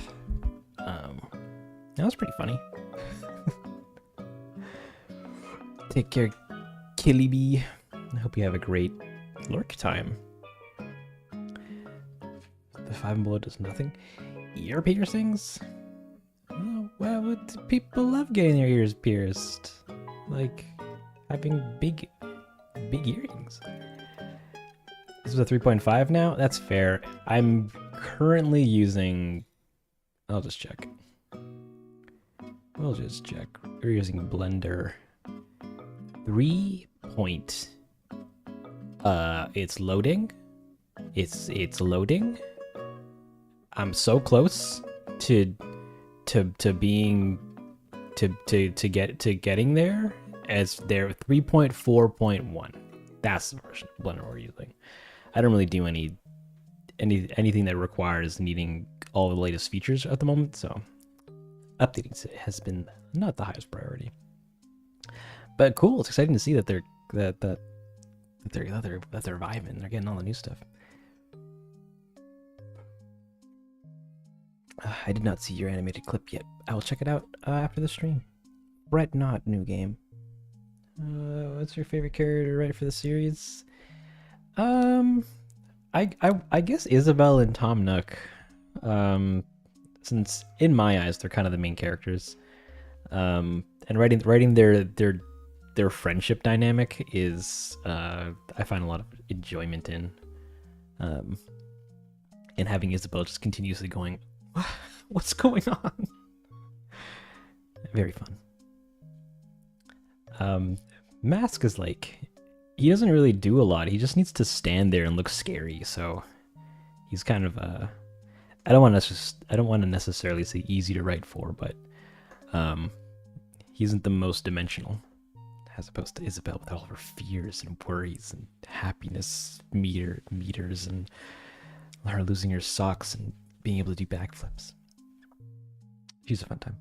that was pretty funny. Take care, Killy Bee. I hope you have a great lurk time. The 5 and below does nothing. Ear piercings? Oh, well, people love getting their ears pierced. Like, having big earrings. This is a 3.5 now? That's fair. I'm currently using... I'll just check. We'll just check. We're using Blender 3. It's loading. It's loading. I'm so close to getting there, as they're 3.4.1. That's the version of Blender we're using. I don't really do anything that requires needing all the latest features at the moment, so updating has been not the highest priority. But cool, it's exciting to see that they're reviving. They're getting all the new stuff. I did not see your animated clip yet. I will check it out after the stream. Brett Knott, new game. What's your favorite character to write for the series? I guess Isabel and Tom Nook. Since in my eyes they're kind of the main characters. And writing their friendship dynamic is I find a lot of enjoyment in. And having Isabel just continuously going, what's going on? Very fun. Mask is like, he doesn't really do a lot. He just needs to stand there and look scary. So he's kind of I don't want to necessarily say easy to write for, but he isn't the most dimensional, as opposed to Isabelle with all of her fears and worries and happiness meters and her losing her socks and being able to do backflips. She's a fun time.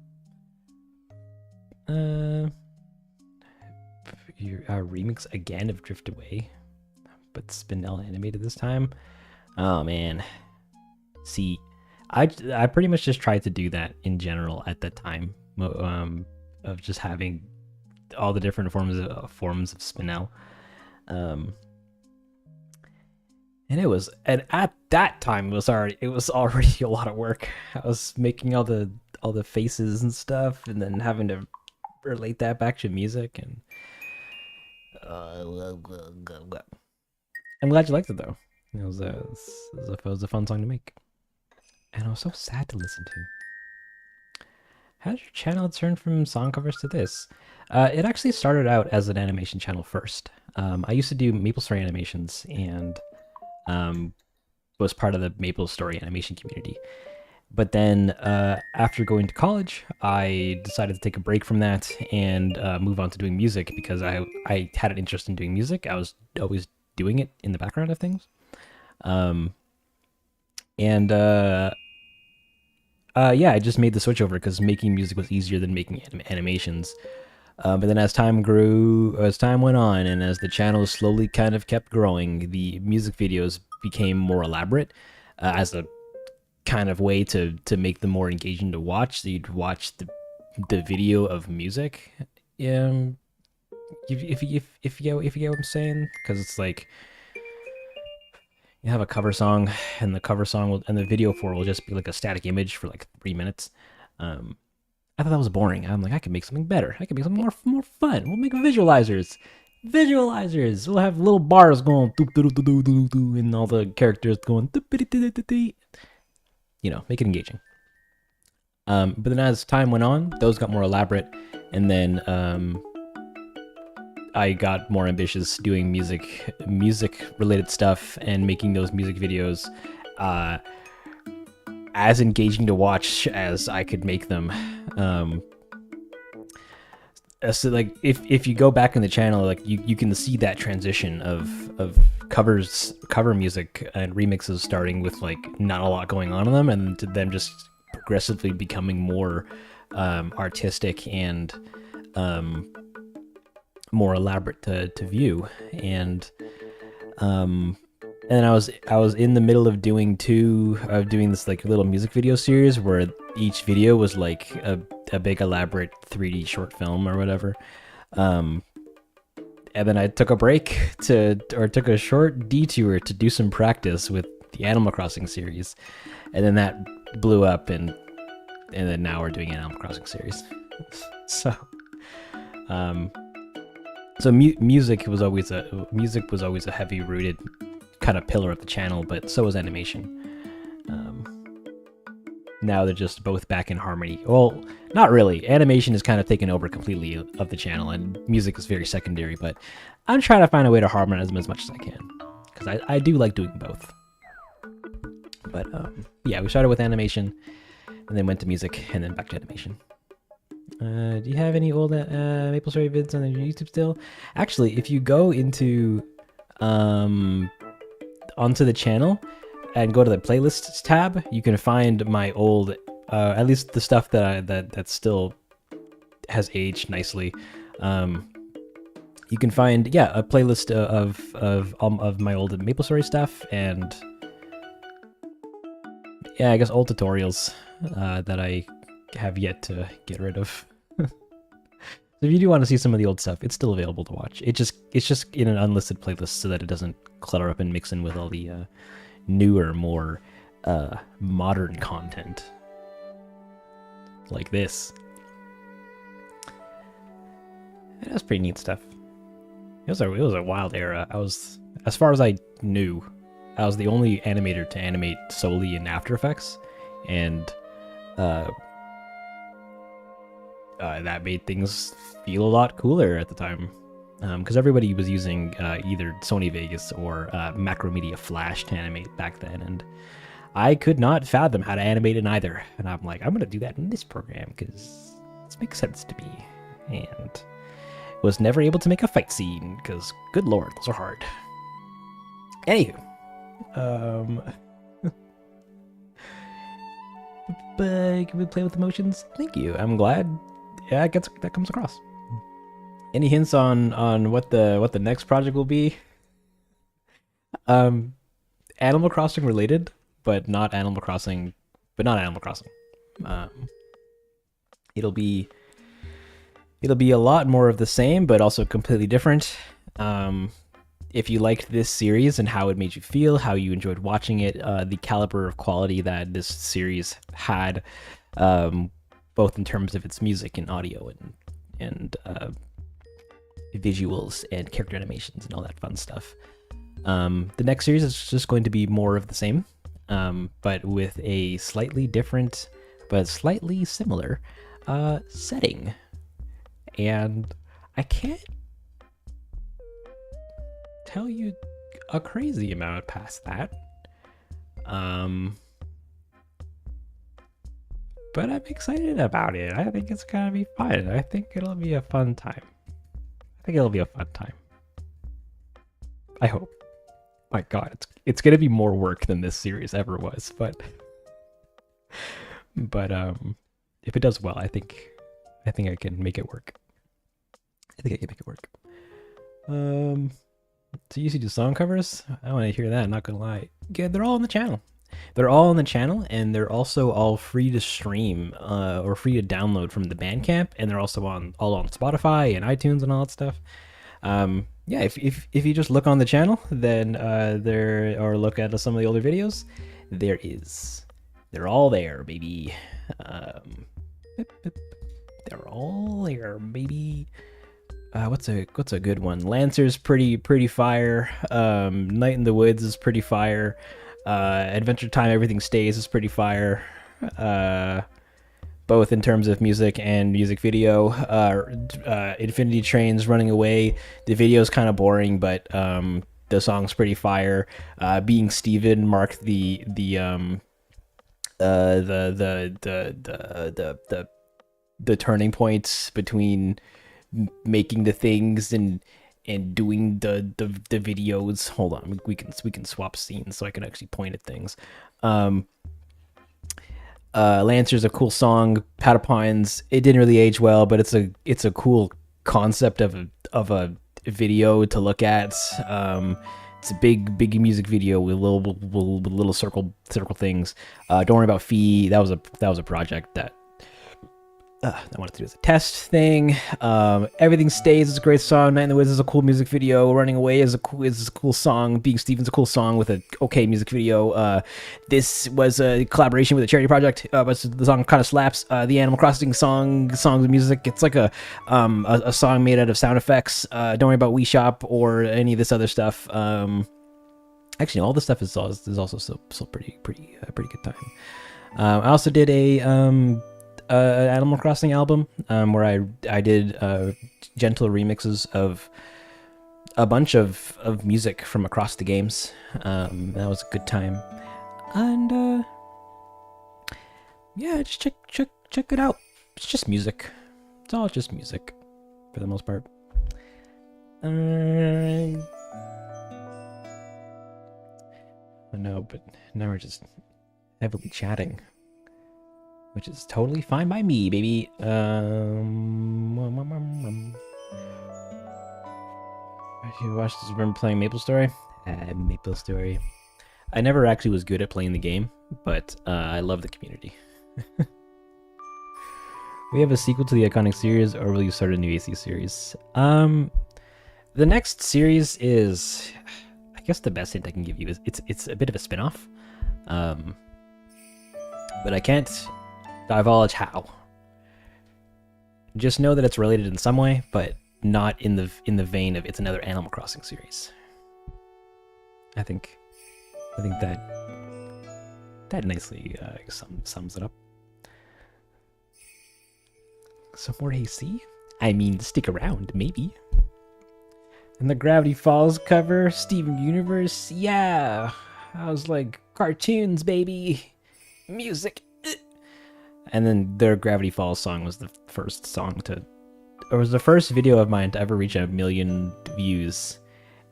Your remix again of Drift Away, but Spinel animated this time. Oh man. See, I pretty much just tried to do that in general at the time, of just having all the different forms of Spinel. And at that time it was already a lot of work. I was making all the faces and stuff, and then having to relate that back to music. And I'm glad you liked it though. It was a fun song to make, and it was so sad to listen to. How did your channel turn from song covers to this? It actually started out as an animation channel first. I used to do MapleStory animations and was part of the MapleStory animation community. But then after going to college, I decided to take a break from that and move on to doing music, because I had an interest in doing music. I was always doing it in the background of things. Yeah, I just made the switch over because making music was easier than making animations. But then as time went on, and as the channel slowly kind of kept growing, the music videos became more elaborate as a kind of way to make them more engaging to watch. So you'd watch the video of music. If you get what I'm saying, because it's like you have a cover song, and the cover song and the video for it will just be like a static image for like 3 minutes. I thought that was boring. I'm like, I can make something better. I can make something more fun. We'll make visualizers. We'll have little bars going, and all the characters going, you know, make it engaging. But then as time went on, those got more elaborate, and then I got more ambitious doing music related stuff and making those music videos as engaging to watch as I could make them. So like if you go back in the channel, like you can see that transition of cover music and remixes starting with like not a lot going on in them, and to them just progressively becoming more artistic and more elaborate to view. And I was in the middle of doing this like little music video series where each video was like a big elaborate 3D short film or whatever. And then I took a break took a short detour to do some practice with the Animal Crossing series, and then that blew up, and then now we're doing an Animal Crossing series. So music was always a heavy rooted kind of pillar of the channel, but so was animation. Now they're just both back in harmony. Well, not really. Animation is kind of taken over completely of the channel, and music is very secondary, but I'm trying to find a way to harmonize them as much as I can, because I do like doing both. But yeah, we started with animation, and then went to music, and then back to animation. Do you have any old MapleStory vids on your YouTube still? Actually, if you go into onto the channel and go to the playlists tab, you can find my old, at least the stuff that still has aged nicely. You can find a playlist of my old MapleStory stuff, and I guess old tutorials that I have yet to get rid of. So if you do want to see some of the old stuff, it's still available to watch. It's just in an unlisted playlist so that it doesn't clutter up and mix in with all the newer, more modern content like this. And that's pretty neat stuff. It was a wild era. As far as I knew, I was the only animator to animate solely in After Effects, and that made things feel a lot cooler at the time, because everybody was using either Sony Vegas or Macromedia Flash to animate back then, and I could not fathom how to animate it either. And I'm like, I'm gonna do that in this program because this makes sense to me. And was never able to make a fight scene because, good lord, those are hard. Anywho, but can we play with emotions? Thank you. I'm glad. Yeah, that comes across. Any hints on what the next project will be? Animal Crossing related, but not Animal Crossing. It'll be a lot more of the same, but also completely different. If you liked this series and how it made you feel, how you enjoyed watching it, the caliber of quality that this series had, both in terms of its music and audio and visuals and character animations and all that fun stuff. The next series is just going to be more of the same, but with a slightly different but slightly similar setting. And I can't tell you a crazy amount past that. But I'm excited about it. I think it's gonna be fun. I think it'll be a fun time. I hope. My God, it's gonna be more work than this series ever was, but if it does well, I think I can make it work. So you see the song covers? I want to hear that. I'm not gonna lie. Yeah, they're all on the channel. And they're also all free to stream or free to download from the Bandcamp, and they're also all on Spotify and iTunes and all that stuff. Yeah, if you just look on the channel, then or look at some of the older videos, they're all there, baby. They're all there, baby. What's a good one? Lancer's pretty fire. Night in the Woods is pretty fire. Adventure Time Everything Stays is pretty fire. Both in terms of music and music video. Infinity Train's Running Away. The video's kind of boring, but the song's pretty fire. Being Steven marked the turning points between making the things and doing the videos. Hold on, we can swap scenes so I can actually point at things. Lancer's a cool song. Patapines, it didn't really age well, but it's a cool concept of a video to look at. It's a big music video with little circle things. Don't Worry About Fee. That was a project that I wanted to do as a test thing. Everything Stays is a great song. Night in the Woods is a cool music video. Running Away is a cool song. Being Steven's a cool song with a okay music video. This was a collaboration with a charity project, but the song kind of slaps. The Animal Crossing songs and music. It's like a song made out of sound effects. Don't Worry About Wii Shop or any of this other stuff. Actually, all this stuff is also still pretty good time. I also did a Animal Crossing album where I did gentle remixes of a bunch of music from across the games. That was a good time, and yeah, just check it out. It's just music. It's all just music for the most part. No, but now we're just heavily chatting, which is totally fine by me, baby. You watched this? Remember playing Maple Story? Maple Story. I never actually was good at playing the game, but I love the community. We have a sequel to the iconic series, or will you start a new AC series? The next series is, I guess the best hint I can give you is it's a bit of a spin-off. But I can't divulge how. Just know that it's related in some way, but not in the vein of it's another Animal Crossing series. I think that nicely sums it up. Some more AC? I mean, stick around, maybe. And the Gravity Falls cover, Steven Universe, yeah. I was like, Cartoons, baby. Music. And then their Gravity Falls song was the first song to, or was the first video of mine to ever reach 1 million views.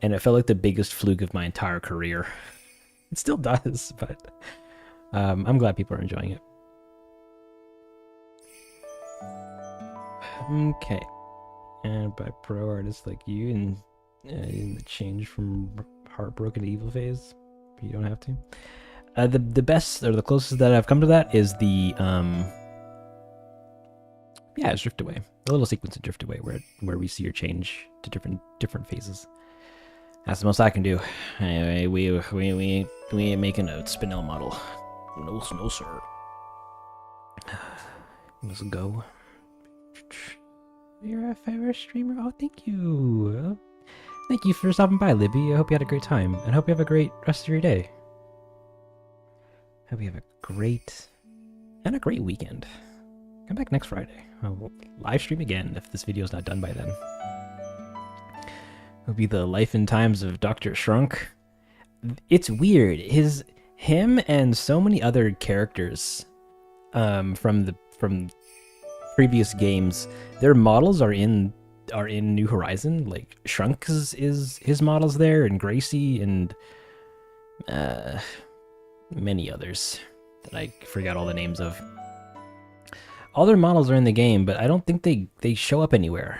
And it felt like the biggest fluke of my entire career. It still does, but I'm glad people are enjoying it. Okay. And by pro artists like you, and in the change from heartbroken to evil phase, you don't have to. The best, or the closest that I've come to that is the it's Drift Away. The little sequence of Drift Away where we see her change to different phases. That's the most I can do. Anyway, we ain't making a Spinel model. No, sir. Let's go. You're a favorite streamer. Oh, thank you. Thank you for stopping by, Libby. I hope you had a great time, and I hope you have a great rest of your day. Hope you have a great weekend. Come back next Friday. I'll live stream again if this video is not done by then. It'll be the life and times of Dr. Shrunk. It's weird. Him and so many other characters from previous games, their models are in New Horizon. Like Shrunk is his models there, and Gracie, and many others that I forgot all the names of. All their models are in the game, but I don't think they show up anywhere.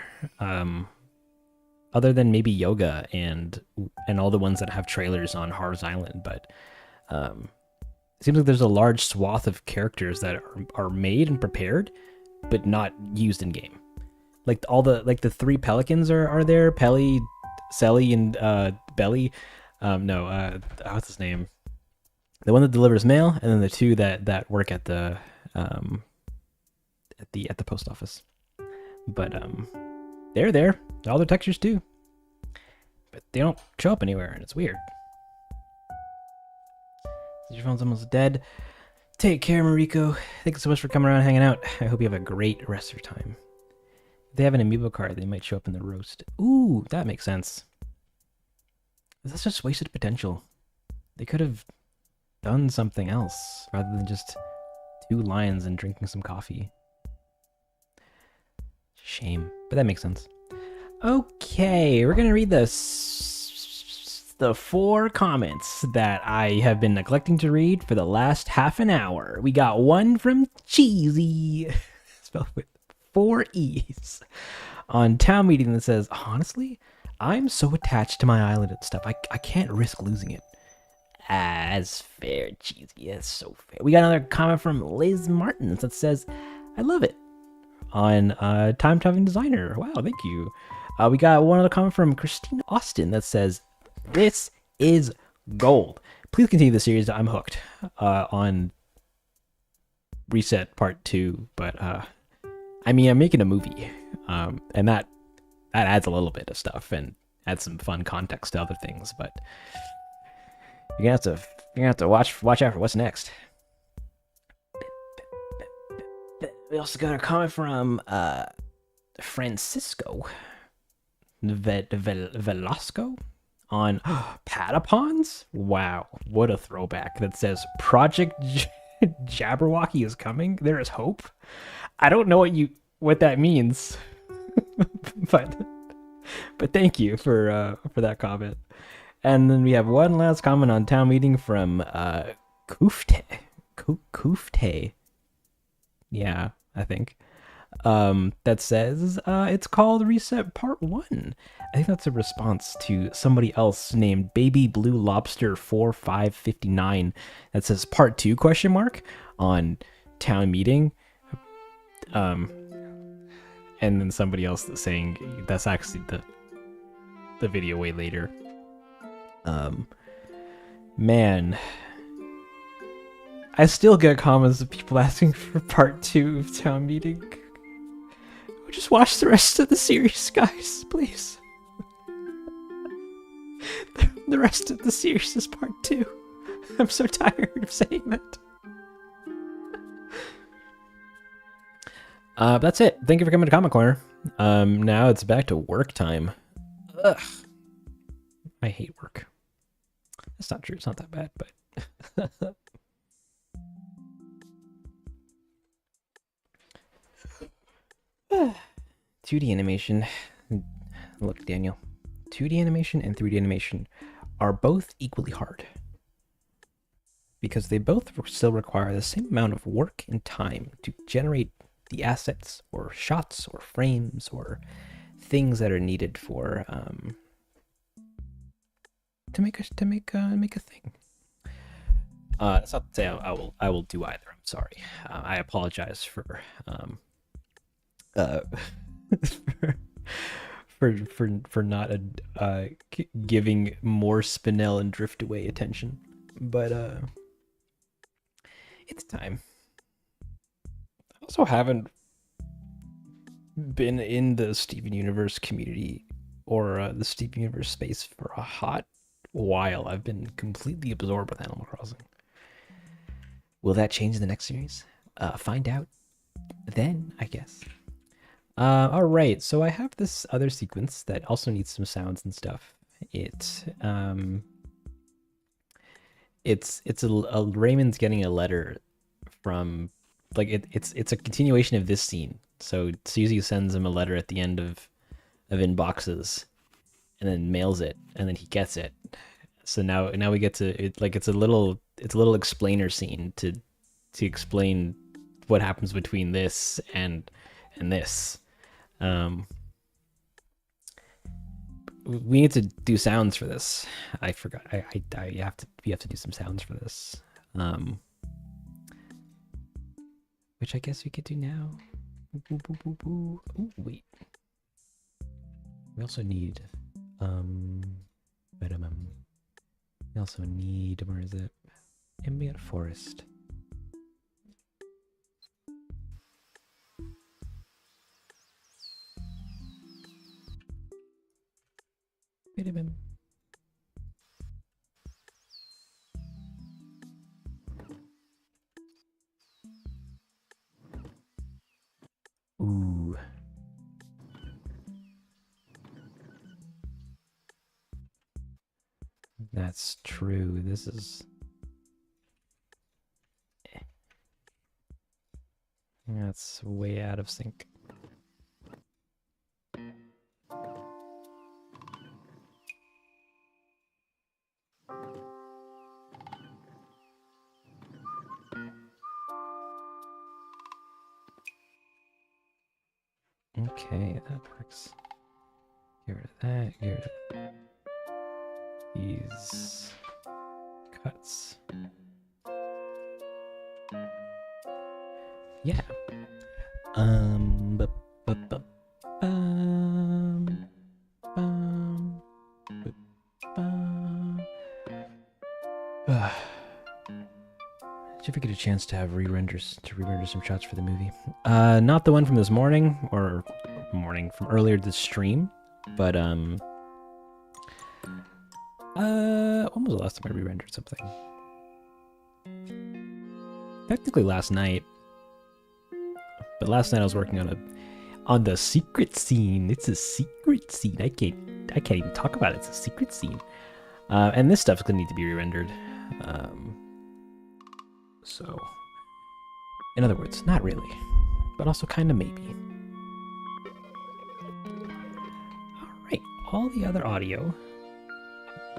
Other than maybe Yoga and all the ones that have trailers on Harv's Island, but it seems like there's a large swath of characters that are made and prepared, but not used in game. Like the 3 pelicans are there: Pelly, Selly, and Belly. What's his name? The one that delivers mail, and then the 2 that work at the post office. But they're there. All their textures too, but they don't show up anywhere, and it's weird. Your phone's almost dead. Take care, Mariko. Thanks so much for coming around and hanging out. I hope you have a great rest of your time. If they have an amiibo card, they might show up in the roast. Ooh, that makes sense. That's just wasted potential. They could have done something else rather than just 2 lions and drinking some coffee. Shame, but that makes sense. Okay, we're gonna read the 4 comments that I have been neglecting to read for the last half an hour. We got one from Cheesy, spelled with 4 E's, on Town Meeting that says, honestly, I'm so attached to my island and stuff, I can't risk losing it. As fair, Cheesy, that's so fair. We got another comment from Liz Martins that says, I love it, on Time Traveling Designer. Wow, thank you. We got one other comment from Christine Austin that says, this is gold. Please continue the series. I'm hooked on Reset Part 2, but I mean, I'm making a movie, and that adds a little bit of stuff and adds some fun context to other things, but you're gonna have to watch out for what's next. We also got a comment from Francisco Velasco on Patapons. Wow, what a throwback. That says Project Jabberwocky is coming. There is hope. I don't know what that means, but thank you for that comment. And then we have one last comment on Town Meeting from Kufte. Kufte. Yeah, I think. That says it's called Reset Part 1. I think that's a response to somebody else named Baby Blue Lobster 4559 that says Part 2 on Town Meeting. And then somebody else that's saying that's actually the video way later. Man, I still get comments of people asking for Part 2 of Town Meeting. Just watch the rest of the series, guys, please. The rest of the series is Part 2. I'm so tired of saying that. That's it. Thank you for coming to Comic Corner. Now it's back to work time. Ugh. I hate work. That's not true. It's not that bad, but 2D animation. Look, Daniel. 2D animation and 3D animation are both equally hard because they both still require the same amount of work and time to generate the assets or shots or frames or things that are needed for to make a thing. It's not to say I will do either. I'm sorry. I apologize for uh for not giving more Spinel and Driftaway attention, but it's time. I also haven't been in the Steven Universe community or the Steven Universe space for a hot while. I've been completely absorbed with Animal Crossing. Will that change in the next series? Find out then, I guess. All right, so I have this other sequence that also needs some sounds and stuff. It's a Raymond's getting a letter from like it's a continuation of this scene. So Susie sends him a letter at the end of inboxes, and then mails it, and then he gets it. So now we get to it, like it's a little explainer scene to explain what happens between this and this. We need to do sounds for this. I forgot. We have to do some sounds for this. Which I guess we could do now. Ooh, wait. We also need we also need, where is it? Ambient forest. Ooh. That's true. This is... That's way out of sync. Okay, that works. Get rid of that. Get rid of these cuts. Yeah. Did you ever get a chance to have re-render some shots for the movie? Not the one from this morning or from earlier this stream, but when was the last time I re-rendered something? Technically last night, but last night I was working on the secret scene. It's a secret scene. I can't even talk about it. It's a secret scene. And this stuff's gonna need to be re-rendered. So, in other words, not really, but also kind of maybe. All right, all the other audio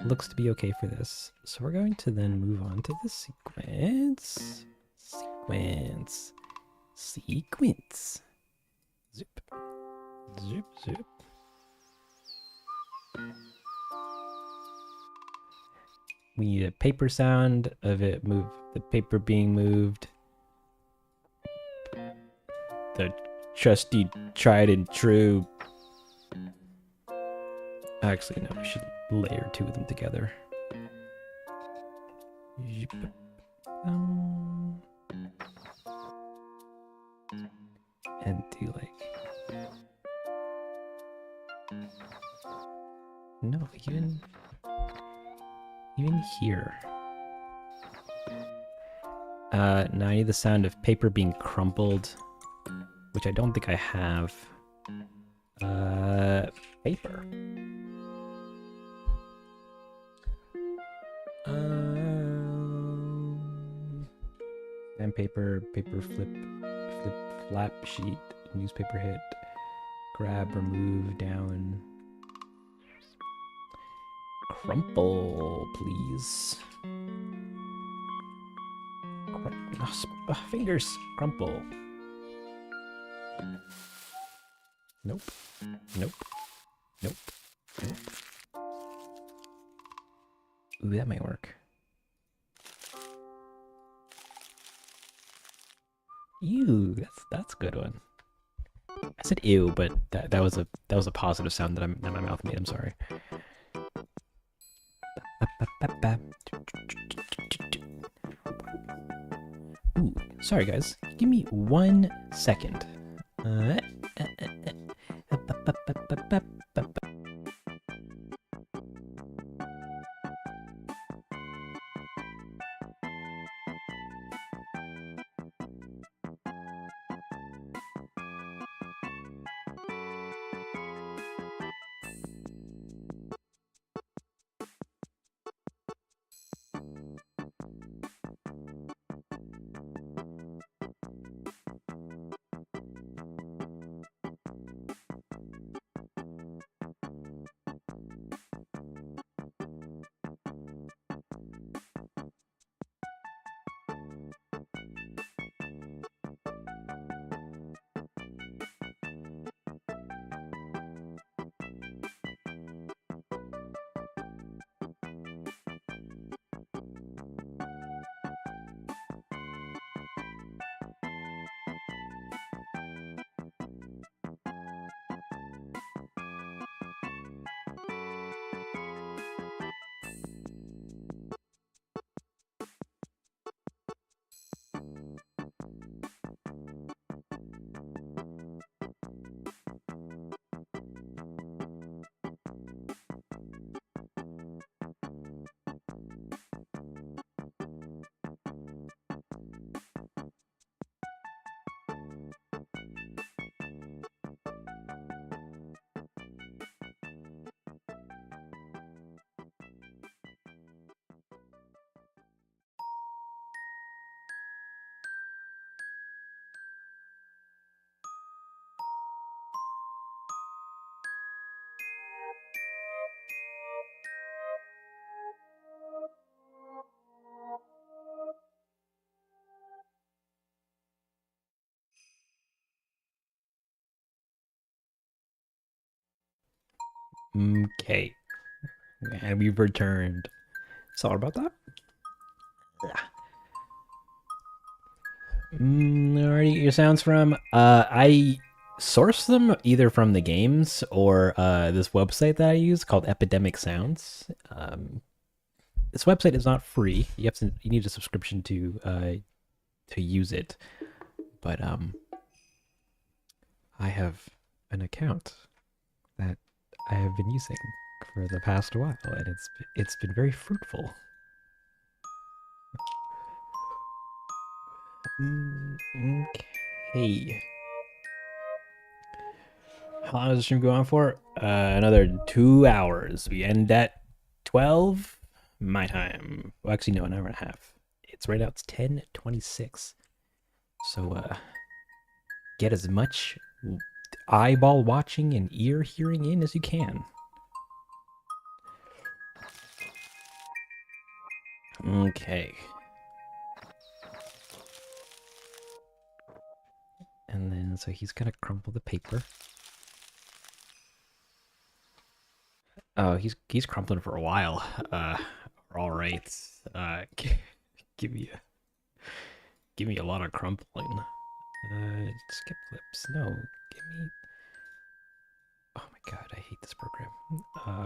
looks to be okay for this. So we're going to then move on to the sequence. Sequence. Zip. Zip, zip. We need a paper sound of it move, the paper being moved. The trusty, tried and true. Actually, no, we should layer two of them together. And do like... No, even here. Now I need the sound of paper being crumpled, which I don't think I have. Paper. paper, paper flip, flip, flap, sheet, newspaper hit, grab, remove, down. Crumple, please. Fingers, crumple. Nope, nope, nope, nope. Ooh, that might work. Ew, that's a good one. I said ew, but that was a positive sound that my mouth made. I'm sorry. Ooh, sorry guys. Give me 1 second. Okay. And we've returned. Sorry about that. Where do you get your sounds from? I source them either from the games or this website that I use called Epidemic Sounds. This website is not free. You need a subscription to use it. But I have an account that I have been using for the past while, and it's been very fruitful. Okay. How long does the stream go on for? Another 2 hours. We end at 12 my time. Well, actually, no, an hour and a half. It's right now. It's 10:26. So get as much eyeball watching and ear hearing in as you can. Okay. And then, so he's gonna crumple the paper. Oh, he's crumpling for a while. All right. Give me a lot of crumpling. Skip clips. No, give me. Oh my god, I hate this program.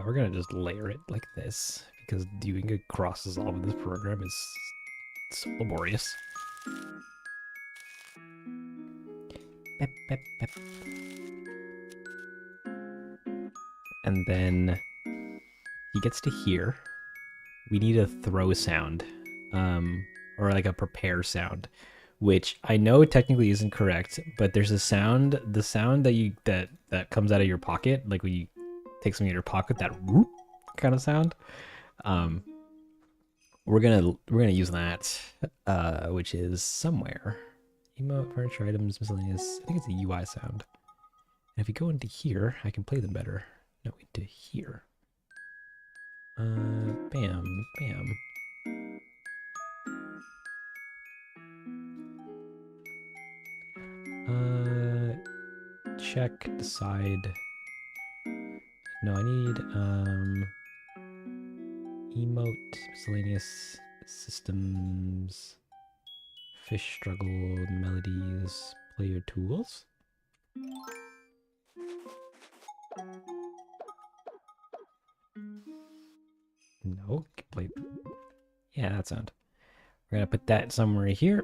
We're gonna just layer it like this because doing a cross dissolve in this program is so laborious. Bep, bep, bep. And then he gets to here. We need a throw sound, or like a prepare sound, which I know technically isn't correct, but there's a sound, the sound that comes out of your pocket, like when you take something in your pocket, that whoop kind of sound. we're gonna use that, which is somewhere. Emote, furniture, items, miscellaneous. I think it's a UI sound. And if we go into here, I can play them better. No, into here. Bam, bam. Check, decide. No, I need, emote, miscellaneous, systems, fish struggle, melodies, player tools. No, play. Yeah, that sound. We're gonna put that somewhere here.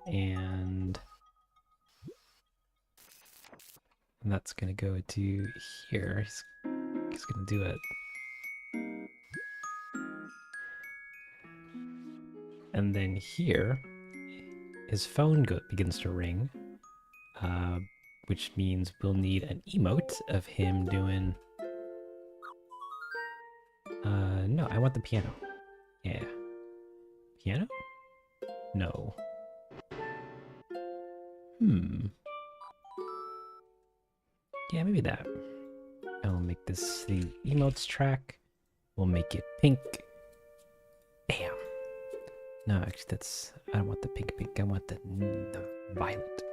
And that's gonna go to here. He's gonna do it. And then here, his phone begins to ring, which means we'll need an emote of him doing. No, I want the piano. Yeah. Piano? No. Yeah, maybe that. I'll make this the emotes track. We'll make it pink. Bam. No, actually, I don't want the pink. I want the violet.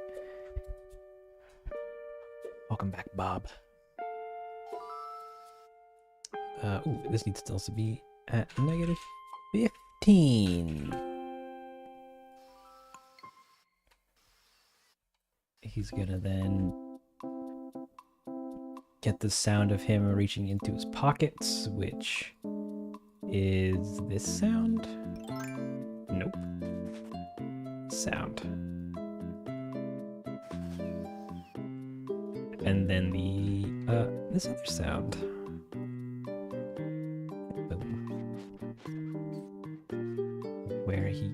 Welcome back, Bob. Ooh, this needs to also be at -15. He's gonna then get the sound of him reaching into his pockets, which is this sound. Nope. Sound. And then this other sound. Boom. Where he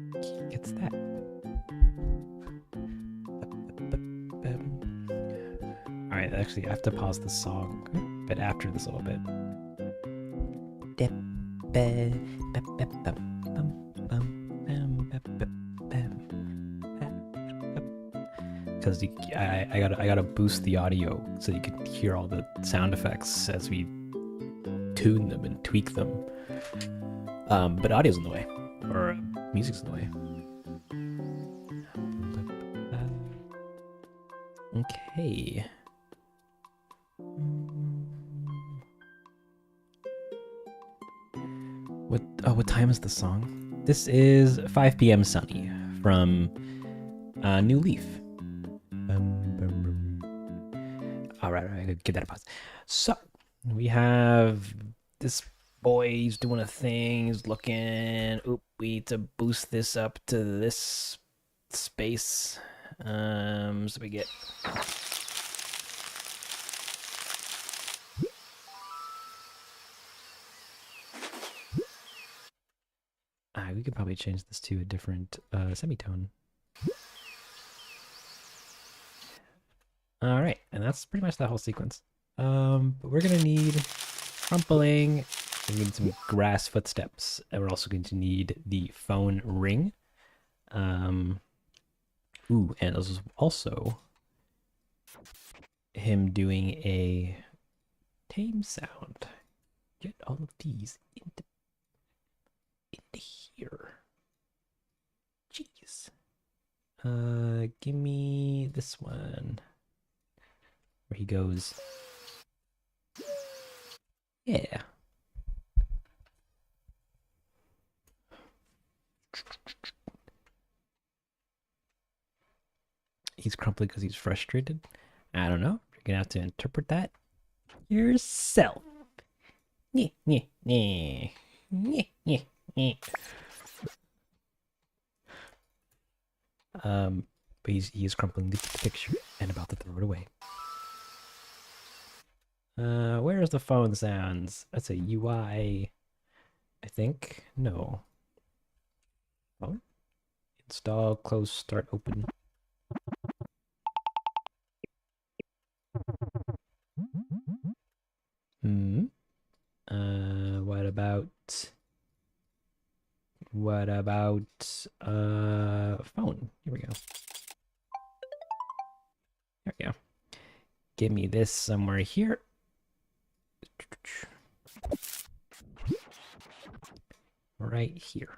gets that. Alright, actually I have to pause the song, but after this a little bit. Because I gotta boost the audio so you can hear all the sound effects as we tune them and tweak them. But audio's in the way, or music's in the way. Okay. What time is the song? This is 5 p.m. Sunny from New Leaf. All right, I could give that a pause. So we have this boy. He's doing a thing. He's looking. Oop, we need to boost this up to this space. So we get. We could probably change this to a different semitone. All right, and that's pretty much that whole sequence. But we're gonna need crumpling. We need some grass footsteps, and we're also going to need the phone ring. Ooh, and this is also him doing a tame sound. Get all of these into here. Jeez. Give me this one. Where he goes. Yeah. He's crumpling because he's frustrated. I don't know. You're gonna have to interpret that yourself. Yeah, yeah, yeah. Yeah, yeah, yeah. But he is crumpling the picture and about to throw it away. Where's the phone sounds? That's a UI, I think. No. Phone? Install, close, start, open. What about What about phone? Here we go. There we go. Give me this somewhere here. Right here.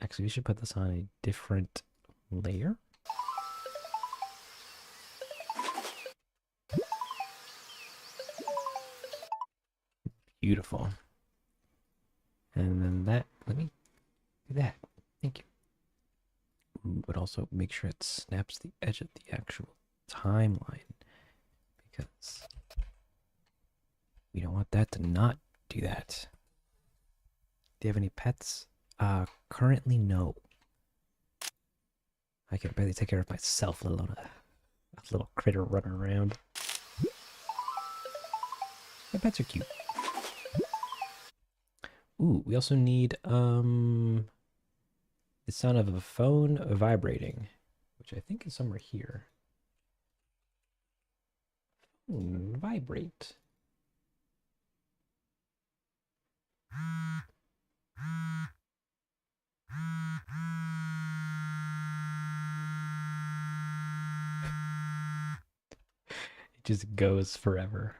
Actually, we should put this on a different layer. Beautiful. And then that, let me do that. Thank you. Ooh, but also make sure it snaps the edge of the actual timeline, because we don't want that to not do that. Do you have any pets? Currently no. I can barely take care of myself, let alone a little critter running around. My pets are cute. Ooh, we also need the sound of a phone vibrating, which I think is somewhere here. Vibrate. It just goes forever.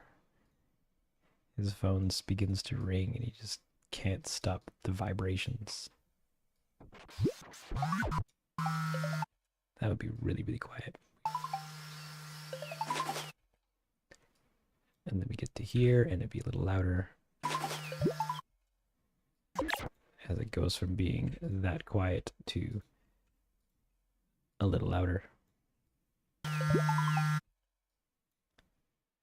His phone begins to ring and he just can't stop the vibrations. That would be really, really quiet. And then we get to here and it'd be a little louder. As it goes from being that quiet to a little louder.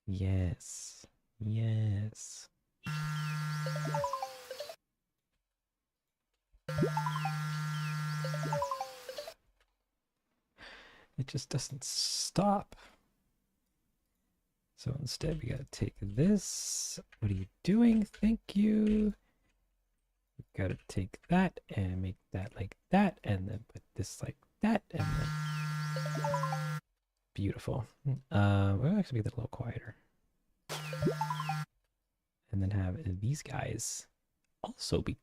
Yes. Yes. It just doesn't stop. So instead we gotta take this. What are you doing? Thank you. We gotta take that and make that like that, and then put this like that, and then beautiful. We'll actually make that a little quieter. And then have these guys also be.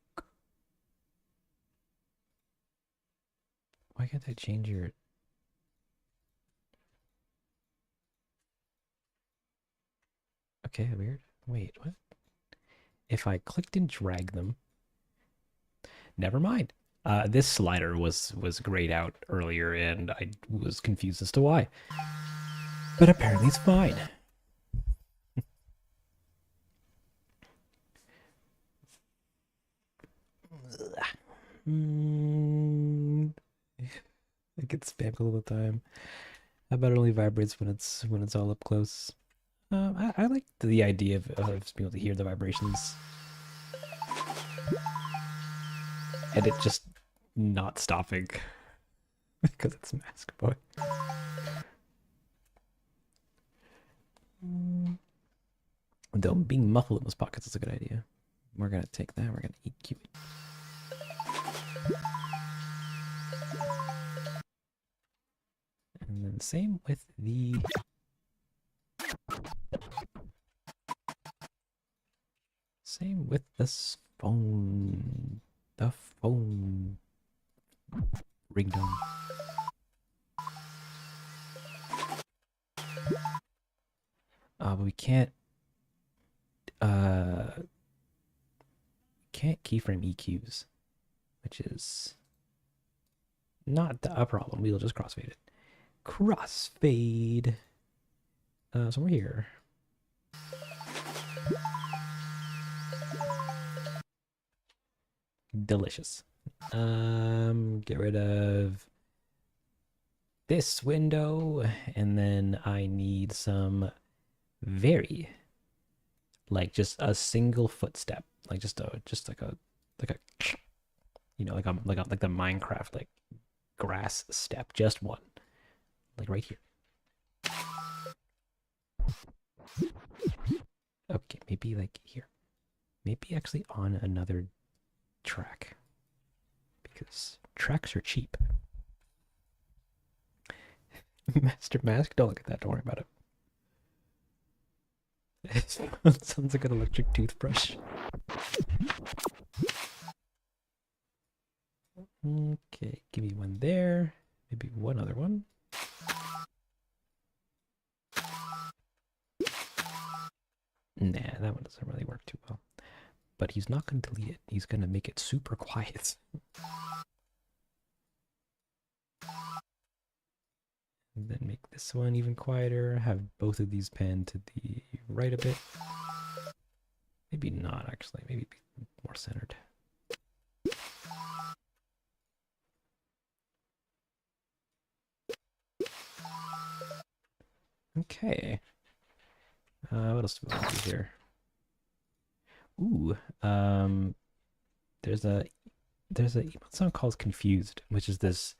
Why can't I change your? Okay, weird. Wait, what? If I clicked and dragged them, never mind. This slider was grayed out earlier, and I was confused as to why. But apparently it's fine. I get spammed all the time. How about it only vibrates when it's all up close? I like the idea of being able to hear the vibrations. And it just not stopping. Because it's Mask Boy. Though being muffled in those pockets is a good idea. We're gonna take that, we're gonna EQ it. And then same with the phone. The phone ringtone. But we can't keyframe EQs, which is not a problem. We'll just crossfade it. Crossfade. Somewhere here. Delicious. Get rid of this window, and then I need some very, like, just a single footstep, like just like a you know, like the Minecraft like grass step, just one, like right here. Okay, maybe like here, maybe actually on another track, because tracks are cheap. Master Mask, don't look at that, don't worry about it. It sounds like an electric toothbrush. Okay, give me one there. Maybe one other one. Nah, that one doesn't really work too well. But he's not going to delete it. He's going to make it super quiet. And then make this one even quieter. Have both of these panned to the right a bit. Maybe not, actually. Maybe be more centered. Okay. What else do we want to do here? Ooh, there's a emote sound called confused, which is this.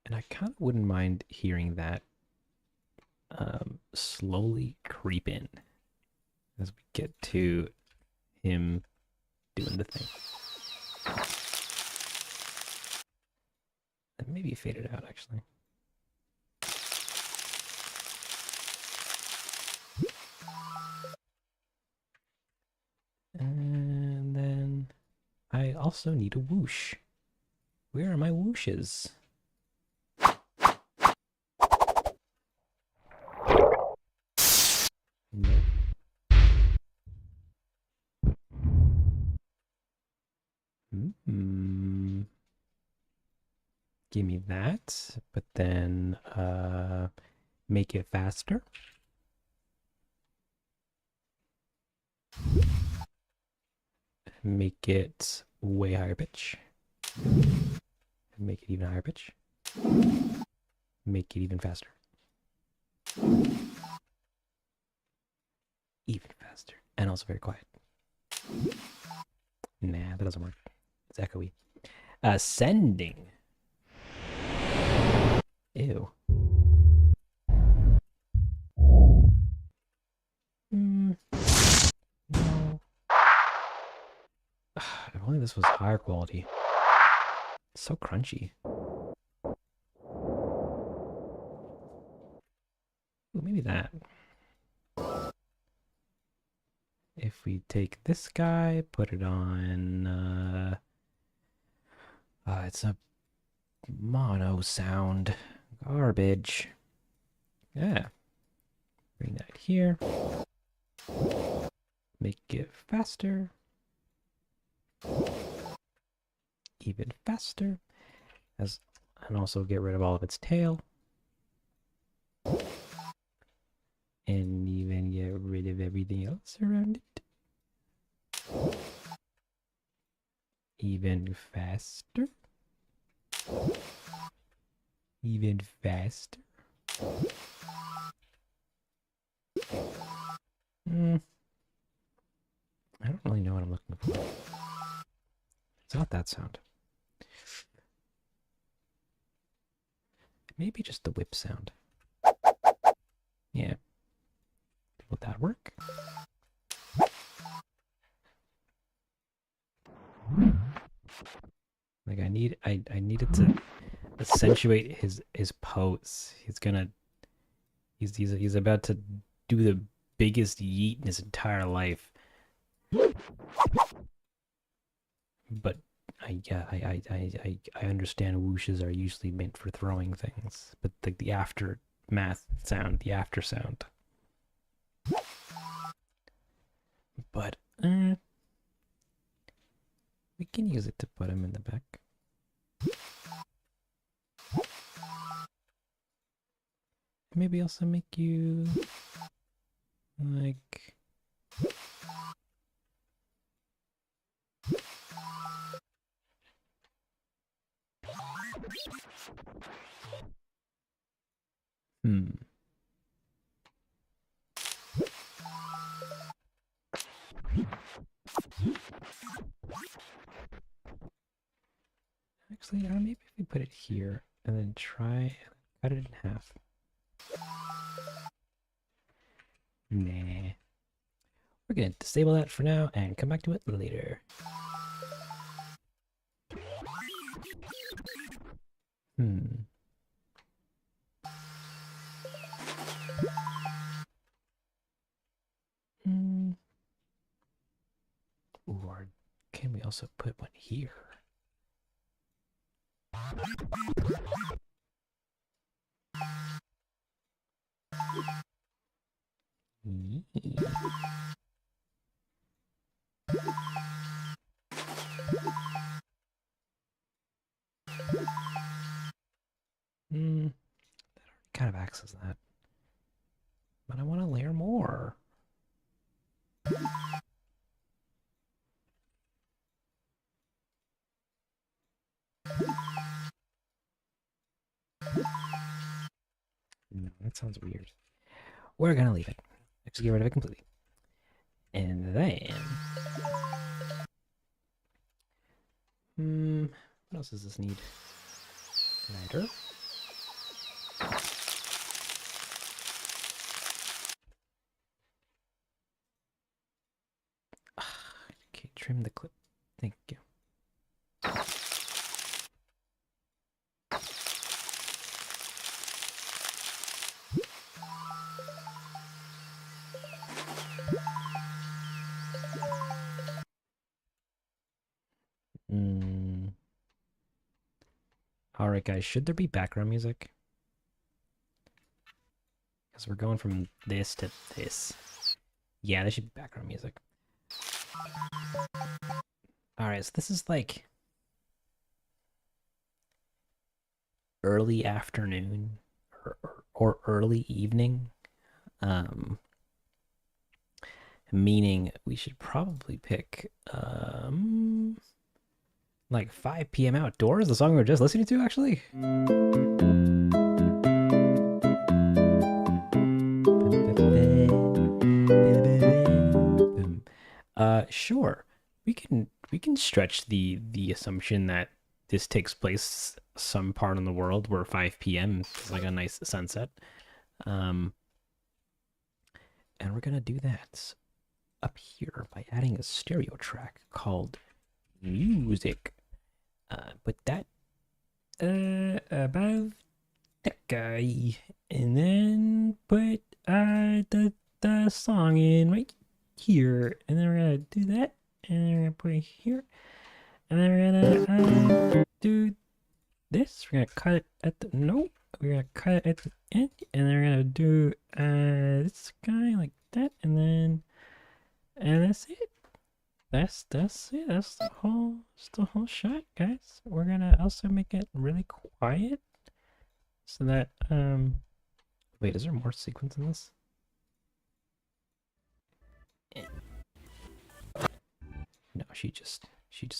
And I kind of wouldn't mind hearing that slowly creep in as we get to him doing the thing. And maybe fade it out, actually. And then I also need a whoosh. Where are my whooshes? No. Give me that, but then make it faster. Make it way higher pitch. Make it even higher pitch. Make it even faster. Even faster. And also very quiet. Nah, that doesn't work. It's echoey. Ascending. Ew. No. If only this was higher quality. It's so crunchy. Ooh, maybe that. If we take this guy, put it on, it's a mono sound. Garbage. Yeah. Bring that here. Make it faster. Even faster. And also get rid of all of its tail. And even get rid of everything else around it. Even faster. Even faster. I don't really know what I'm looking for. It's not that sound. Maybe just the whip sound. Yeah. Would that work? Like I needed to accentuate his pose. He's about to do the biggest yeet in his entire life. But I understand whooshes are usually meant for throwing things, but like the aftermath sound, the after sound. But we can use it to put him in the back. Maybe also make you like Actually, maybe if we put it here and then try and cut it in half. Nah. We're gonna disable that for now and come back to it later. also put one here. That kind of acts as that. But I want to layer more. No, that sounds weird. We're gonna leave it. Just get rid of it completely. And then... what else does this need? Lighter. Okay, trim the clip. Thank you. Alright guys, should there be background music? Because we're going from this to this. Yeah, there should be background music. Alright, so this is like early afternoon or early evening. Meaning we should probably pick like 5 p.m. outdoors, the song we were just listening to actually. Sure. We can stretch the assumption that this takes place some part in the world where 5 p.m. is like a nice sunset. And we're gonna do that up here by adding a stereo track called music. Put that above that guy, and then put the song in right here, and then we're gonna do that, and we're gonna put it here, and then we're gonna do this. We're gonna cut it at the we're gonna cut it at the end, and then we're gonna do this guy like that, and then that's it. That's it. That's the whole shot, guys. We're gonna also make it really quiet so that wait, is there more sequence in this? No, she just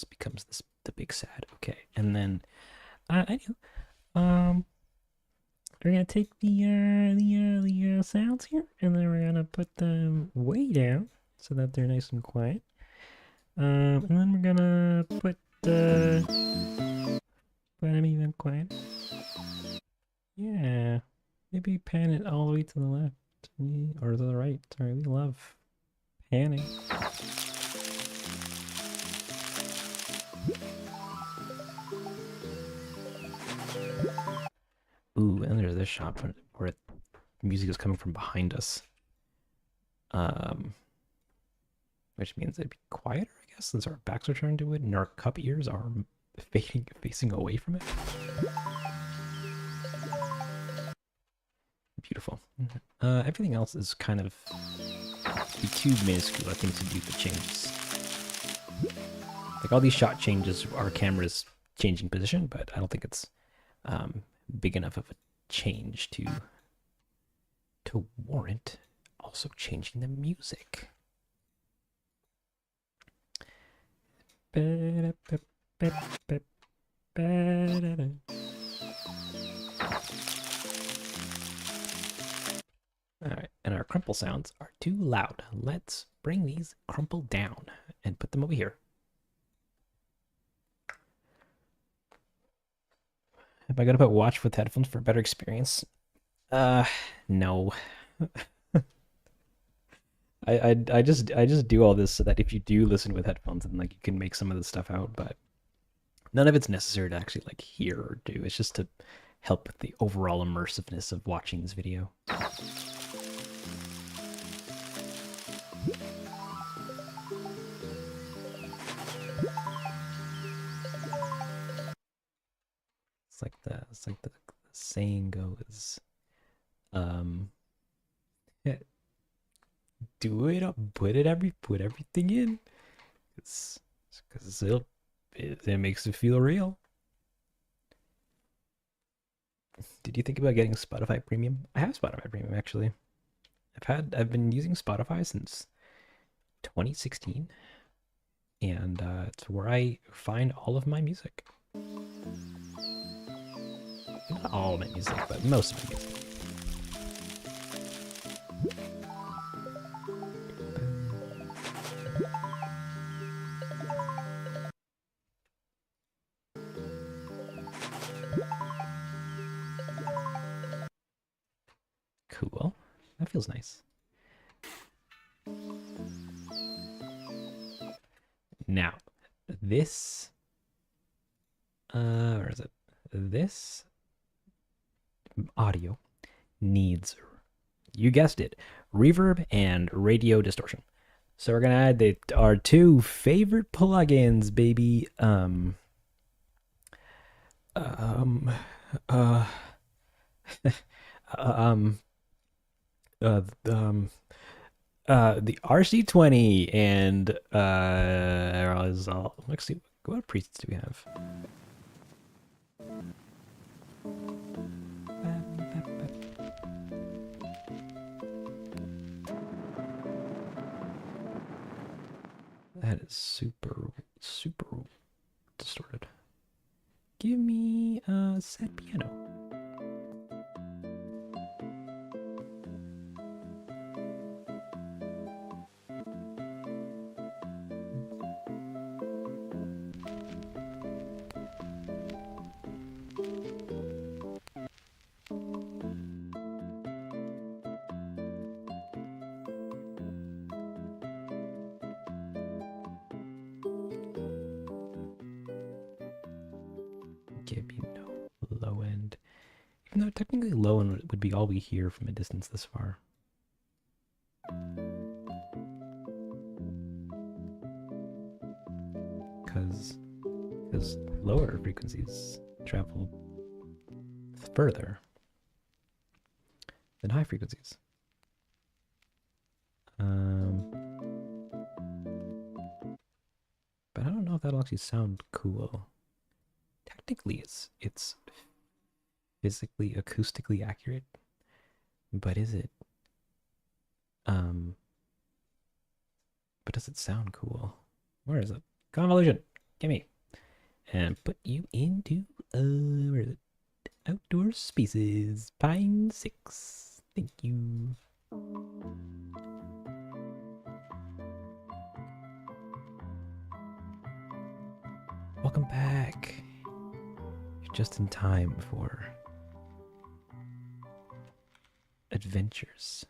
becomes the big sad. Okay, and then I do. We're gonna take the sounds here, and then we're gonna put them way down so that they're nice and quiet. And then we're gonna put them even quiet. Yeah, maybe pan it all the way to the left or to the right. Sorry, we love panning. Ooh, and there's this shot where music is coming from behind us. Which means it'd be quieter, I guess, since our backs are turned to it and our cup ears are facing away from it. Beautiful. Everything else is kind of too minuscule, I think, to do the changes. Like all these shot changes, our camera's changing position, but I don't think it's big enough of a change to warrant also changing the music. Alright, and our crumple sounds are too loud. Let's bring these crumple down and put them over here. Am I gonna put watch with headphones for a better experience? No. I just do all this so that if you do listen with headphones, then like you can make some of the stuff out, but none of it's necessary to actually like hear or do. It's just to help with the overall immersiveness of watching this video. It's like the saying goes. Um, do it up, put everything in. It's because it makes it feel real. Did you think about getting Spotify Premium? I have Spotify Premium actually. I've been using Spotify since 2016, and it's where I find all of my music. Not all of my music, but most of my music. Cool. That feels nice. Now, this where is it? This audio needs, you guessed it, reverb and radio distortion. So we're gonna add our two favorite plugins, baby. Um, uh, um, uh, um, the RC20 and let's see, what presets do we have? That is super distorted. Give me a sad piano. Give me no low end. Even though technically low end would be all we hear from a distance this far. Because lower frequencies travel further than high frequencies. But I don't know if that'll actually sound cool. Technically, it's physically, acoustically accurate, but is it? But does it sound cool? Where is it? Convolution, gimme, and put you into where is it? Outdoor Spaces, Pine 6. Thank you. Welcome back. You're just in time for adventures.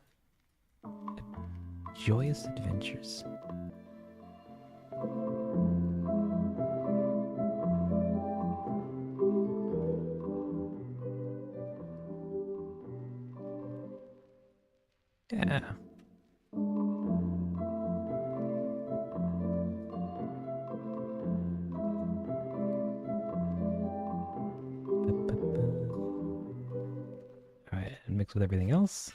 Joyous adventures. Yeah. Alright, and mix with everything else.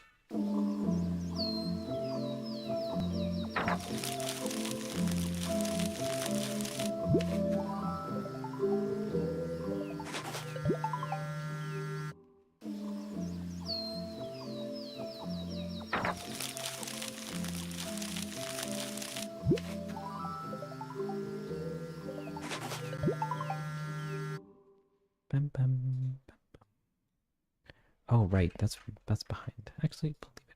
Bam, bam, bam, bam. Oh, right, that's behind. Actually, believe it.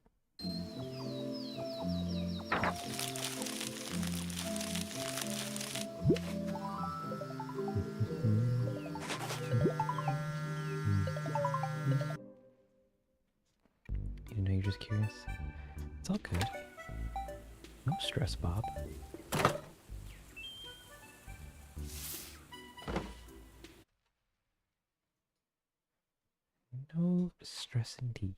You know, you're just curious. It's all good. No stress, Bob. No stress indeed.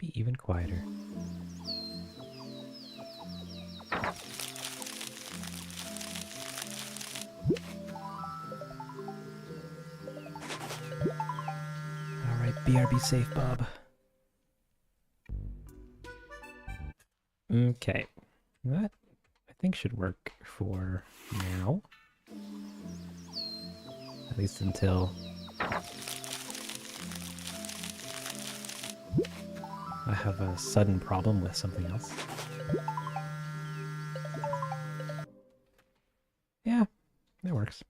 maybe even quieter. Alright, BRB safe, Bob. Okay. That, I think, should work for now. At least until I have a sudden problem with something else. Yeah, that works.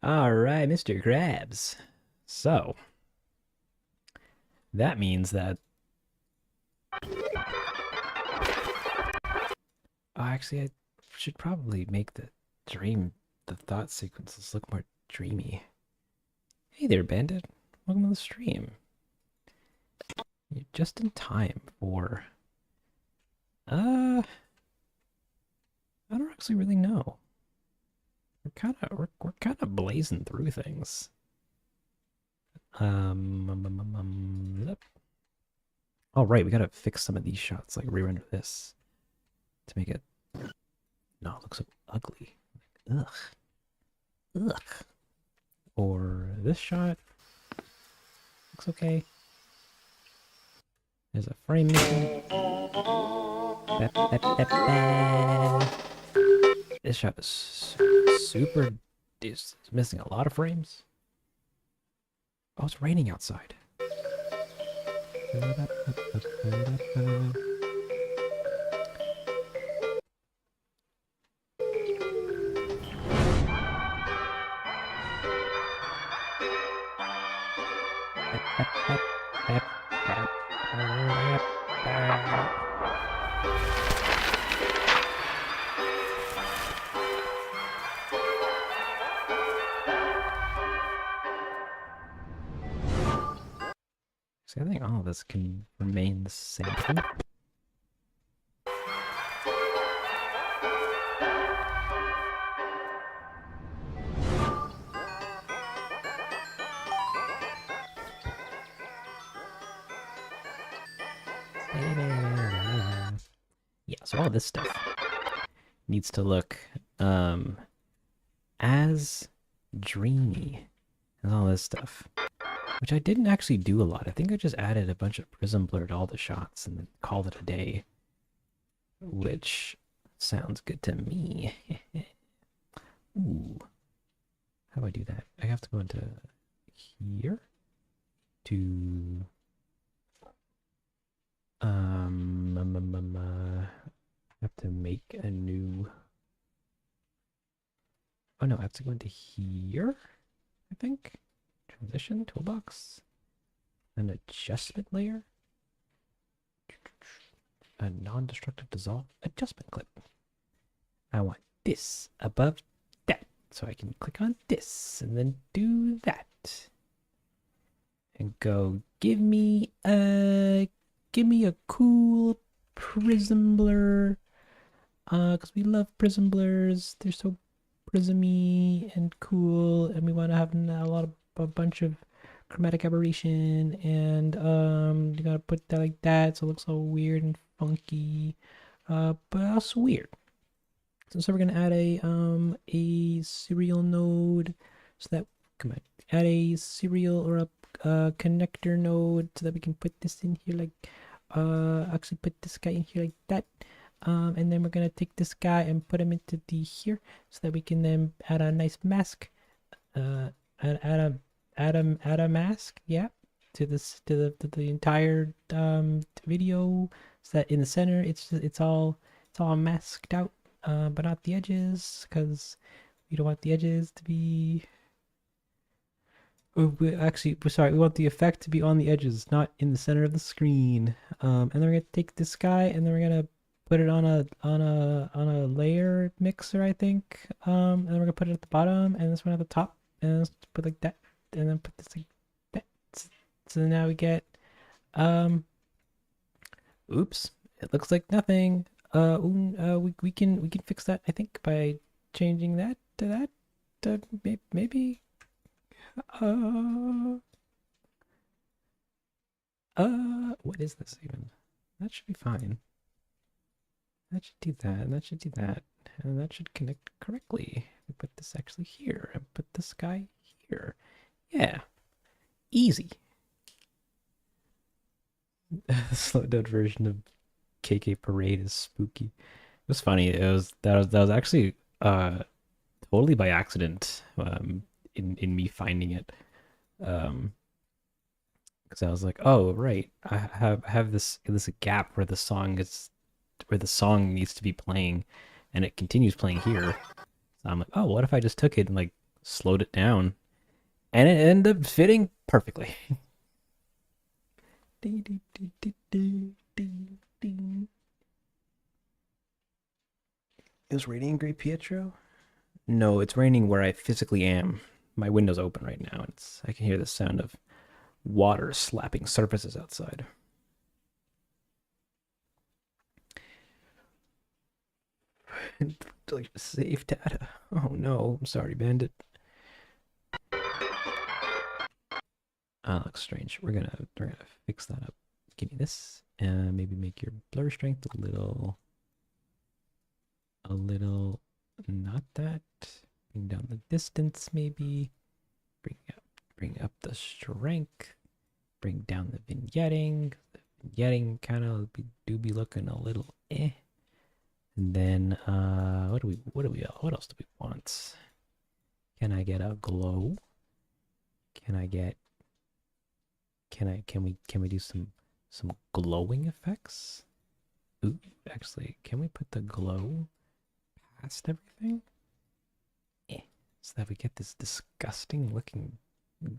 Alright, Mr. Krabs. So, that means that... actually, I should probably make the thought sequences look more dreamy. Hey there, Bandit. Welcome to the stream. You're just in time for... I don't actually really know. We're kind of blazing through things. Oh, right, we gotta fix some of these shots, like re-render this to make it... No, it looks so ugly. Ugh. Ugh. Or this shot looks okay. There's a frame missing. This shot is super... It's missing a lot of frames. Oh, it's raining outside. See, I think all of this can remain the same. Yeah, so all this stuff needs to look as dreamy as all this stuff, which I didn't actually do a lot. I think I just added a bunch of prism blur to all the shots and then called it a day, which sounds good to me. Ooh, how do I do that? I have to go into here to I have to make a new... Oh no, I have to go into here, I think. Transition, toolbox, an adjustment layer, a non-destructive dissolve adjustment clip. I want this above that, so I can click on this and then do that. And go, give me a cool prism blur. Because we love prism blurs. They're so prismy and cool, and we want to have a bunch of chromatic aberration, and you gotta put that like that so it looks all weird and funky, but also weird. So we're gonna add a serial node, so that add a serial or a connector node so that we can put this in here, like actually put this guy in here like that. And then we're gonna take this guy and put him into here so that we can then add a nice mask, add a mask, yeah, to the entire video, so that in the center it's all masked out, but not the edges, because we don't want the edges to be... Oh, sorry, we want the effect to be on the edges, not in the center of the screen. And then we're gonna take this guy and then we're gonna put it on a layer mixer, I think. And then we're gonna put it at the bottom and this one at the top, and let's put like that, and then put this like that. So now we get oops, it looks like nothing. We can fix that, I think, by changing that to that. Maybe. What is this even? That should be fine. That should do that, and that should do that. And that should connect correctly. We put this actually here, and put this guy here. Yeah. Easy. The slowed down version of KK Parade is spooky. It was funny. That was actually totally by accident, in me finding it. Because I was like, oh right, I have this gap where the song needs to be playing, and it continues playing here. So I'm like, oh, what if I just took it and like slowed it down, and it ended up fitting perfectly. It was raining in Great Pietro? No, it's raining where I physically am. My window's open right now, and I can hear the sound of water slapping surfaces outside. Like save data. Oh no, I'm sorry, Bandit. Looks strange. We're gonna fix that up. Give me this, and maybe make your blur strength a little, not that. Bring down the distance, maybe. Bring up the strength. Bring down the vignetting. The vignetting kind of be looking a little eh. And then what else do we want? Can I get a glow? Can we do some glowing effects? Ooh, actually, can we put the glow past everything? So that we get this disgusting looking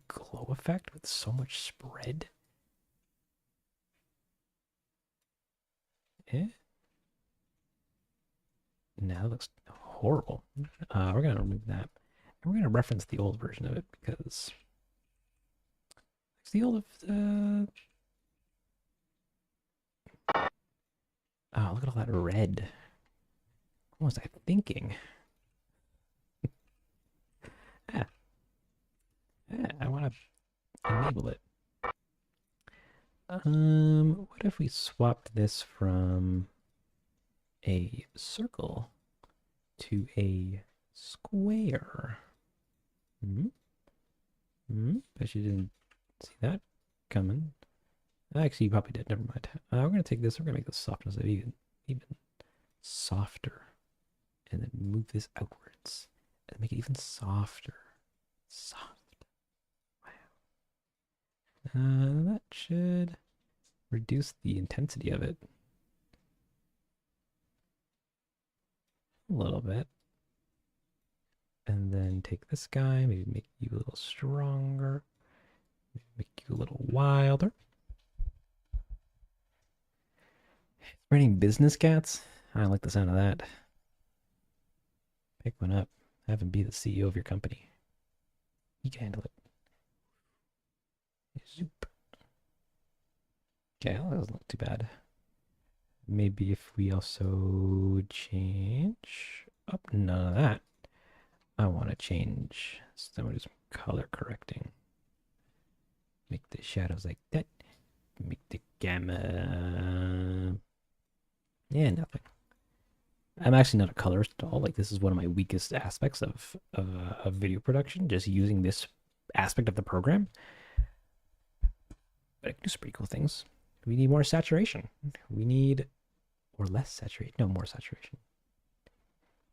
glow effect with so much spread. Now it looks horrible. We're gonna remove that. And we're gonna reference the old version of it because it's the old of the. Oh, look at all that red. What was I thinking? I want to enable it. What if we swapped this from a circle to a square? Bet you didn't see that coming. Actually, you probably did. Never mind. We're gonna take this. We're gonna make the softness of even softer, and then move this outwards and make it even softer. Soft. Wow. That should reduce the intensity of it a little bit. And then take this guy, maybe make you a little stronger, maybe make you a little wilder. Raining business cats? I don't like the sound of that. Pick one up. Have him be the CEO of your company. He can handle it. Zoop. Okay, well, that doesn't look too bad. Maybe if we also change up none of that. I want to change some of this color correcting. Make the shadows like that. Make the gamma. Yeah, nothing. I'm actually not a colorist at all. Like, this is one of my weakest aspects of video production, just using this aspect of the program. But I can do some pretty cool things. We need more saturation. We need, or less saturation. No, more saturation.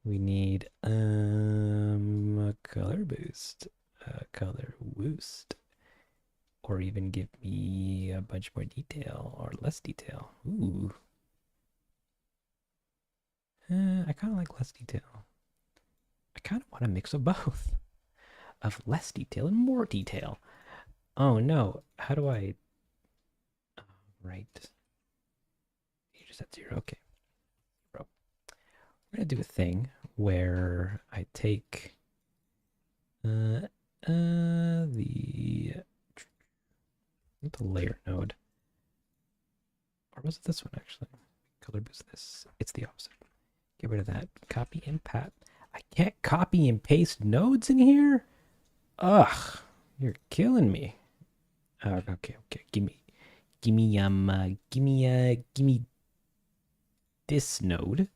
We need a color boost, color boost, or even give me a bunch more detail or less detail. Ooh. I kind of like less detail. I kind of want a mix of both, of less detail and more detail. Oh no, how do I? Right. You just had 0. Okay. Bro. We're gonna do a thing where I take the layer node, or was it this one actually? Color boost this. It's the opposite. Get rid of that. Copy and pat. I can't copy and paste nodes in here. Ugh, you're killing me. Okay. Gimme this node.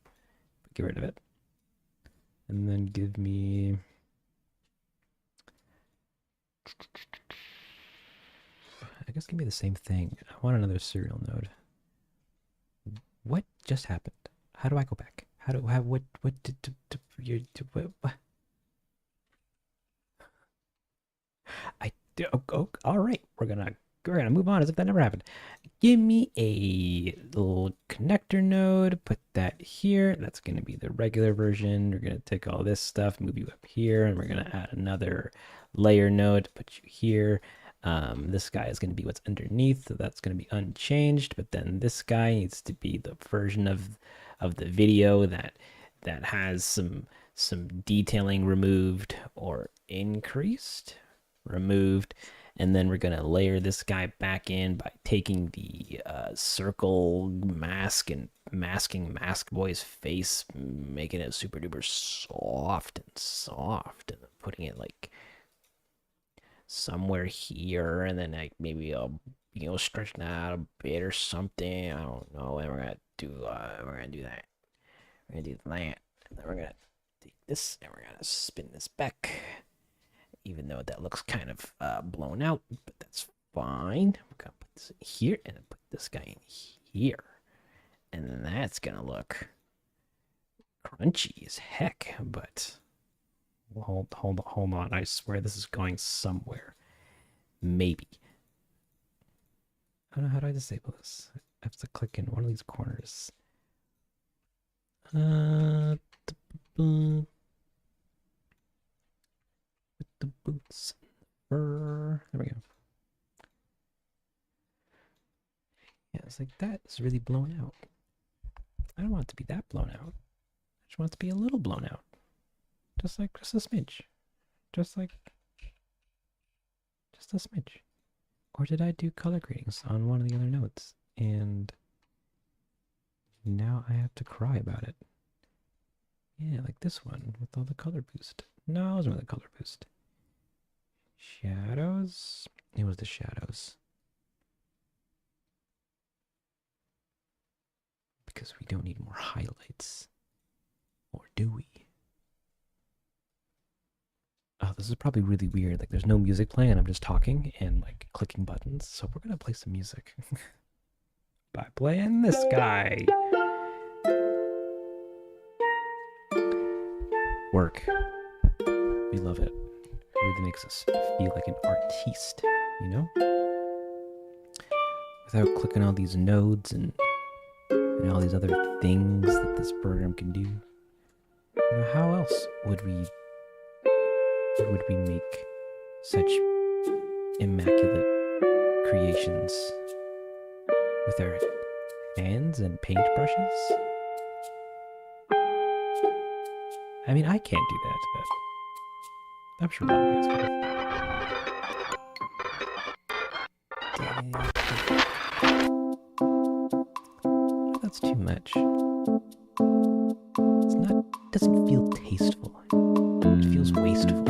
Get rid of it. And then give me... I guess give me the same thing. I want another serial node. What just happened? How do I go back? How do I... What did... What? All right. We're gonna move on as if that never happened. Give me a little connector node. Put that here. That's gonna be the regular version. We're gonna take all this stuff, move you up here, and we're gonna add another layer node to put you here. This guy is gonna be what's underneath, so that's gonna be unchanged. But then this guy needs to be the version of the video that has some detailing removed or increased. Removed, and then we're gonna layer this guy back in by taking the circle mask and masking Mask Boy's face, making it super duper soft, and then putting it like somewhere here, and then like maybe I'll stretch that out a bit or something. I don't know. And we're gonna do that. We're gonna do that, and then we're gonna take this and we're gonna spin this back. Even though that looks kind of blown out, but that's fine. We're gonna put this in here and then put this guy in here. And then that's gonna look crunchy as heck, but hold on. I swear this is going somewhere. Maybe. I don't know, how do I disable this? I have to click in one of these corners. The boots, fur. There we go. Yeah, it's like that is really blown out. I don't want it to be that blown out. I just want it to be a little blown out. Just a smidge. Just a smidge. Or did I do color gradings on one of the other nodes? And now I have to cry about it. Yeah, like this one with all the color boost. No, it wasn't really color boost. Shadows. It was the shadows. Because we don't need more highlights. Or do we? Oh, this is probably really weird. Like, there's no music playing and I'm just talking and, like, clicking buttons. So we're gonna play some music. By playing this guy. Work. We love it. It really makes us feel like an artiste, you know? Without clicking all these nodes and all these other things that this program can do. You know, how else would we make such immaculate creations with our hands and paintbrushes? I mean, I can't do that, but I'm sure Bob is good. That's too much. It doesn't feel tasteful. It feels wasteful.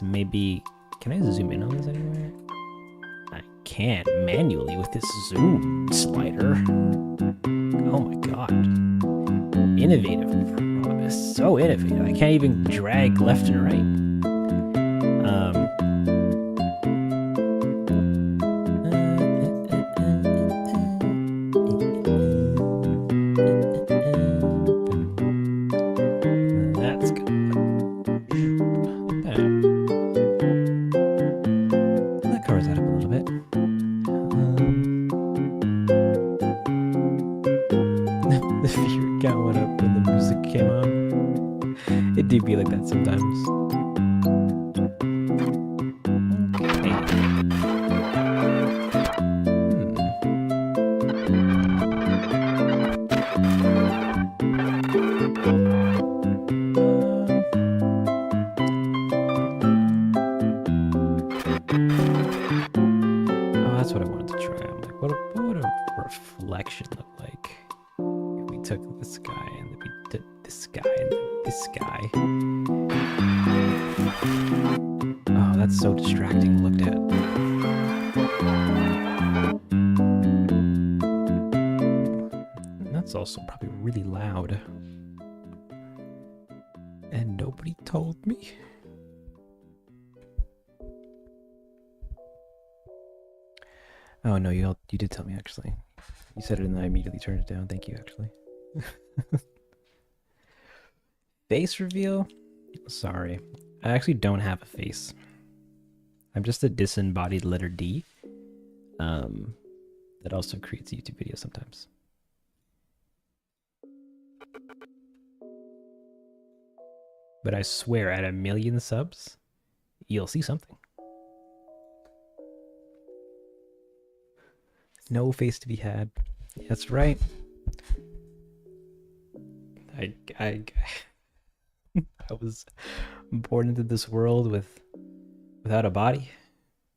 Maybe, can I zoom in on this anywhere? I can't manually with this zoom slider. Oh my god. Innovative. It's so innovative. I can't even drag left and right. That's good. It do be like that sometimes. That's what I wanted to try. I'm like, what would a reflection look like if we took this guy and then we took this guy and then this guy? Oh, that's so distracting to look at. And that's also probably really loud. And nobody told me. Oh no, you did tell me actually. You said it and I immediately turned it down. Thank you actually. Face reveal? Sorry. I actually don't have a face. I'm just a disembodied letter D. That also creates a YouTube video sometimes. But I swear at 1 million subs, you'll see something. No face to be had. That's right. I was born into this world without a body,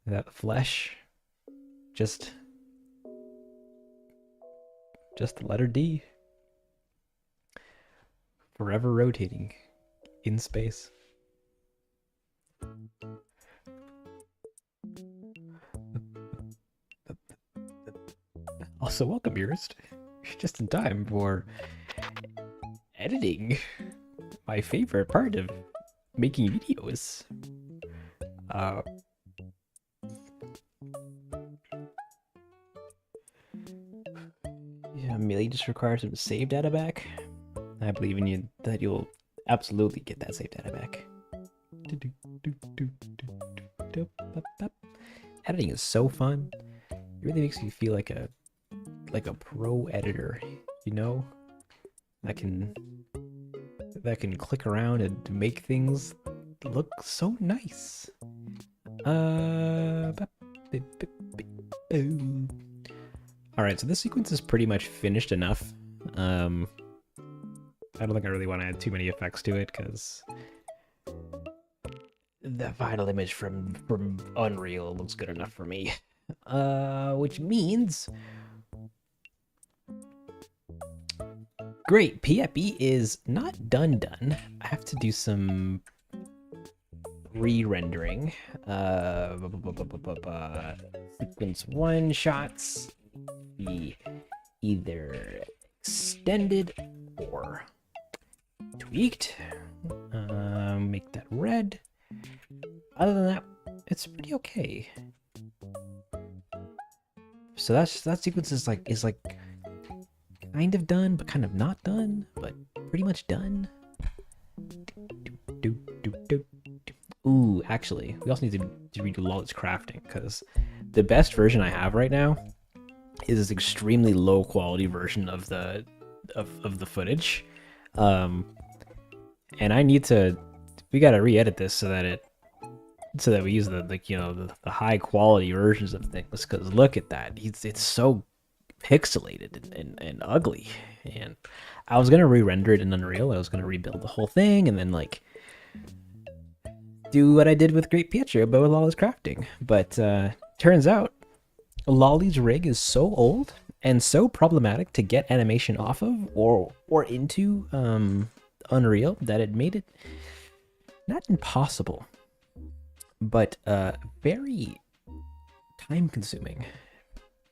without flesh, just the letter D, forever rotating in space. Also, welcome, Yourst. Just in time for editing. My favorite part of making videos. Yeah, Millie just requires some save data back. I believe in you that you'll absolutely get that save data back. Editing is so fun. It really makes you feel like a pro editor, you know? That can click around and make things look so nice. Alright, so this sequence is pretty much finished enough. I don't think I really want to add too many effects to it because the final image from Unreal looks good enough for me. Which means great, PFE is not done. I have to do some re-rendering. Sequence 1 shots be either extended or tweaked. Make that red. Other than that, it's pretty okay. So that sequence is like kind of done, but kind of not done, but pretty much done. Ooh, actually, we also need to redo Lawless Crafting, because the best version I have right now is this extremely low quality version of the footage. And I need to, we gotta re-edit this so that we use the high quality versions of things, because look at that, it's so pixelated and ugly. And I was gonna re-render it in Unreal. I was gonna rebuild the whole thing and then like do what I did with Great Pietro but with Lawless Crafting. But turns out Lolly's rig is so old and so problematic to get animation off of or into Unreal that it made it not impossible, but very time consuming.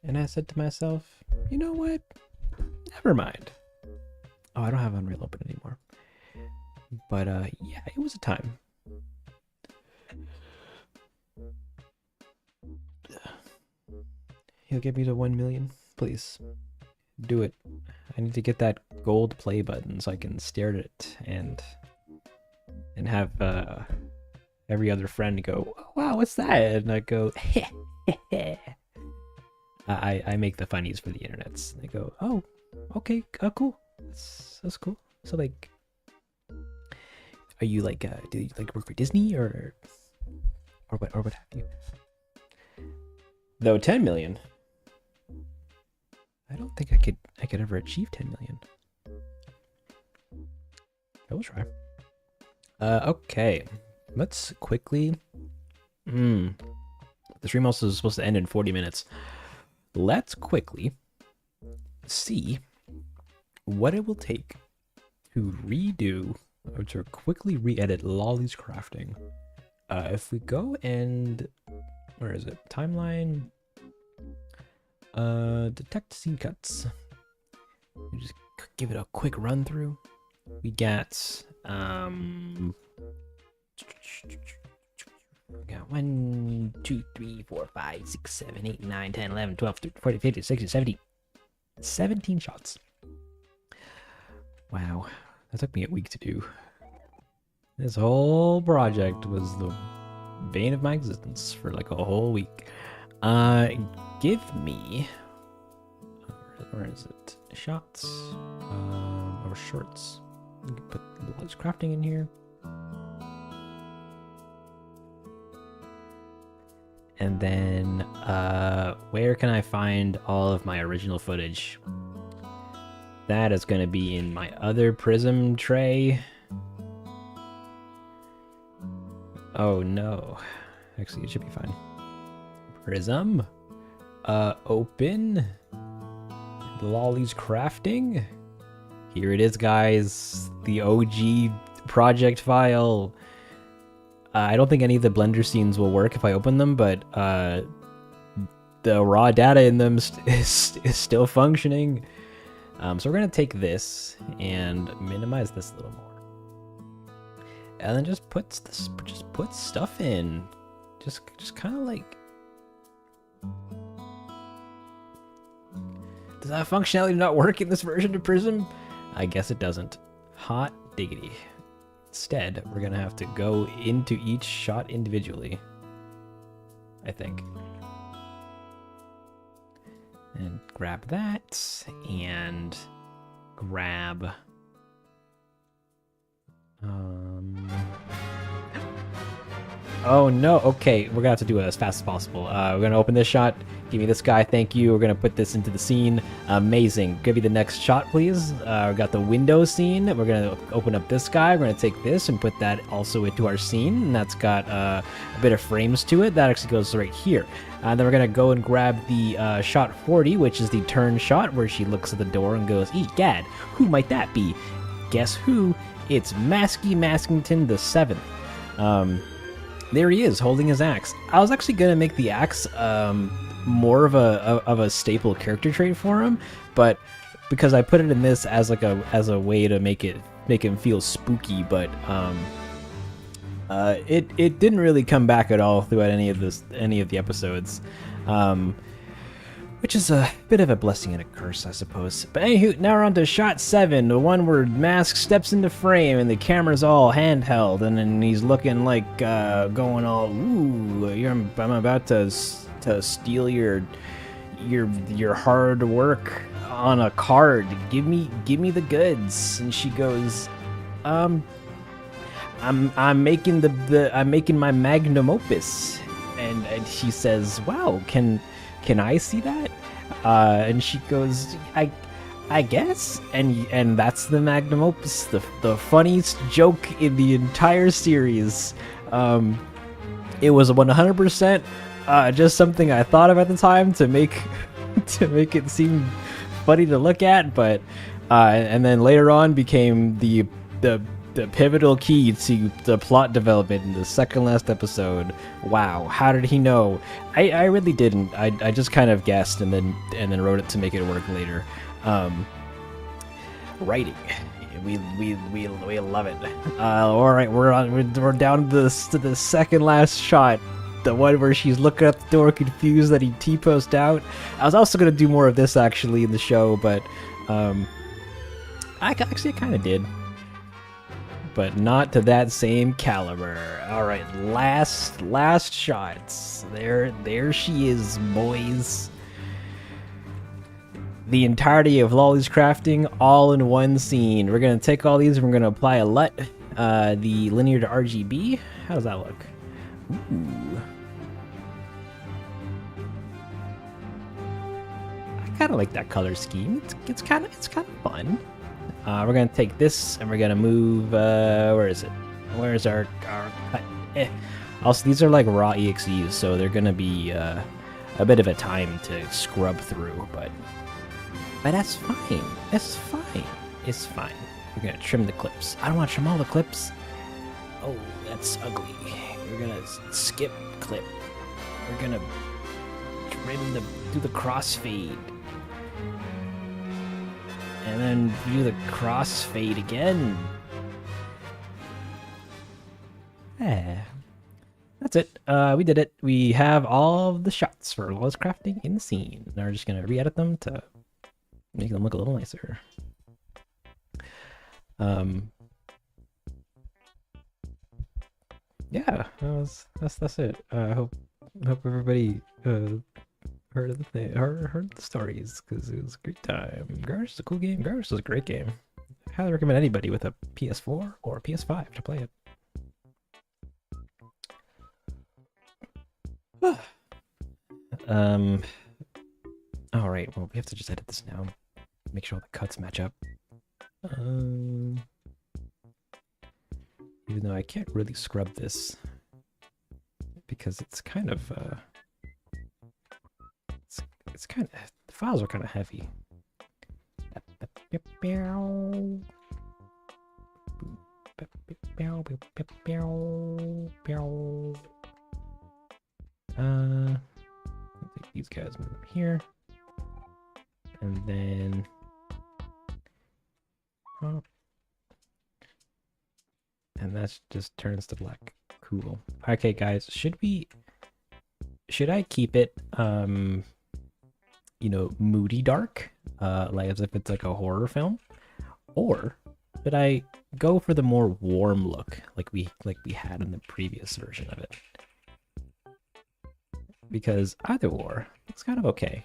And I said to myself, you know what? Never mind. Oh, I don't have Unreal open anymore. But yeah, it was a time. He'll get me to 1 million, please. Do it. I need to get that gold play button so I can stare at it and have every other friend go, oh, wow, what's that? And I go, heh, heh, heh. I make the funnies for the internets. They go, oh, okay, cool. That's cool. So like, Are you like do you like work for Disney or what have you? Though 10 million. I don't think I could ever achieve 10 million. I will try. Okay. Let's quickly the stream also is supposed to end in 40 minutes. Let's quickly see what it will take to redo or to quickly re-edit Lolly's crafting. If we go and where is it? Timeline. Detect scene cuts. We just give it a quick run through. We got we got 1, 2, 3, 4, 5, 6, 7, 8, 9, 10, 11, 12, 13, 14, 15, 16, 17. 17 shots. Wow. That took me a week to do. This whole project was the bane of my existence for like a whole week. Give me... Where is it? Shots. Or shorts. We can put a little crafting in here. And then, where can I find all of my original footage? That is going to be in my other Prism tray. Oh no. Actually, it should be fine. Prism. Open. Lolly's crafting. Here it is, guys. The OG project file. I don't think any of the Blender scenes will work if I open them, but the raw data in them is still functioning. So we're gonna take this and minimize this a little more, and then just put stuff in. Just kind of like. Does that functionality not work in this version of Prism? I guess it doesn't. Hot diggity. Instead, we're gonna have to go into each shot individually, I think. And grab that, and grab... Oh no, okay, we're gonna have to do it as fast as possible. We're gonna open this shot, give me this guy, thank you. We're gonna put this into the scene. Amazing. Give me the next shot, please. We got the window scene. We're gonna open up this guy. We're gonna take this and put that also into our scene, and that's got a bit of frames to it. That actually goes right here. Then we're gonna go and grab the shot 40, which is the turn shot, where she looks at the door and goes, "Egad, who might that be?" Guess who? It's Masky Maskington the 7th. There he is, holding his axe. I was actually gonna make the axe more of a staple character trait for him, but because I put it in this as like a way to make him feel spooky, but it didn't really come back at all throughout any of the episodes, which is a bit of a blessing and a curse, I suppose. But anywho, now we're on to shot 7, the one where Mask steps into frame and the camera's all handheld, and then he's looking like going all, "Ooh, I'm about to steal your hard work on a card. Give me the goods." And she goes, I'm making I'm making my magnum opus," and he says, "Wow, can I see that?" And she goes, I guess, and that's the magnum opus, the funniest joke in the entire series. It was 100% just something I thought of at the time to make it seem funny to look at, but and then later on became the pivotal key to the plot development in the second last episode. Wow, how did he know? I really didn't. I just kind of guessed and then wrote it to make it work later. Writing, we love it. All right, we're down to the second last shot, the one where she's looking at the door confused that he T-posed out. I was also gonna do more of this actually in the show, but I kind of did. But not to that same caliber. All right, last shots. There she is, boys. The entirety of Lolly's crafting, all in one scene. We're gonna take all these and we're gonna apply a LUT. the linear to RGB. How does that look? Ooh. I kind of like that color scheme. It's kind of fun. We're gonna take this and we're gonna move. Where is it? Where's our cut? Also, these are like raw EXEs, so they're gonna be a bit of a time to scrub through, but that's fine. That's fine. It's fine. We're gonna trim the clips. I don't want to trim all the clips. Oh, that's ugly. We're gonna skip clip. We're gonna do the crossfade. And then do the crossfade again. That's it. We did it. We have all of the shots for lawless crafting in the scene. Now we're just gonna re-edit them to make them look a little nicer. Yeah, that's it. I hope everybody heard of the thing, heard the stories, because it was a great time. Garage is a cool game. Garage is a great game. I highly recommend anybody with a PS4 or a PS5 to play it. All right. Well, we have to just edit this now. Make sure all the cuts match up. Even though I can't really scrub this because it's kind of it's kind of, the files are kind of heavy. Take these guys, move them here, and then and that just turns to black. Cool. Okay, guys, should I keep it you know, moody dark, like as if it's like a horror film, or should I go for the more warm look like we had in the previous version of it? Because either or, it's kind of okay.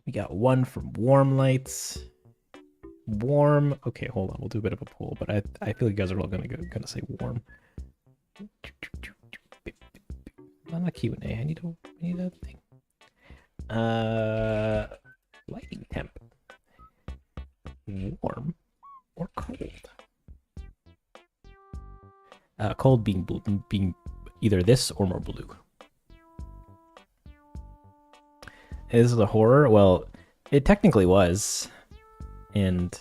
We got one from warm lights. Warm. Okay, hold on. We'll do a bit of a poll, but I feel you guys are all gonna say warm. I'm not Q&A. I need a thing. Lighting temp. Warm or cold? Cold being blue, being either this or more blue. Is it a horror? Well, it technically was, and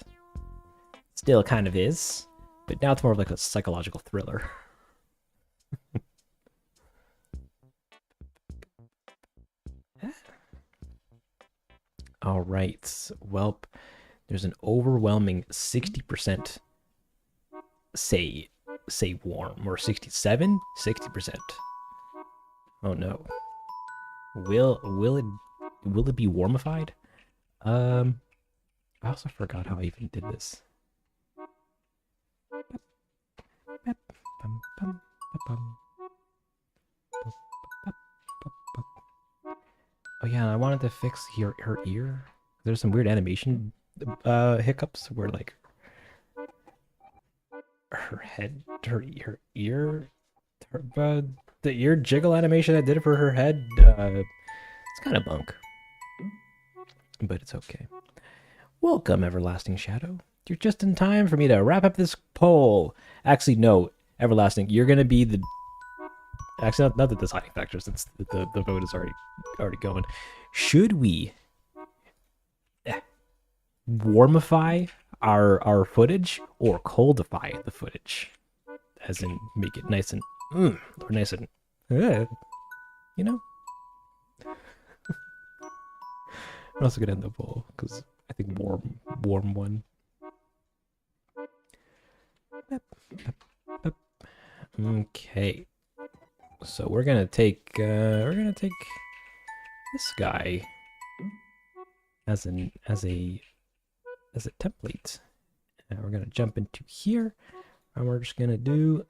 still kind of is, but now it's more of like a psychological thriller. All right. Well, there's an overwhelming 60% say warm, or 67, 60%. Oh no. Will it be warmified? I also forgot how I even did this. Oh yeah, I wanted to fix her ear. There's some weird animation hiccups where like her ear, the ear jiggle animation I did for her head, it's kind of bunk, but it's okay. Welcome, Everlasting Shadow. You're just in time for me to wrap up this poll. Actually, no, Everlasting, you're gonna be the... Actually, not the deciding factor, since the vote is already going. Should we warmify our footage or coldify the footage, as in make it nice and or nice and you know? I'm also gonna end the poll because I think warm one. Okay, so we're gonna take this guy as a template, and we're gonna jump into here, and we're just gonna do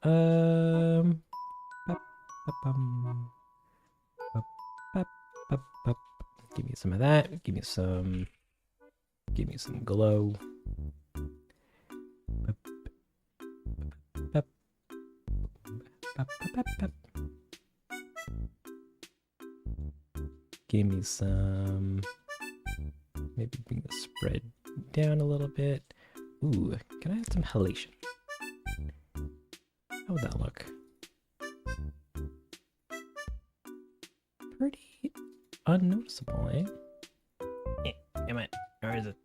give me some of that, give me some Give me some glow. Give me some. Maybe bring the spread down a little bit. Ooh, can I add some halation? How would that look? Pretty unnoticeable, eh? Come on. Where is it?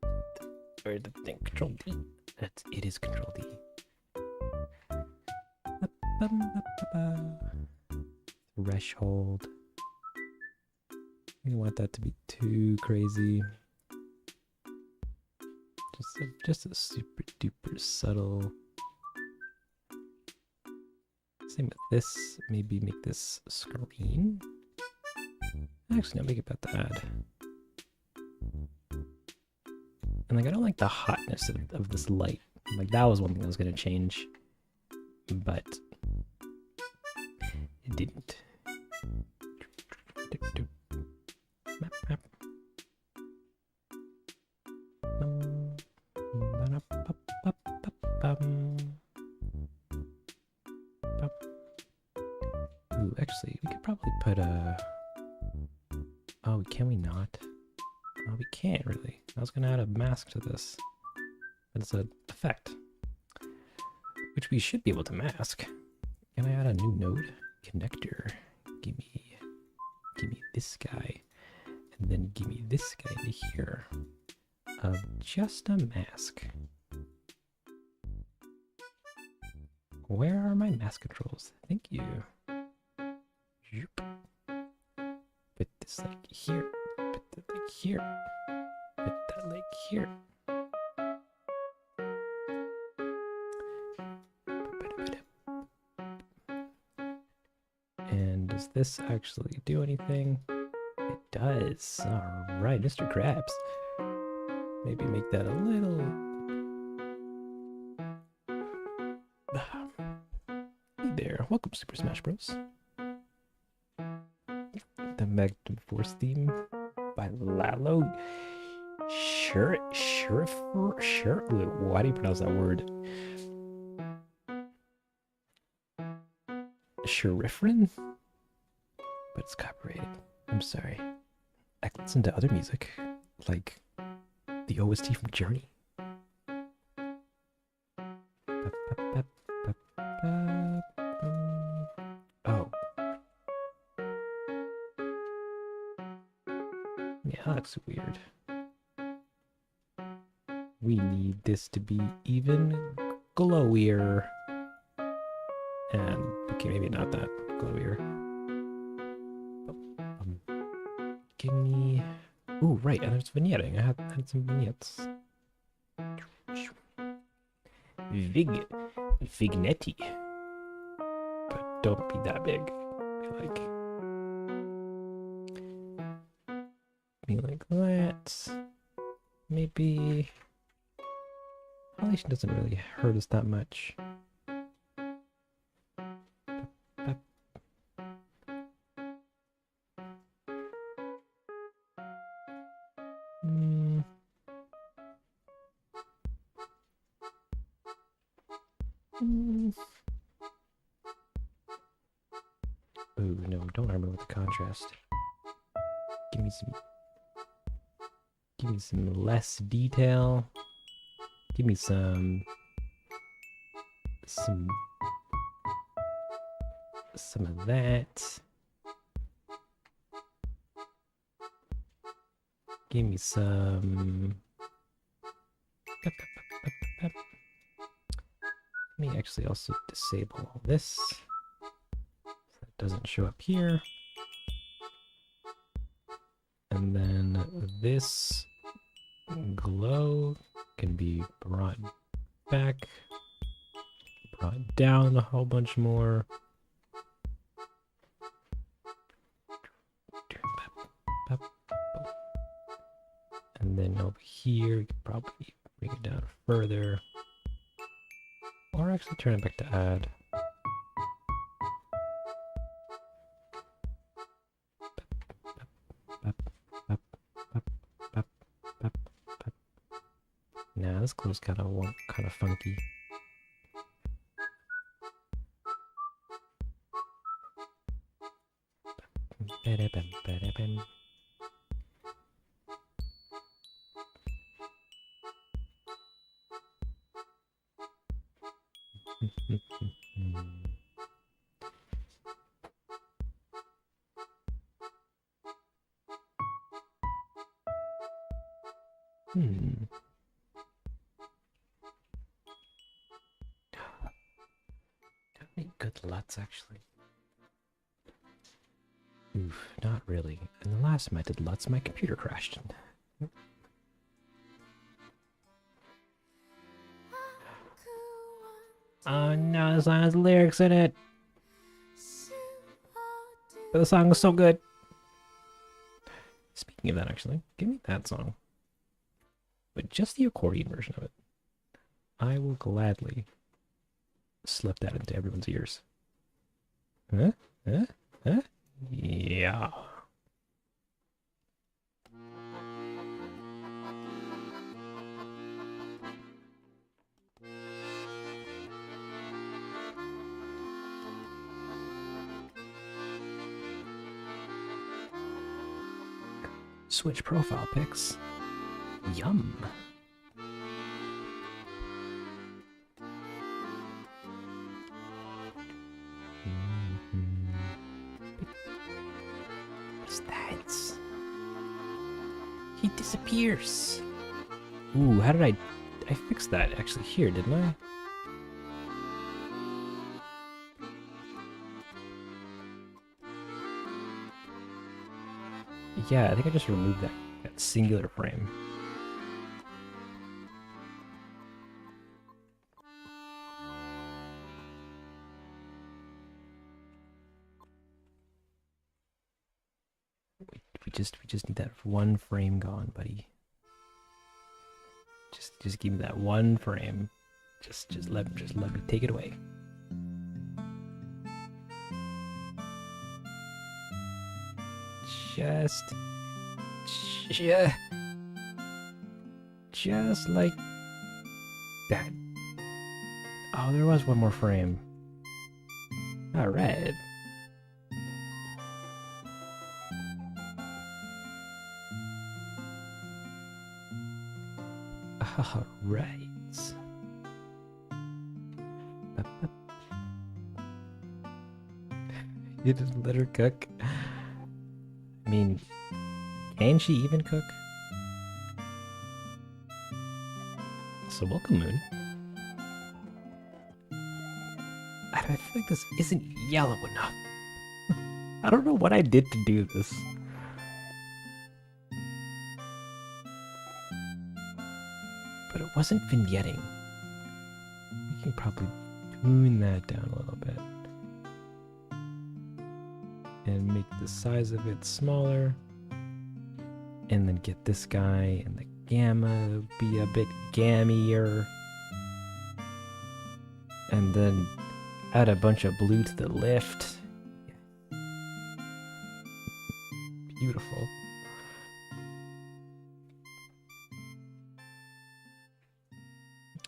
Where's the thing? Control D. It is Control D. Threshold. You don't want that to be too crazy. Just a super duper subtle. Same with this. Maybe make this screen. Actually, no, make it about to add. And like, I don't like the hotness of this light. Like, that was one thing I was gonna change, but it didn't. Map. Ooh, actually, we could probably put a... Oh, can we not? Oh, we can't really. I was gonna add a mask to this. But it's an effect, which we should be able to mask. Can I add a new node? Connector. Give me this guy. And then give me this guy into here. Of just a mask. Where are my mask controls? Thank you. Put this like here. Put that like here. Put that like here. And does this actually do anything? It does. Alright, Mr. Krabs. Maybe make that a little... Hey there, welcome to Super Smash Bros. The Magnum Force theme by Lalo. Sure. Why do you pronounce that word? Sherifrin? But it's copyrighted. I'm sorry. I can listen to other music, like the OST from Journey. Oh. Yeah, that looks weird. We need this to be even glowier. And, okay, maybe not that glowier. Give me... Ooh, right, and there's vignetting. I had some vignettes. Vignetti. But don't be that big. Be like that. Maybe... Halation doesn't really hurt us that much. Ooh, no, don't armor with the contrast. Give me some less detail. Give me some of that. Give me some... Let me actually also disable all this, so that doesn't show up here. And then this glow can be brought back, brought down a whole bunch more. And then over here, we could probably bring it down further. Or actually turn it back to add. this glow's kind of funky. Good LUTs, actually. Oof, not really. And the last time I did LUTs, my computer crashed. Oh no, the song has lyrics in it. But the song is so good. Speaking of that, actually, give me that song. But just the accordion version of it. I will gladly slip that into everyone's ears. Huh? Huh? Huh? Yeah. Switch profile pics. Yum. What's that? He disappears. Ooh, how did I fixed that actually here, didn't I? Yeah, I think I just removed that singular frame. We just need that one frame gone, buddy. Just give me that one frame. Just let me take it away. Just like that. Oh, there was one more frame. All right. All right. You just let her cook. I mean, can she even cook? So welcome, Moon. I feel like this isn't yellow enough. I don't know what I did to do this. But it wasn't vignetting. We can probably tune that down a little bit. And make the size of it smaller. And then get this guy and the gamma be a bit gammier. And then add a bunch of blue to the lift. Beautiful.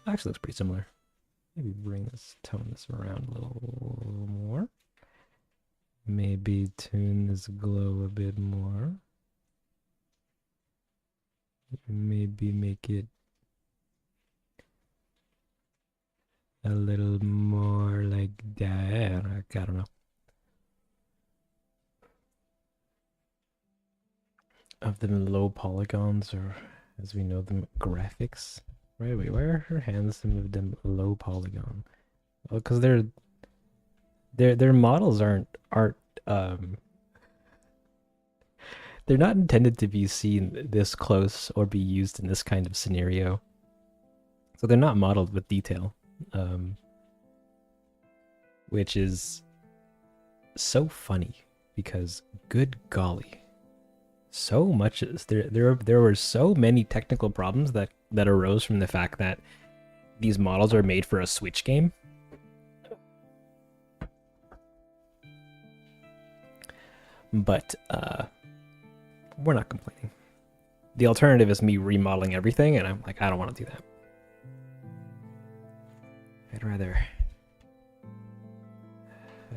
Actually looks pretty similar. Maybe tone this around a little more. Maybe tune this glow a bit more. Maybe make it a little more like that. I don't know. Of the low polygons, or as we know them, graphics. Right, wait, why are her hands some of them low polygon? Well, because their models aren't they're not intended to be seen this close or be used in this kind of scenario. So they're not modeled with detail, which is so funny because good golly, so much there were so many technical problems that arose from the fact that these models are made for a Switch game. But we're not complaining. The alternative is me remodeling everything, and I'm like, I don't want to do that. I'd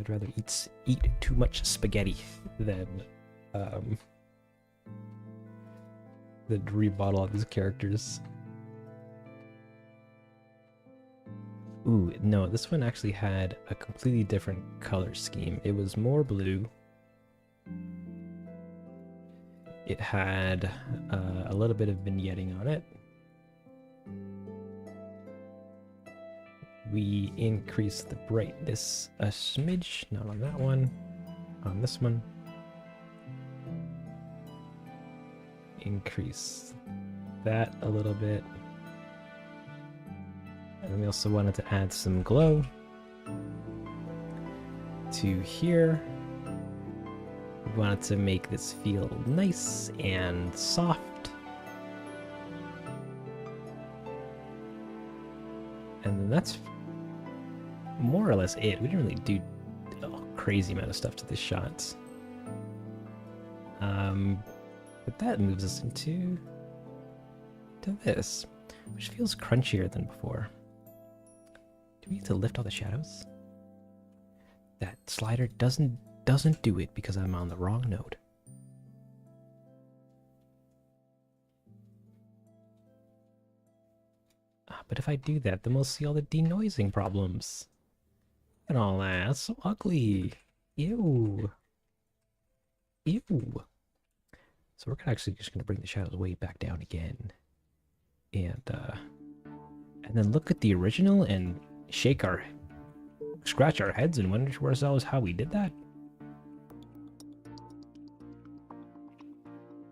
rather eat too much spaghetti than remodel all these characters. Ooh, no, this one actually had a completely different color scheme. It was more blue. It had a little bit of vignetting on it. We increased the brightness a smidge, not on that one, on this one. Increase that a little bit. And then we also wanted to add some glow to here. We wanted to make this feel nice and soft. And then that's more or less it. We didn't really do a crazy amount of stuff to this shot. But that moves us into this, which feels crunchier than before. Do we need to lift all the shadows? That slider doesn't do it because I'm on the wrong node. But if I do that, then we'll see all the denoising problems. And all that. That's so ugly. Ew. Ew. So we're actually just going to bring the shadows way back down again. And then look at the original and scratch our heads and wonder to ourselves how we did that.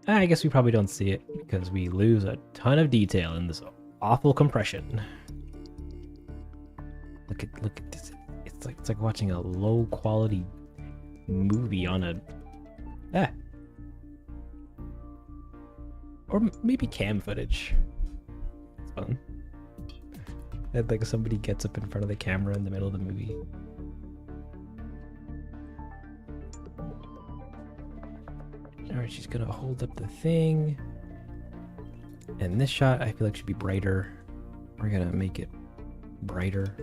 I guess we probably don't see it because we lose a ton of detail in this awful compression. Look at this. It's like watching a low quality movie on a or maybe cam footage. It's fun. And like somebody gets up in front of the camera in the middle of the movie. Alright, she's gonna hold up the thing. And this shot I feel like should be brighter. We're gonna make it brighter.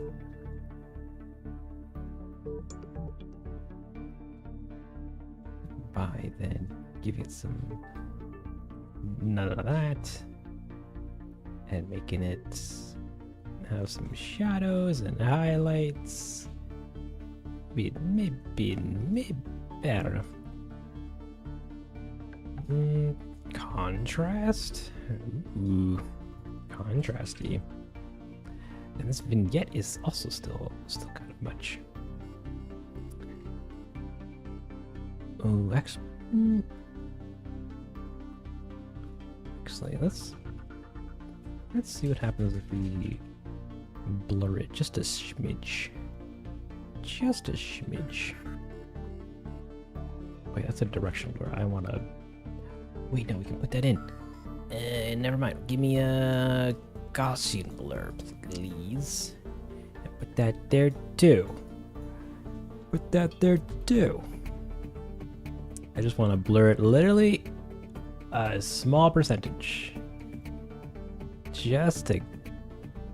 By then giving it some none of that. And making it have some shadows and highlights. Maybe I don't know. Contrast? Ooh, contrasty. And this vignette is also still kind of much. Oh, actually, let's see what happens if we blur it just a smidge. Just a smidge. Wait, that's a directional blur. I want to... Wait, no, we can put that in. Never mind. Give me a Gaussian blur, please. And put that there, too. Put that there, too. I just want to blur it literally a small percentage. Just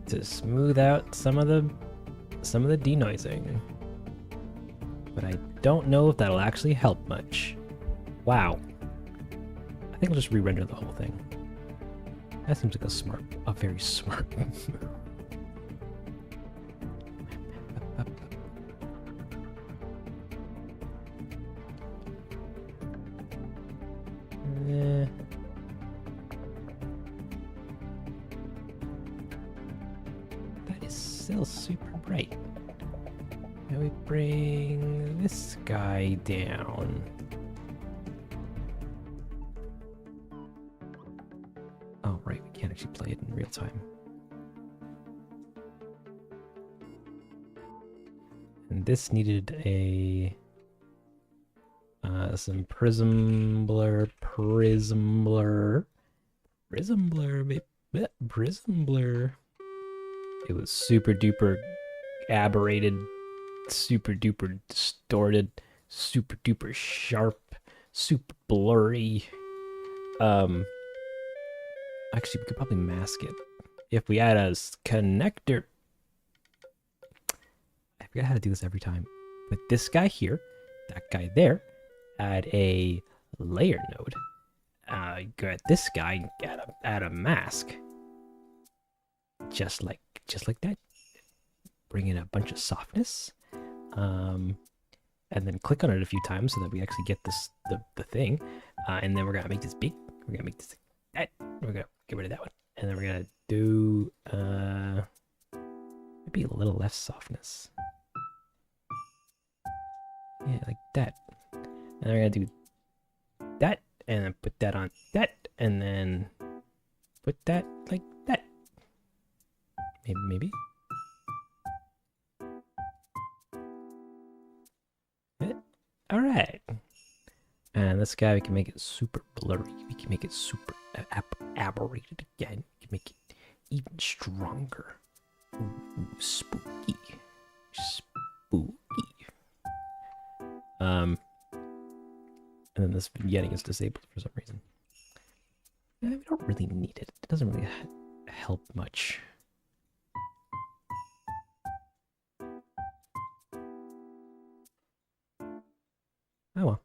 to smooth out some of the denoising. But I don't know if that'll actually help much. Wow. I think we'll just re-render the whole thing. That seems like a very smart move. That is still super bright. Now we bring this guy down. Oh, right, we can't actually play it in real time. And this needed a some prism blur. It was super duper aberrated, super duper distorted, super duper sharp, super blurry. Actually, we could probably mask it if we add a connector. forget how to do this every time. Put this guy here, that guy there. Add a layer node. Get this guy. Add a mask. Just like that. Bring in a bunch of softness. And then click on it a few times so that we actually get this the thing. And then we're gonna make this big. We're gonna make this that. We're gonna get rid of that one. And then we're gonna do maybe a little less softness. Yeah, like that. And then we're gonna do that, and then put that on that, and then put that like that. Maybe. All right. And this guy, we can make it super blurry. We can make it super aberrated again. We can make it even stronger. Ooh, spooky. Spooky. And then this vignetting is disabled for some reason. We don't really need it. It doesn't really help much. Oh well.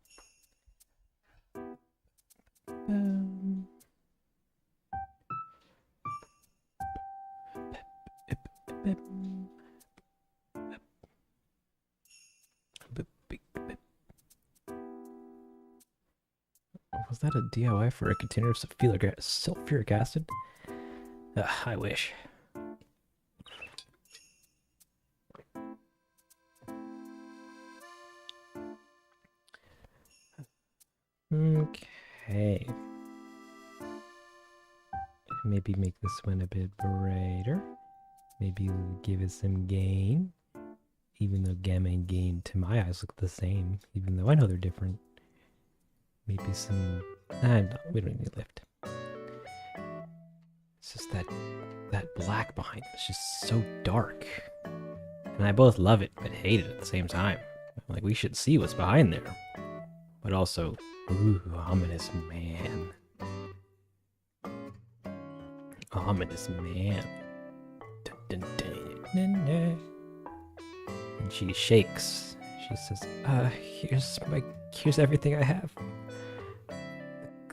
Was that a DIY for a container of sulfuric acid? I wish. Okay. Maybe make this one a bit brighter. Maybe give it some gain. Even though gamma and gain to my eyes look the same. Even though I know they're different. Maybe some... no, we don't need lift. It's just that black behind it. It's just so dark. And I both love it, but hate it at the same time. Like, we should see what's behind there. But also, ooh, ominous man. Ominous man. Dun, dun, dun, dun, dun. And she shakes. She says, here's everything I have.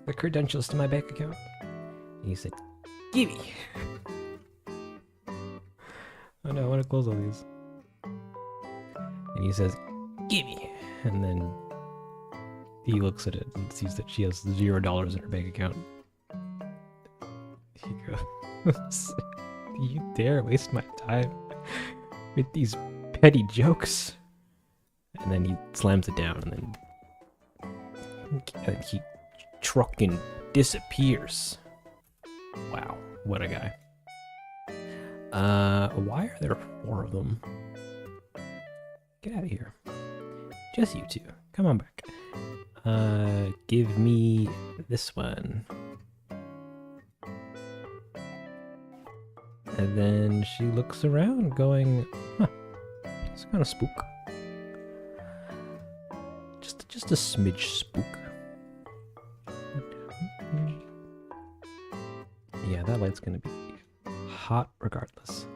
The credentials to my bank account. And you said, gimme. Oh no, I want to close all these. And he says, gimme. And then he looks at it and sees that she has $0 in her bank account. He goes, do you dare waste my time with these petty jokes? And then he slams it down, and then he trucking disappears. Wow, what a guy. Why are there 4 of them? Get out of here. Just you two. Come on back. Give me this one. And then she looks around going, huh, it's kind of spook. Just a smidge spook. Yeah, that light's gonna be hot regardless.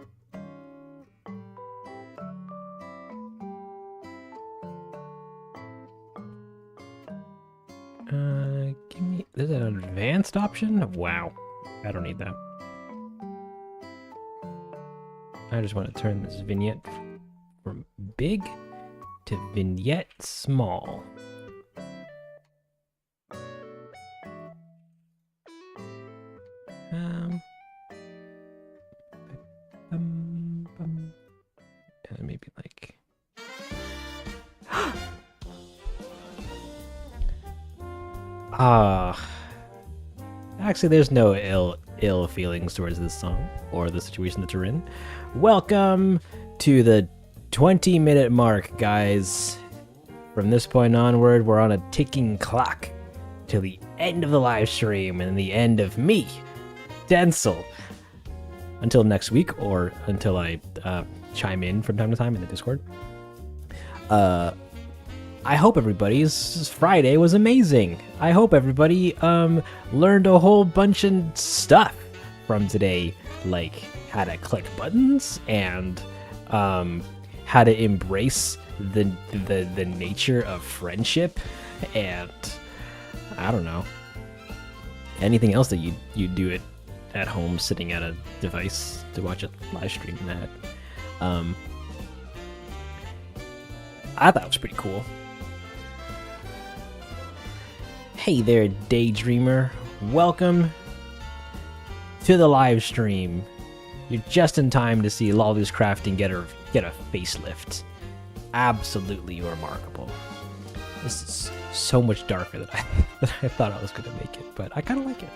Give me, is that an advanced option? Wow, I don't need that. I just want to turn this vignette from big to vignette small. Maybe like actually there's no ill feelings towards this song or the situation that you're in. Welcome to the 20-minute mark, guys. From this point onward, we're on a ticking clock till the end of the live stream and the end of me, Densle. Until next week, or until I chime in from time to time in the Discord. I hope everybody's Friday was amazing. I hope everybody learned a whole bunch of stuff from today, like how to click buttons and how to embrace the nature of friendship, and I don't know, anything else that you do it at home, sitting at a device to watch a live stream. That I thought it was pretty cool. Hey there, Daydreamer. Welcome to the live stream. You're just in time to see Lolly's Crafting get a facelift. Absolutely remarkable. This is so much darker than I thought I was going to make it, but I kind of like it.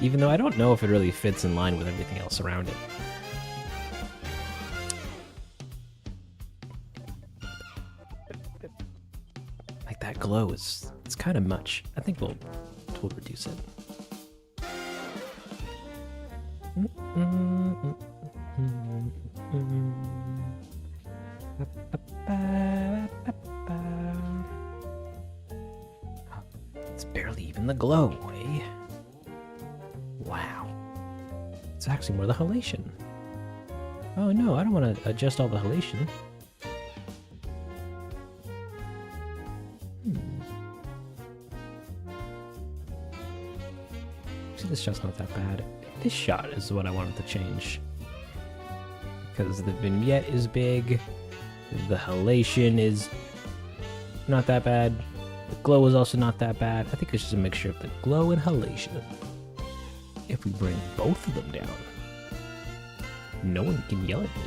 Even though I don't know if it really fits in line with everything else around it. Like that glow it's kind of much. I think we'll reduce it. It's barely even the glow, eh? Wow. It's actually more the halation. Oh no, I don't want to adjust all the halation. See, this shot's not that bad. This shot is what I wanted to change. Because the vignette is big, the halation is not that bad, the glow is also not that bad. I think it's just a mixture of the glow and halation. If we bring both of them down, no one can yell at me.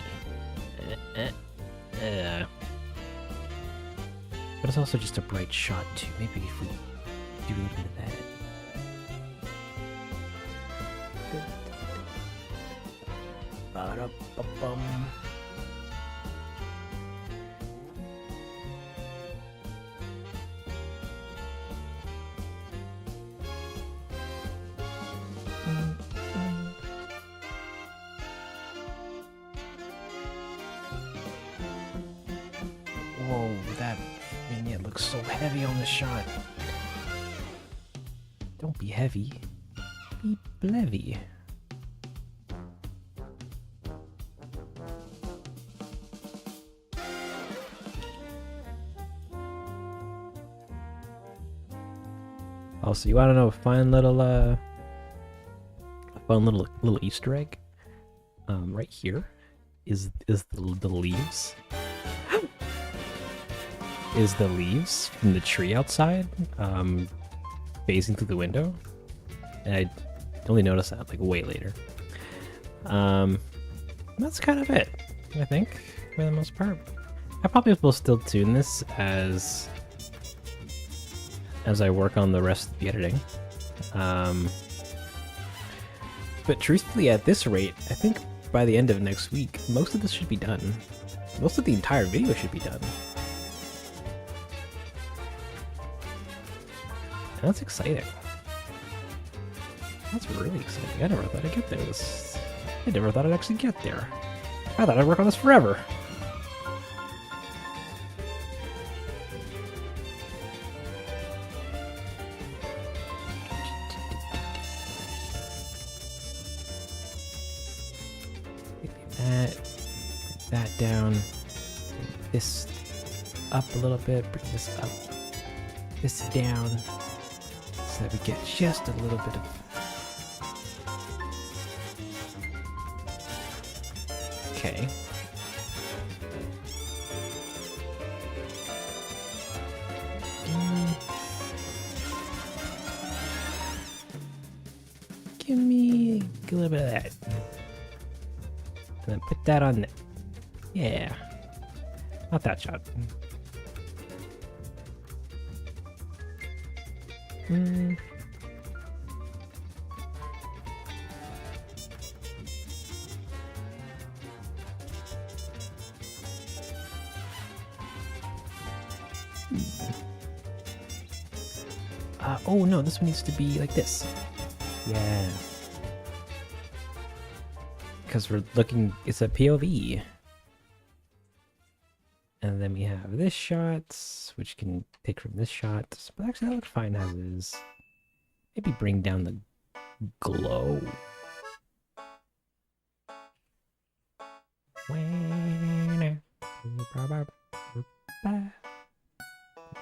But it's also just a bright shot too. Maybe if we do a little bit of that. Ba-da-ba-bum. Whoa, that vignette looks so heavy on the shot. Don't be heavy, be blevy. Also, you want to know a fun little Easter egg? Right here is the leaves. Is the leaves from the tree outside, phasing through the window, and I only noticed that like way later. That's kind of it, I think, for the most part. I probably will still tune this as I work on the rest of the editing. But truthfully, at this rate, I think by the end of next week, most of this should be done. Most of the entire video should be done. And that's exciting. That's really exciting. I never thought I'd get there. I never thought I'd actually get there. I thought I'd work on this forever. Bring that down. Bring this up a little bit. Bring this up. This down. So that we get just a little bit of... Okay. Give me a little bit of that. And then put that on there. Yeah. Not that shot. Oh no, this one needs to be like this. Yeah. Because we're looking, it's a POV. And then we have this shot, which can take from this shot. But actually that looks fine as is. Maybe bring down the glow. Wow.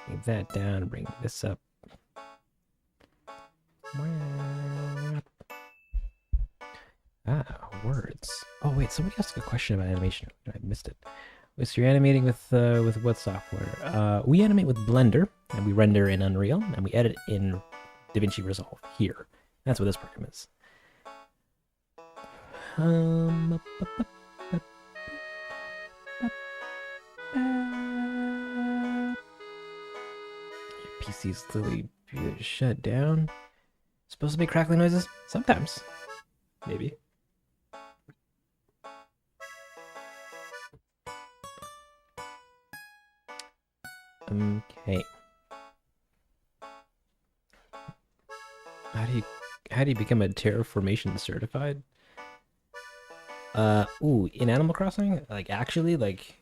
Leave that down, bring this up. Ah, words. Oh wait, somebody asked a question about animation. I missed it. So you're animating with what software? We animate with Blender, and we render in Unreal, and we edit in DaVinci Resolve here. That's what this program is. Your PC's clearly shut down. Supposed to make crackling noises? Sometimes. Maybe. Okay. How do you become a terraformation certified? Ooh, in Animal Crossing, like actually, like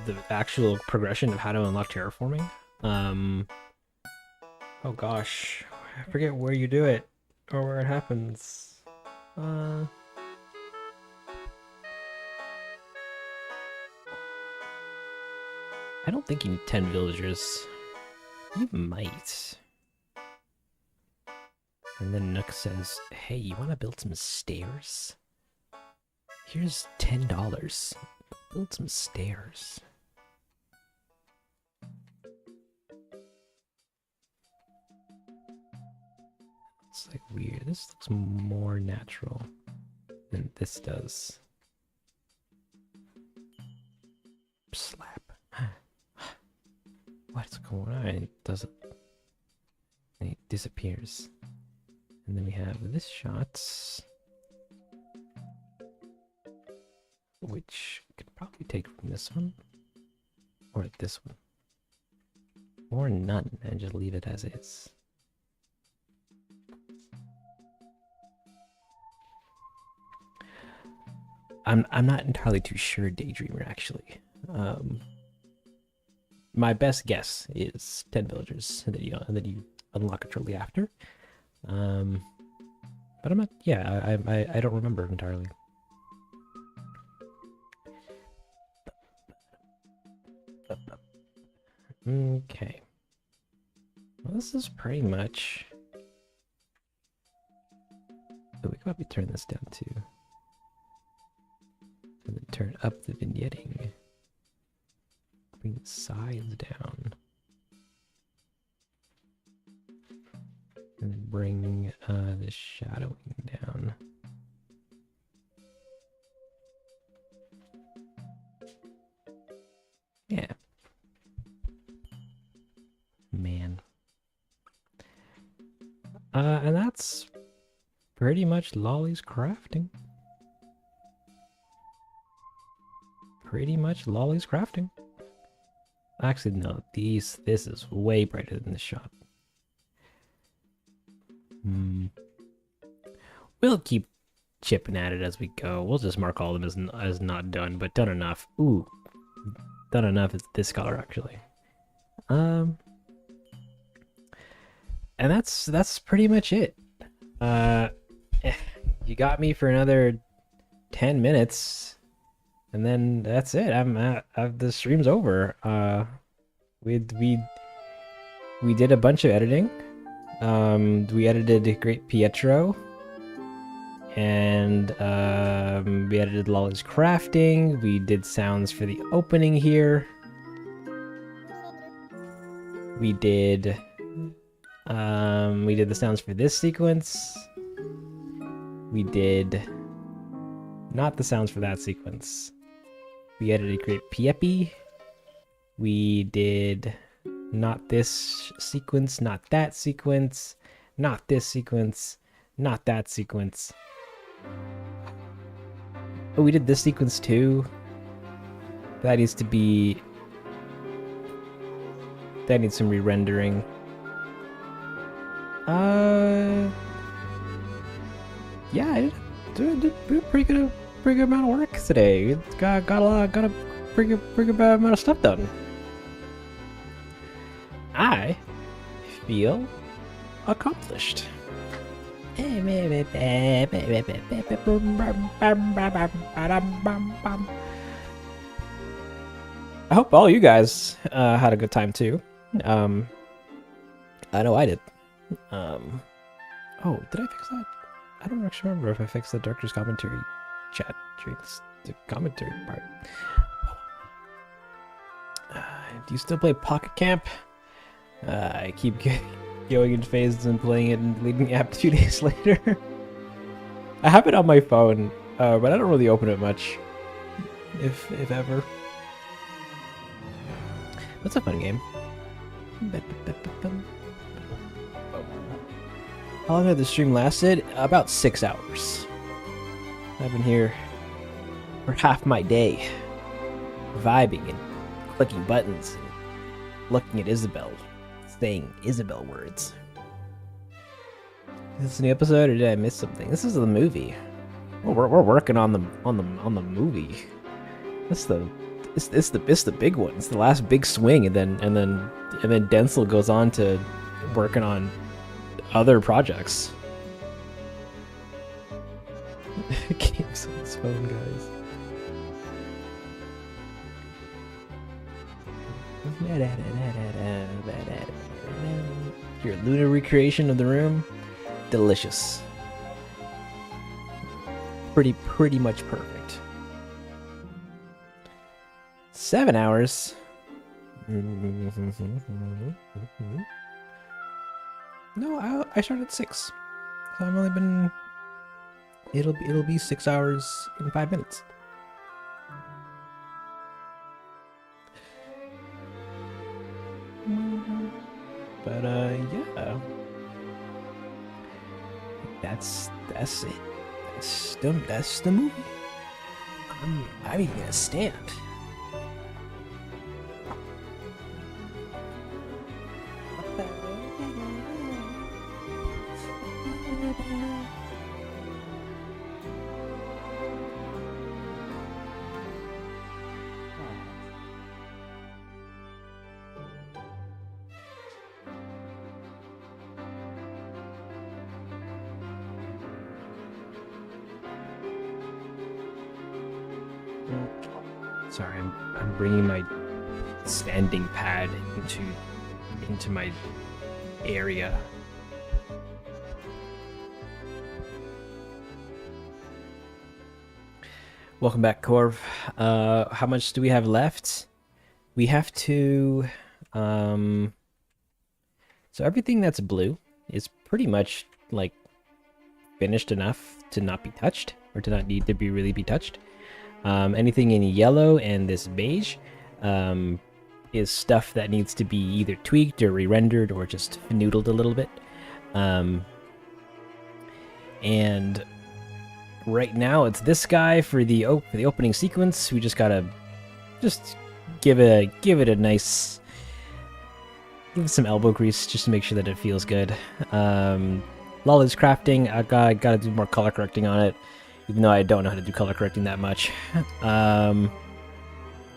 the actual progression of how to unlock terraforming. Oh gosh, I forget where you do it or where it happens. I don't think you need 10 villagers. You might. And then Nook says, hey, you want to build some stairs? Here's $10. Build some stairs. It's like weird. This looks more natural than this does. Slap. What's going on? It doesn't. And it disappears. And then we have this shot, which we could probably take from this one, or this one, or none, and just leave it as is. I'm not entirely too sure, Daydreamer, actually. My best guess is 10 villagers, and then you unlock it shortly after. But I'm not. Yeah, I don't remember entirely. Okay. Well, this is pretty much. Oh, we could probably turn this down too. And then turn up the vignetting. Bring the sides down. And then bring the shadowing down. Yeah. Man. And that's pretty much Lolly's crafting. Actually, no, this is way brighter than this shot. We'll keep chipping at it as we go. We'll just mark all of them as not done, but done enough. Ooh, done enough is this color actually. And that's pretty much it. You got me for another 10 minutes, and then that's it. The stream's over. We did a bunch of editing. We edited Great Pietro, and we edited Lolly's crafting. We did sounds for the opening here. We did the sounds for this sequence. We did not the sounds for that sequence. We edited Great Piepi. We did not this sequence, not that sequence, not this sequence, not that sequence. Oh, we did this sequence too. That needs some re-rendering. Yeah, I did a pretty good amount of work today. Got a pretty good amount of stuff done. I feel accomplished. I hope all you guys had a good time too. I know I did. Oh, did I fix that? I don't actually remember if I fixed the director's commentary chat during the commentary part. Do you still play Pocket Camp? I keep going in phases and playing it and deleting the app 2 days later. I have it on my phone, but I don't really open it much, if ever. That's a fun game. How long had the stream lasted? About 6 hours. I've been here for half my day, vibing and clicking buttons and looking at Isabel, saying Isabel words. Is this a new episode, or did I miss something? This is the movie. Well, we're working on the movie. It's the big one. It's the last big swing, and then Densle goes on to working on other projects. Games on his phone, guys. Your lunar recreation of the room, delicious. Pretty much perfect. 7 hours. No, I started at 6. So I've only been. It'll be 6 hours in 5 minutes. But yeah. That's it. That's the movie. I'm even gonna stand. Sorry, I'm bringing my standing pad into my area. Welcome back, Corv. How much do we have left? We have to so everything that's blue is pretty much like finished enough to not be touched, or to not need to really be touched. Anything in yellow and this beige is stuff that needs to be either tweaked or re-rendered or just noodled a little bit. And right now it's this guy for the opening sequence. We just gotta give it a nice, give it some elbow grease just to make sure that it feels good. Lola's crafting. I gotta do more color correcting on it, even though I don't know how to do color correcting that much.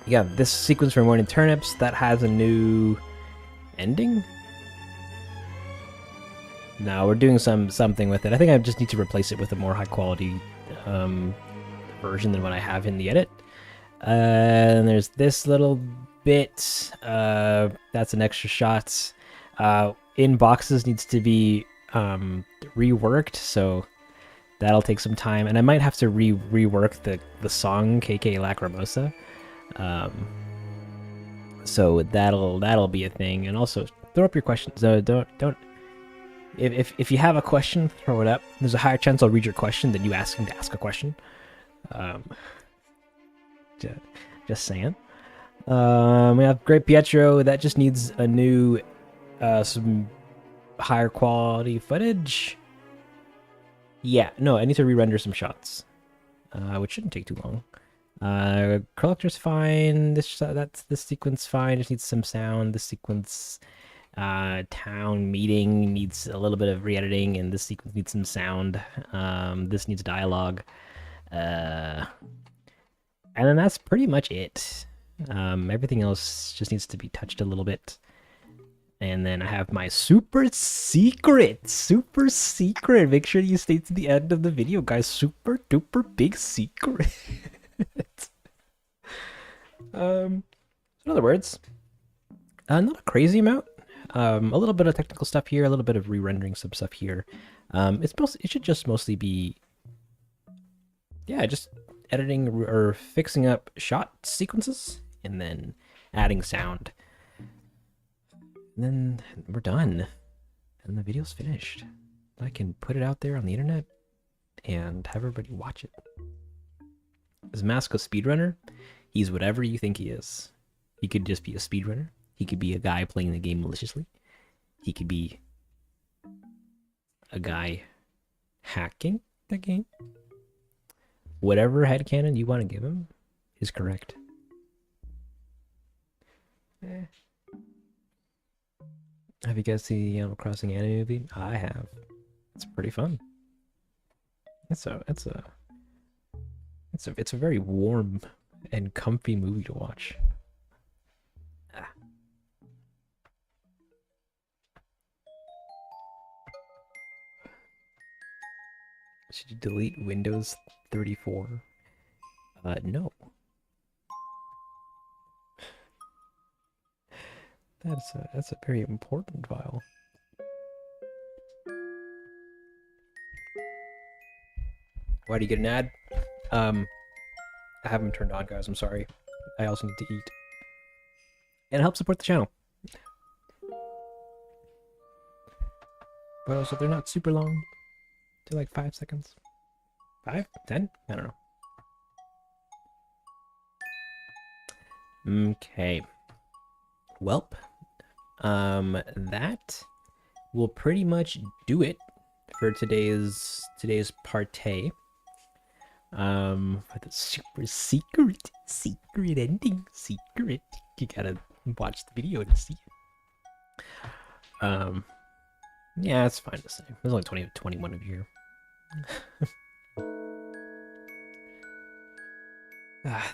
Yeah, this sequence for Morning Turnips, that has a new ending. No, we're doing something with it. I think I just need to replace it with a more high quality version than what I have in the edit. And there's this little bit. That's an extra shot. In boxes needs to be reworked, so that'll take some time. And I might have to rework the song KK Lacrimosa. So that'll be a thing. And also throw up your questions. Don't. If you have a question, throw it up. There's a higher chance I'll read your question than you asking to ask a question. Just saying. We have Great Pietro. That just needs a new, some higher quality footage. Yeah, no, I need to re-render some shots, which shouldn't take too long. Collector's fine. This sequence fine. Just needs some sound. This sequence. Town meeting needs a little bit of re-editing, and this sequence needs some sound. This needs dialogue, and then that's pretty much it. Everything else just needs to be touched a little bit. And then I have my super secret. Make sure you stay to the end of the video, guys. Super duper big secret. in other words, not a crazy amount. A little bit of technical stuff here, a little bit of re-rendering some stuff here. It should just mostly be, yeah, just editing or fixing up shot sequences and then adding sound. And then we're done. And the video's finished. I can put it out there on the internet and have everybody watch it. Is Mask a speedrunner? He's whatever you think he is. He could just be a speedrunner. He could be a guy playing the game maliciously. He could be a guy hacking the game. Whatever headcanon you want to give him is correct. Have you guys seen the Animal Crossing anime movie? I have. It's pretty fun. It's a very warm and comfy movie to watch. Should you delete Windows 34? No. That's a very important file. Why do you get an ad? I have them turned on, guys. I'm sorry. I also need to eat. And help support the channel. But also, they're not super long. They're like 5 seconds. 5? 10? I don't know. Okay. Welp. That will pretty much do it for today's partay. For the super secret ending. Secret. You gotta watch the video to see it. Yeah, it's fine to say. There's only 21 of you.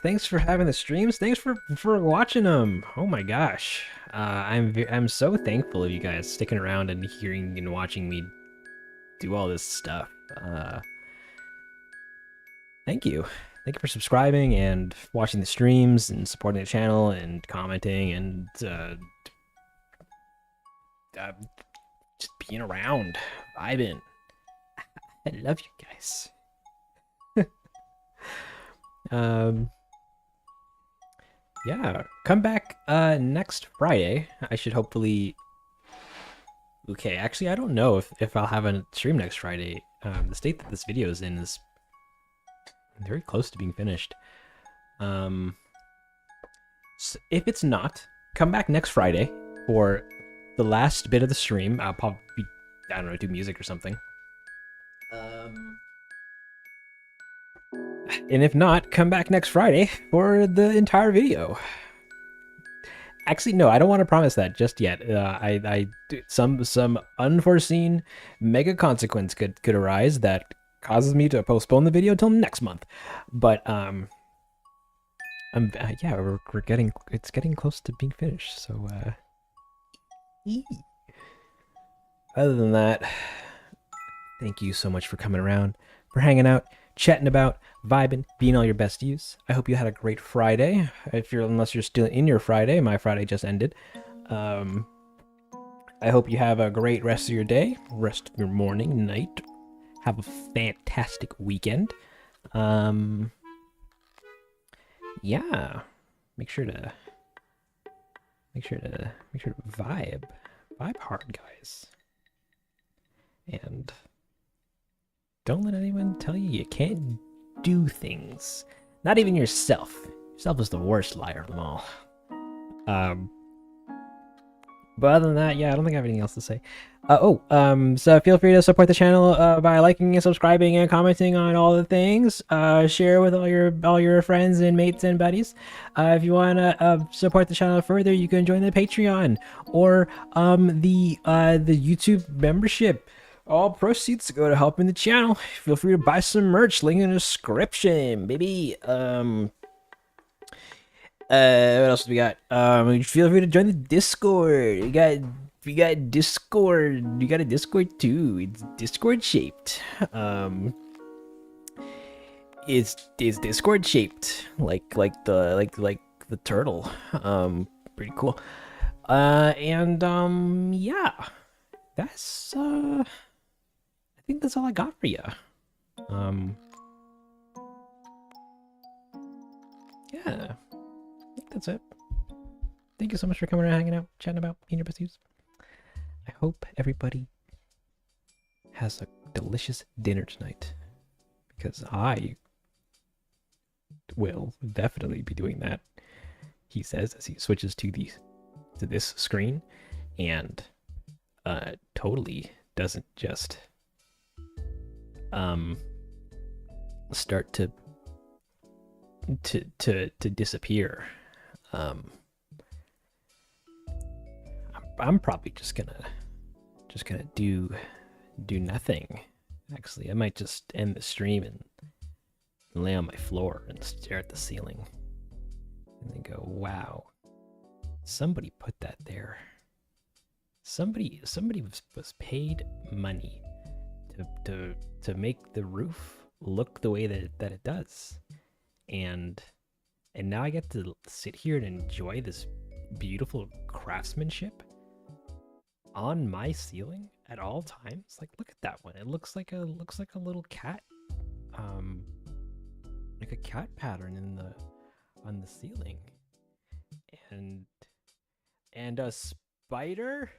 Thanks for having the streams. Thanks for watching them. Oh my gosh, I'm so thankful of you guys sticking around and hearing and watching me do all this stuff. Thank you for subscribing and watching the streams and supporting the channel and commenting and just being around, vibing. I love you guys. Yeah, come back next Friday. I should hopefully. Okay, actually, I don't know if I'll have a stream next Friday. The state that this video is in is very close to being finished. So if it's not, come back next Friday for the last bit of the stream. I'll probably, I don't know, do music or something. And if not, come back next Friday for the entire video. Actually, no, I don't want to promise that just yet. Some unforeseen mega consequence could arise that causes me to postpone the video till next month. But yeah, it's getting close to being finished. So other than that, thank you so much for coming around, for hanging out, chatting about, vibing, being all your best use. I hope you had a great Friday. Unless you're still in your Friday, my Friday just ended. I hope you have a great rest of your day, rest of your morning, night. Have a fantastic weekend. Yeah, make sure to vibe hard, guys, and don't let anyone tell you can't do things. Not even yourself. Yourself is the worst liar of them all. But other than that, yeah, I don't think I have anything else to say. So feel free to support the channel by liking and subscribing and commenting on all the things. Share with all your friends and mates and buddies. If you want to support the channel further, you can join the Patreon or the YouTube membership. All proceeds go to helping the channel. Feel free to buy some merch. Link in the description, baby. What else do we got? Feel free to join the Discord. We got Discord. You got a Discord too. It's Discord shaped. It's Discord shaped. Like like the turtle. Pretty cool. Yeah, that's I think that's all I got for you. Um, yeah, I think that's it. Thank you so much for coming around, hanging out, chatting about peanut pursuits. I hope everybody has a delicious dinner tonight, because I will definitely be doing that. He says as he switches to this screen, and totally doesn't just start to disappear. I'm probably just gonna do nothing. Actually, I might just end the stream and lay on my floor and stare at the ceiling and then go, wow, somebody put that there. Somebody was paid money to make the roof look the way that it does, and now I get to sit here and enjoy this beautiful craftsmanship on my ceiling at all times. Like, look at that one. It looks like a little cat, like a cat pattern on the ceiling, and a spider